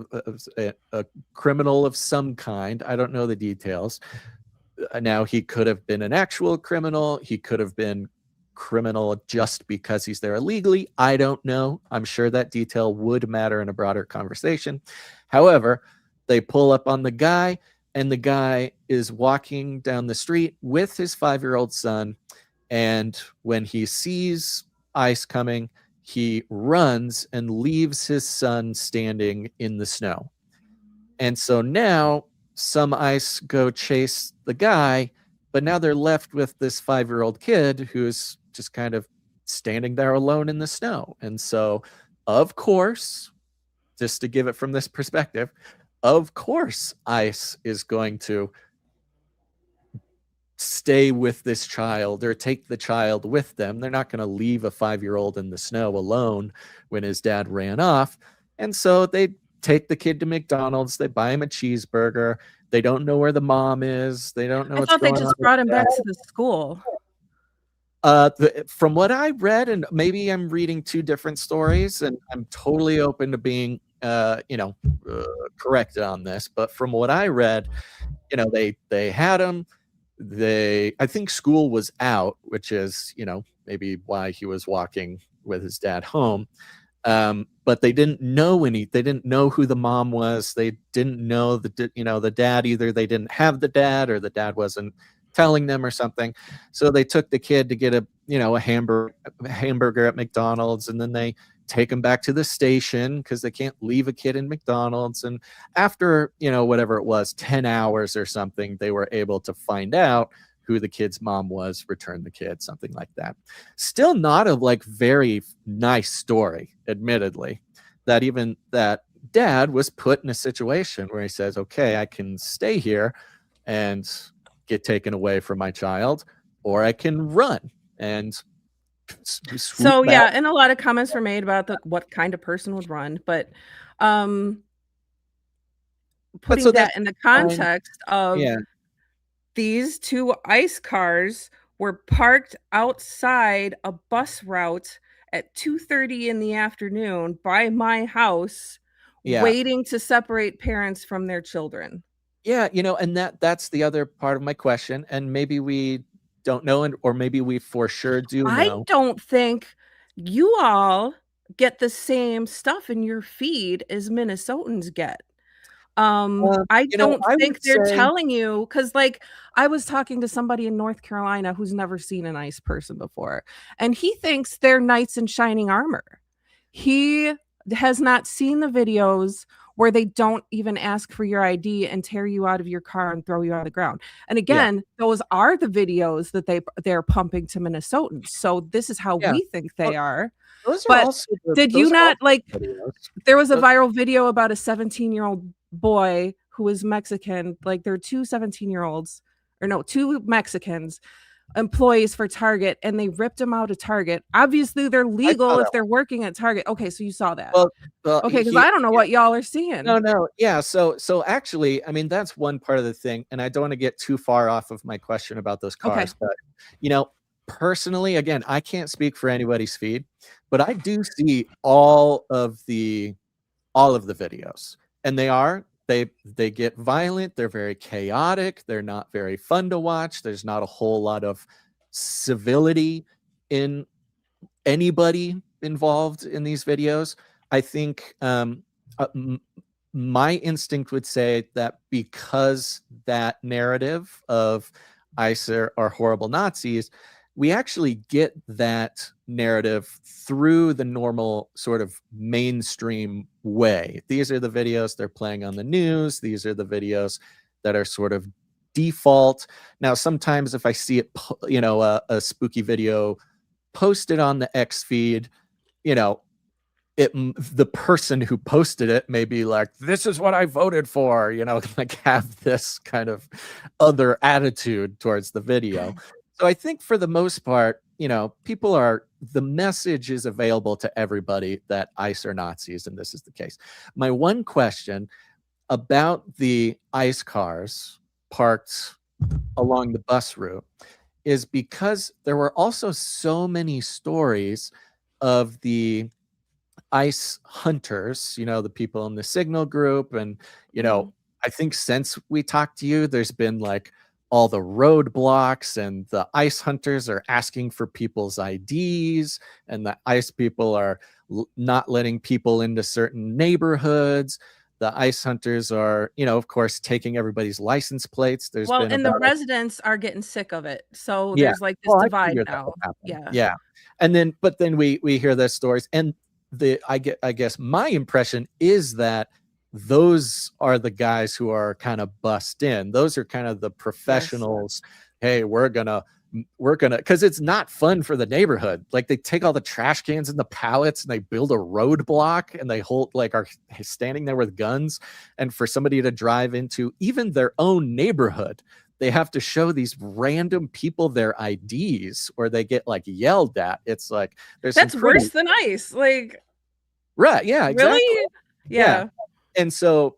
criminal of some kind. I don't know the details. Now, he could have been an actual criminal. He could have been criminal just because he's there illegally. I don't know. I'm sure that detail would matter in a broader conversation. However, they pull up on the guy, and the guy is walking down the street with his 5-year-old son. And when he sees ICE coming, he runs and leaves his son standing in the snow. And so now some ICE go chase the guy, but now they're left with this 5-year-old kid who's just kind of standing there alone in the snow. And so, of course, just to give it from this perspective, of course, ICE is going to stay with this child or take the child with them. They're not going to leave a 5-year-old in the snow alone when his dad ran off. And so they take the kid to McDonald's. They buy him a cheeseburger. They don't know where the mom is. They don't know what's going on. I thought they just brought him back to the school. From what I read, and maybe I'm reading 2 different stories, and I'm totally open to being, corrected on this. But from what I read, they had him. I think school was out, which is, maybe why he was walking with his dad home. But they didn't know they didn't know who the mom was. They didn't know the dad. Either they didn't have the dad, or the dad wasn't telling them or something. So they took the kid to get a hamburger at McDonald's, and then they take him back to the station because they can't leave a kid in McDonald's. And after, whatever it was, 10 hours or something, they were able to find out who the kid's mom was, return the kid, something like that. Still not a very nice story, admittedly, that even that dad was put in a situation where he says, okay, I can stay here and get taken away from my child, or I can run and swoop So back. yeah, and a lot of comments were made about what kind of person would run, but putting so that that's in the fine. context of Yeah. these 2 ICE cars were parked outside a bus route at 2:30 in the afternoon by my house, Yeah. waiting to separate parents from their children. Yeah, and that's the other part of my question, and maybe we don't know, or maybe we for sure do I know. don't think you all get the same stuff in your feed as Minnesotans get. I don't I think would they're say telling you because, like, I was talking to somebody in North Carolina who's never seen a nice person before, and he thinks they're knights in shining armor. He has not seen the videos where they don't even ask for your ID and tear you out of your car and throw you on the ground. And Yeah. again, those are the videos that they're pumping to Minnesotans. So this is how Yeah. we think they are. Those are But also the did those you are also not like the videos. there was a Those viral video about a 17-year-old boy who was Mexican. Like, there are 2 17-year-olds, or no, 2 Mexicans, employees for Target, and they ripped them out of Target. Obviously, they're I saw legal that if they're working at Target. Okay, so you saw that. Well, Okay, because he I don't know yeah. what y'all are seeing. No. Yeah, so actually, I mean, that's one part of the thing, and I don't wanna get too far off of my question about those Okay. cars, but, personally, again, I can't speak for anybody's feed, but I do see all of the videos, and they get violent, they're very chaotic, they're not very fun to watch, there's not a whole lot of civility in anybody involved in these videos. I think my instinct would say that because that narrative of ICE are horrible Nazis, we actually get that narrative through the normal sort of mainstream way. These are the videos they're playing on the news. These are the videos that are sort of default. Now, sometimes if I see it, a spooky video posted on the X feed, the person who posted it may be like, this is what I voted for, like have this kind of other attitude towards the video. So I think for the most part, the message is available to everybody that ICE are Nazis, and this is the case. My one question about the ICE cars parked along the bus route is because there were also so many stories of the ICE hunters, the people in the Signal group. And, I think since we talked to you, there's been like all the roadblocks, and the ICE hunters are asking for people's IDs, and the ICE people are not letting people into certain neighborhoods. The ICE hunters are, of course, taking everybody's license plates. There's Well, been and the about residents are getting sick of it. So yeah. there's like this Well, I divide figured that now. would happen. Yeah. Yeah. And then, but then we hear those stories, and I guess my impression is that those are the guys who are kind of bussed in. Those are kind of the professionals. Hey, we're gonna, because it's not fun for the neighborhood. Like, they take all the trash cans and the pallets, and they build a roadblock, and they are standing there with guns. And for somebody to drive into even their own neighborhood, they have to show these random people their IDs, or they get like yelled at. It's like That's worse than ICE. Like, right? Yeah, exactly. Really? Yeah. And so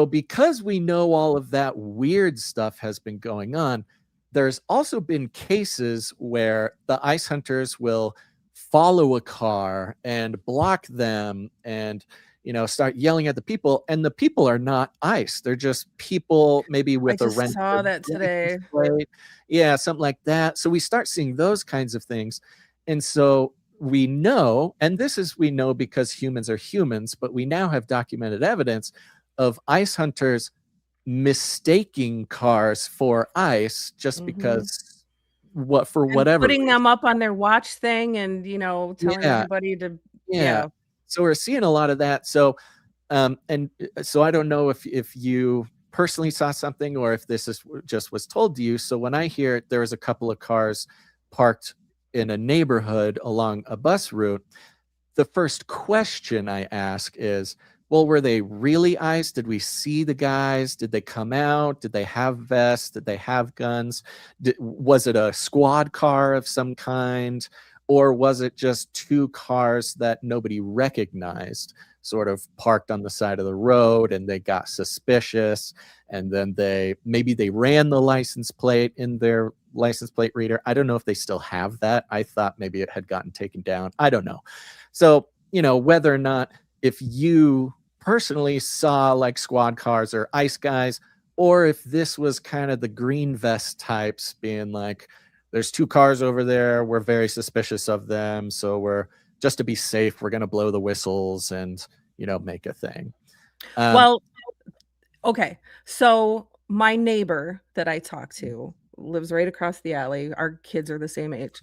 because we know all of that weird stuff has been going on, there's also been cases where the ICE hunters will follow a car and block them, and start yelling at the people, and the people are not ICE. They're just people maybe with I a just rented saw that today. plate. Yeah, something like that. So we start seeing those kinds of things. And so we know, and we know because humans are humans, but we now have documented evidence of ICE hunters mistaking cars for ICE just because whatever putting reason. them up on their watch thing, and telling everybody to yeah. So we're seeing a lot of that. So and so I don't know if you personally saw something, or if this is just was told to you. So when I hear there was a couple of cars parked in a neighborhood along a bus route, the first question I ask is, well, were they really ice? Did we see the guys? Did they come out? Did they have vests? Did they have guns? Was it a squad car of some kind? Or was it just two cars that nobody recognized, sort of parked on the side of the road, and they got suspicious, and then maybe they ran the license plate in their license plate reader? I don't know if they still have that. I thought maybe it had gotten taken down. I don't know. So, whether or not, if you personally saw like squad cars or ice guys, or if this was kind of the green vest types being like, there's two cars over there, we're very suspicious of them, so we're, just to be safe, we're going to blow the whistles and make a thing. Well, okay, so my neighbor that I talk to lives right across the alley. Our kids are the same age.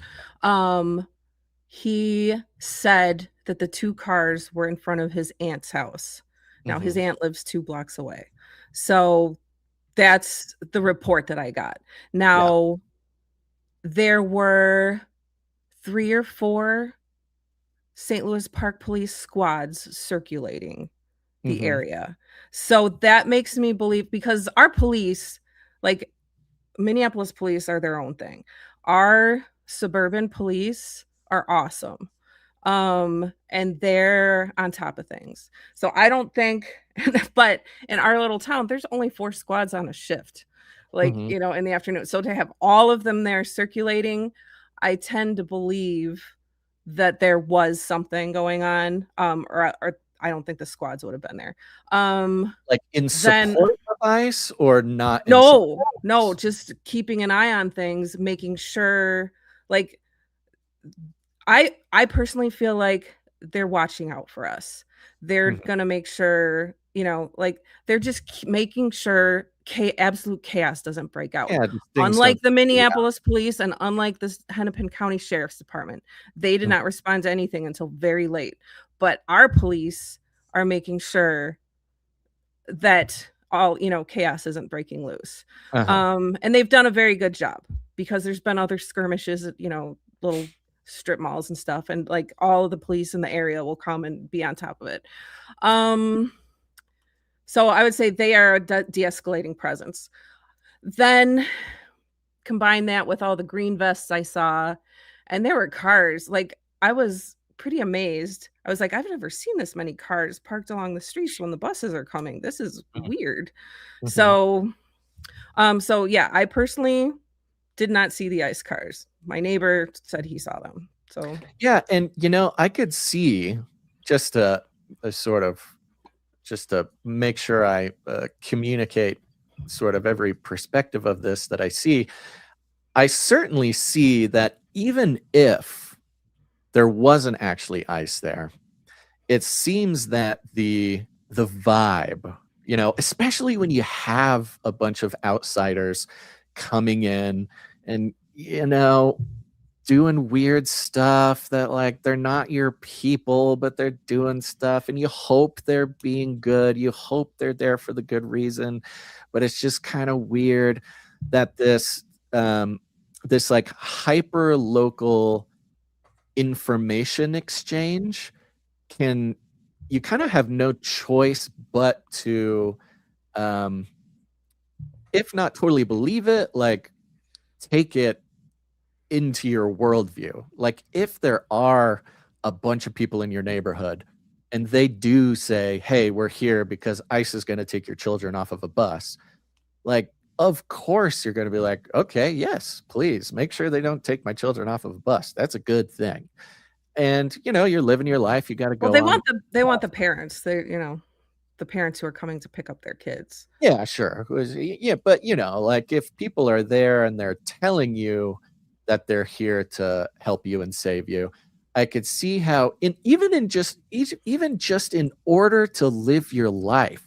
He said that the two cars were in front of his aunt's house. Now, his aunt lives 2 blocks away. So that's the report that I got. Now, there were 3 or 4 St. Louis Park Police squads circulating the area. So that makes me believe, because our police, like Minneapolis police, are their own thing. Our suburban police are awesome. And they're on top of things. So I don't think, but in our little town, there's only 4 squads on a shift, like, in the afternoon. So to have all of them there circulating, I tend to believe that there was something going on. Or I don't think the squads would have been there. Like in support of ICE or not? No, just keeping an eye on things, making sure, like, I personally feel like they're watching out for us. They're gonna make sure, like, they're just making sure absolute chaos doesn't break out. Yeah, Unlike the Minneapolis police and unlike the Hennepin County Sheriff's Department, they did not respond to anything until very late. But our police are making sure that all, chaos isn't breaking loose. And they've done a very good job, because there's been other skirmishes at, little strip malls and stuff, and like all of the police in the area will come and be on top of it. So I would say they are a de-escalating presence. Then combine that with all the green vests I saw, and there were cars. Like, I was pretty amazed. I was like, I've never seen this many cars parked along the streets when the buses are coming. This is weird. So yeah, I personally did not see the ice cars. My neighbor said he saw them. So yeah, and I could see, just to make sure I communicate sort of every perspective of this that I see. I certainly see that even if there wasn't actually ice there, it seems that the vibe, especially when you have a bunch of outsiders coming in and doing weird stuff that, like, they're not your people, but they're doing stuff, and you hope they're being good, you hope they're there for the good reason, but it's just kind of weird that this like hyper local information exchange you kind of have no choice but to if not totally believe it, like, take it into your worldview. Like, if there are a bunch of people in your neighborhood and they do say, hey, we're here because ICE is going to take your children off of a bus, like, of course you're going to be like, okay, yes, please make sure they don't take my children off of a bus. That's a good thing. And you're living your life, you got to go. Well, they want the parents. They the parents who are coming to pick up their kids. Yeah, sure. Yeah, but like, if people are there and they're telling you that they're here to help you and save you, I could see how even just in order to live your life,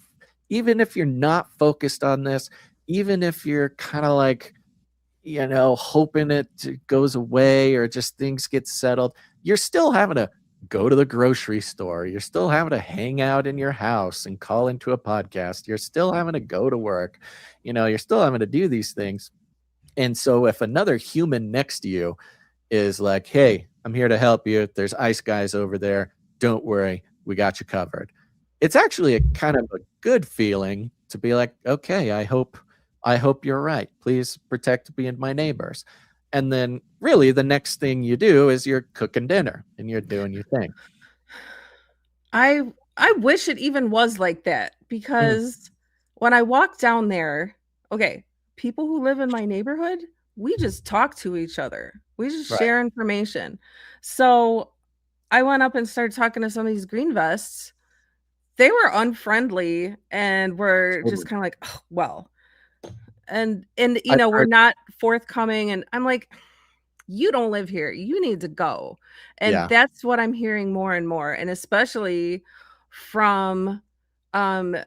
even if you're not focused on this, even if you're kind of like, hoping it goes away or just things get settled, you're still having to go to the grocery store. You're still having to hang out in your house and call into a podcast. You're still having to go to work. You're still having to do these things. And so if another human next to you is like, hey, I'm here to help you, there's ice guys over there, don't worry, we got you covered. it's actually a kind of a good feeling to be like, okay, I hope you're right. Please protect me and my neighbors. And then really the next thing you do is you're cooking dinner and you're doing your thing. I wish it even was like that, because when I walk down there, okay, people who live in my neighborhood, we just talk to each other. We just Right. share information. So I went up and started talking to some of these green vests. They were unfriendly and were just Totally. kind of like, "Oh, well," and you I've know, we're heard, not forthcoming. And I'm like, you don't live here. You need to go. And yeah, that's what I'm hearing more and more. And especially from, um,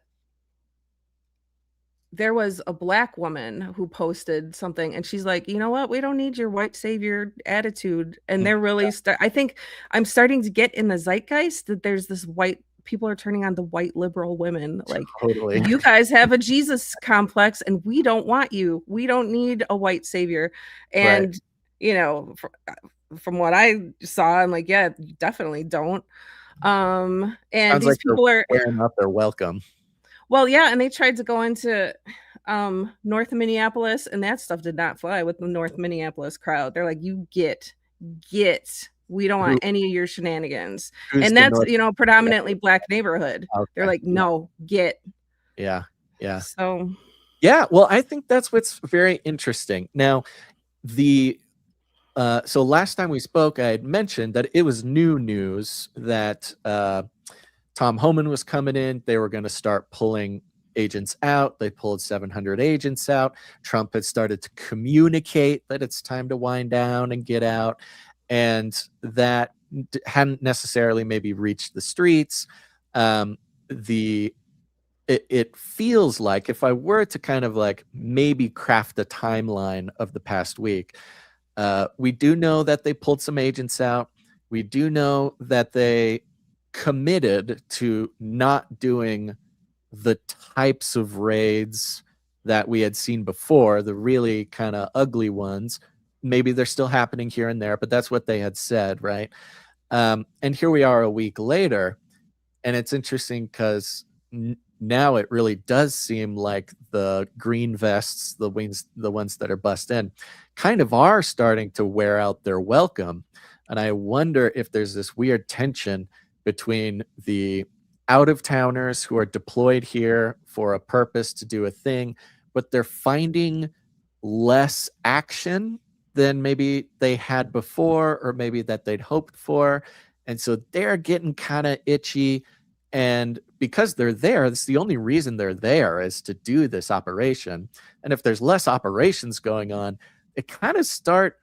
there was a black woman who posted something and she's like, you know what? We don't need your white savior attitude. And they're really, I think I'm starting to get in the zeitgeist that there's this white, people are turning on the white liberal women. Like, totally. you guys have a Jesus complex and we don't want you. We don't need a white savior. Right. And, you know, from what I saw, I'm like, yeah, you definitely don't. And Sounds these like they're people are, wearing out their welcome. well, yeah, and they tried to go into North Minneapolis, and that stuff did not fly with the North Minneapolis crowd. They're like, "You get. We don't Who, want any of your shenanigans." who's And the that's, North? you know, predominantly black neighborhood. They're Okay. like, "No, get." Yeah. Yeah. So, Yeah. Well, I think that's what's very interesting. Now, the so last time we spoke, I had mentioned that it was new news that Tom Homan was coming in. They were going to start pulling agents out. They pulled 700 agents out. Trump had started to communicate that it's time to wind down and get out. And that hadn't necessarily maybe reached the streets. It feels like, if I were to kind of like maybe craft a timeline of the past week, we do know that they pulled some agents out. We do know that they committed to not doing the types of raids that we had seen before, the really kind of ugly ones. Maybe they're still happening here and there, but that's what they had said, right? And here we are a week later, and it's interesting because now it really does seem like the green vests, the ones that are bussed in, kind of are starting to wear out their welcome. And I wonder if there's this weird tension between the out-of-towners who are deployed here for a purpose to do a thing, but they're finding less action than maybe they had before, or maybe that they'd hoped for. And so they're getting kind of itchy. And because they're there, it's the only reason they're there is to do this operation. And if there's less operations going on, it kind of start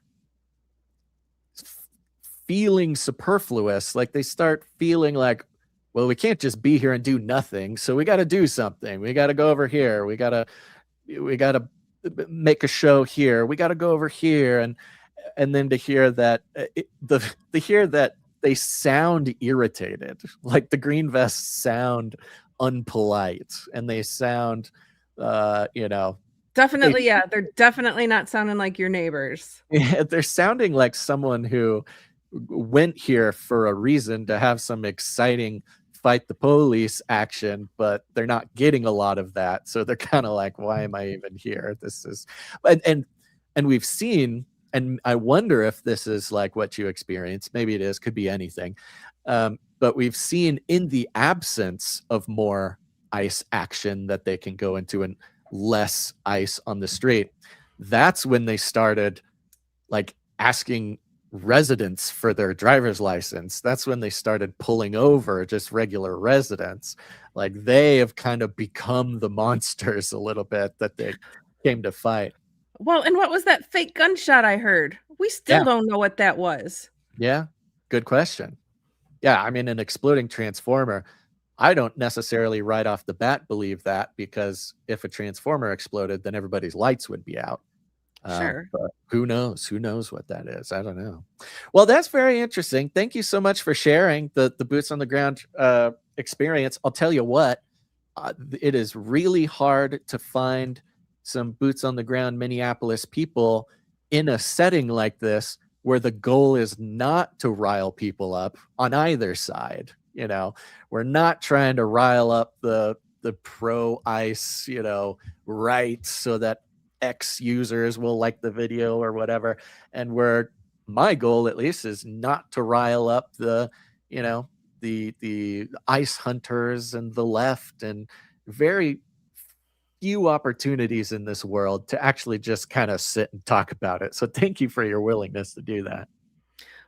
feeling superfluous. Like they start feeling like, well, we can't just be here and do nothing. So we got to do something. We got to go over here. We got to make a show here. We got to go over here. And then to hear that to hear that they sound irritated, like the green vests sound unpolite and they sound definitely, yeah, they're definitely not sounding like your neighbors. they're sounding like someone who went here for a reason to have some exciting fight the police action, but they're not getting a lot of that. So they're kind of like, why am I even here? This is, and we've seen, and I wonder if this is like what you experience. Maybe it is, could be anything. But we've seen in the absence of more ICE action that they can go into and less ICE on the street, that's when they started like asking residents for their driver's license. That's when they started pulling over just regular residents. Like they have kind of become the monsters a little bit that they came to fight. Well, and what was that fake gunshot I heard? We still don't know what that was. Yeah, good question. Yeah, I mean, an exploding transformer, I don't necessarily right off the bat believe that, because if a transformer exploded, then everybody's lights would be out. Sure. But who knows? Who knows what that is? I don't know. Well, that's very interesting. Thank you so much for sharing the boots on the ground experience. I'll tell you what, it is really hard to find some boots on the ground Minneapolis people in a setting like this, where the goal is not to rile people up on either side. You know, we're not trying to rile up the pro ICE, right, so that X users will like the video or whatever. And my goal at least is not to rile up the ICE hunters and the left, and very few opportunities in this world to actually just kind of sit and talk about it. So thank you for your willingness to do that.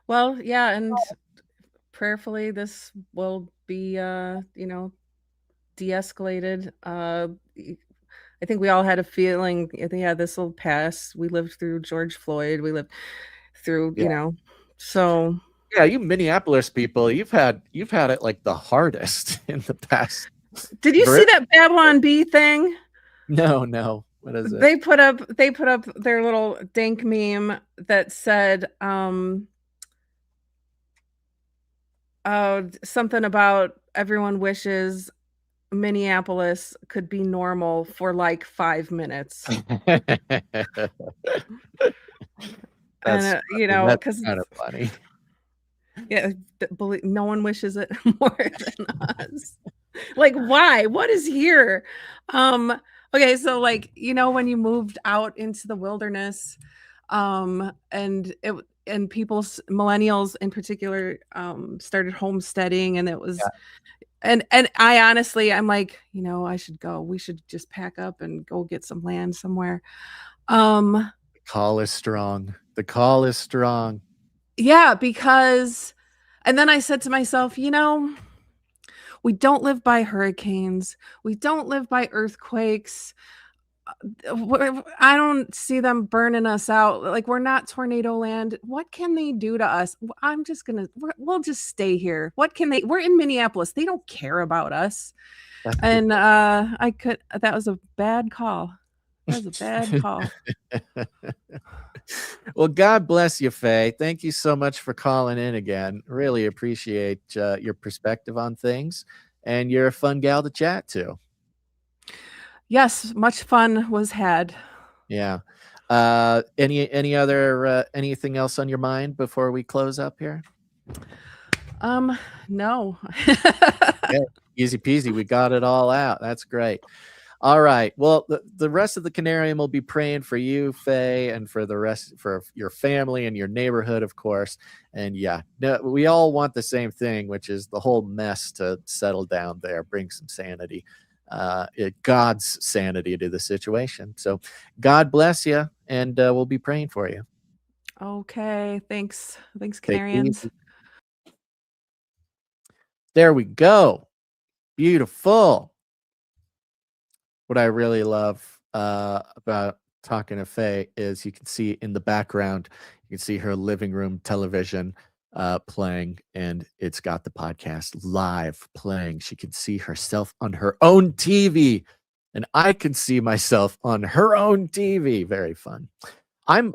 Well, yeah, and prayerfully this will be de-escalated. I think we all had a feeling, yeah, this will pass. We lived through George Floyd. We lived through, Yeah. So Yeah, you Minneapolis people, you've had it like the hardest in the past. did you see that Babylon Bee thing? No. What is it? They put up their little dank meme that said something about everyone wishes Minneapolis could be normal for like 5 minutes. That's because kind of funny. yeah, no one wishes it more than us. Like, why? What is here? Okay, so like, when you moved out into the wilderness, and people, millennials in particular, started homesteading, and it was, and I honestly, I'm like, I should go. We should just pack up and go get some land somewhere. The call is strong. The call is strong. Yeah, because, and then I said to myself, we don't live by hurricanes. We don't live by earthquakes. I don't see them burning us out. Like, we're not tornado land. What can they do to us? We'll just stay here. We're in Minneapolis. They don't care about us. And that was a bad call. That was a bad call. Well, God bless you, Faye. Thank you so much for calling in again. Really appreciate your perspective on things, and you're a fun gal to chat to. Yes, much fun was had. Yeah. Any other anything else on your mind before we close up here? No. Yeah, easy peasy. We got it all out. That's great. All right. Well, the rest of the Canarium will be praying for you, Faye, and for the rest, for your family and your neighborhood, of course. And yeah, no, we all want the same thing, which is the whole mess to settle down there, bring some sanity, God's sanity to the situation. So God bless you, and we'll be praying for you. Okay. Thanks, Canarians. There we go. Beautiful. What I really love about talking to Faye is you can see in the background, you can see her living room television playing, and it's got the podcast live playing. She can see herself on her own TV, and I can see myself on her own TV. Very fun. I'm,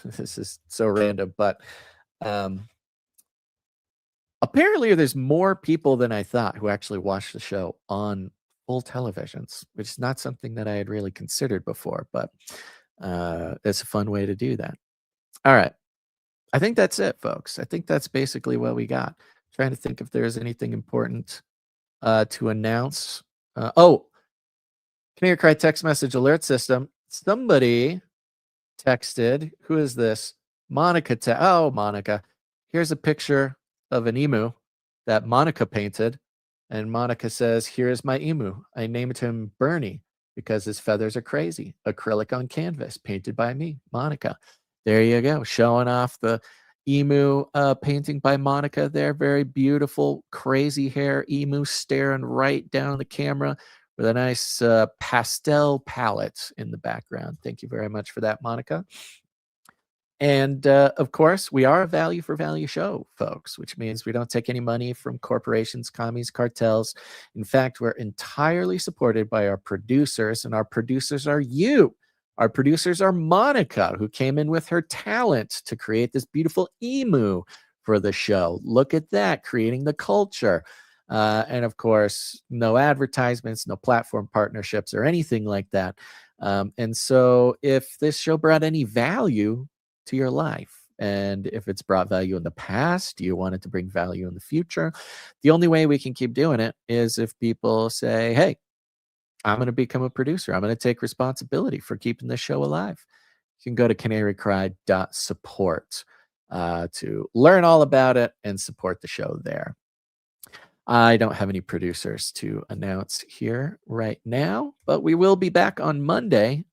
this is so random, but apparently there's more people than I thought who actually watch the show on full televisions, which is not something that I had really considered before, but it's a fun way to do that. All right. I think that's it, folks. I think that's basically what we got. Trying to think if there's anything important to announce. Canary Cry text message alert system. Somebody texted, who is this? Monica. Monica. Here's a picture of an emu that Monica painted. And Monica says, here's my emu. I named him Bernie because his feathers are crazy. Acrylic on canvas, painted by me, Monica. There you go. Showing off the emu painting by Monica there. Very beautiful, crazy hair emu staring right down the camera with a nice pastel palette in the background. Thank you very much for that, Monica. And of course, we are a value for value show, folks, which means we don't take any money from corporations, commies, cartels. In fact, we're entirely supported by our producers, and our producers are you. Our producers are Monica, who came in with her talent to create this beautiful emu for the show. Look at that, creating the culture. And of course, no advertisements, no platform partnerships or anything like that. And so if this show brought any value to your life, And if it's brought value in the past, do you want it to bring value in the future? The only way we can keep doing it is if people say, hey, I'm going to become a producer. I'm going to take responsibility for keeping the show alive. You can go to canarycry.support to learn all about it and support the show there. I don't have any producers to announce here right now, but we will be back on Monday.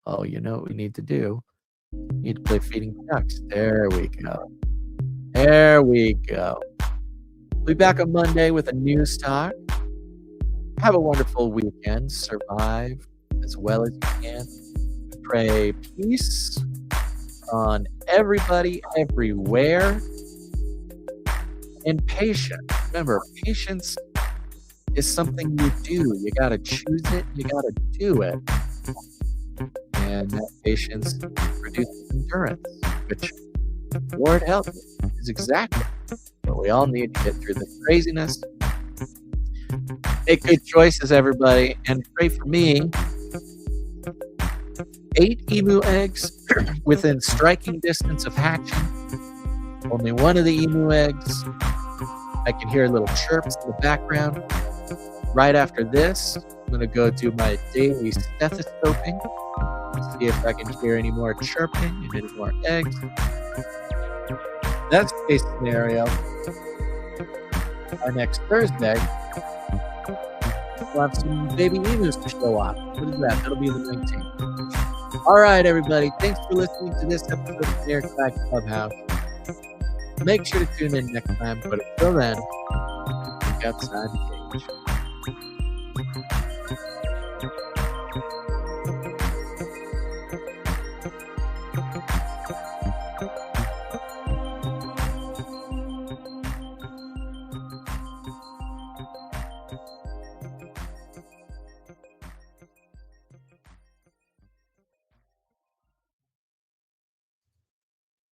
Oh, you know what we need to do? We need to play Feeding Ducks. There we go. There we go. We'll be back on Monday with a news talk. Have a wonderful weekend. Survive as well as you can. Pray peace on everybody, everywhere. And patience. Remember, patience is something you do. You got to choose it. You got to do it. And that patience produces endurance, which, Lord help me, is exactly what we all need to get through this craziness. Make good choices, everybody, and pray for me. 8 emu eggs within striking distance of hatching. Only one of the emu eggs. I can hear little chirps in the background. Right after this, I'm going to go do my daily stethoscoping. See if I can hear any more chirping and any more eggs. That's the case scenario. By next Thursday, we'll have some baby emus to show off. What is that? That'll be the 19th. All right, everybody. Thanks for listening to this episode of Canary Cry Clubhouse. Make sure to tune in next time. But until then, look outside the cage.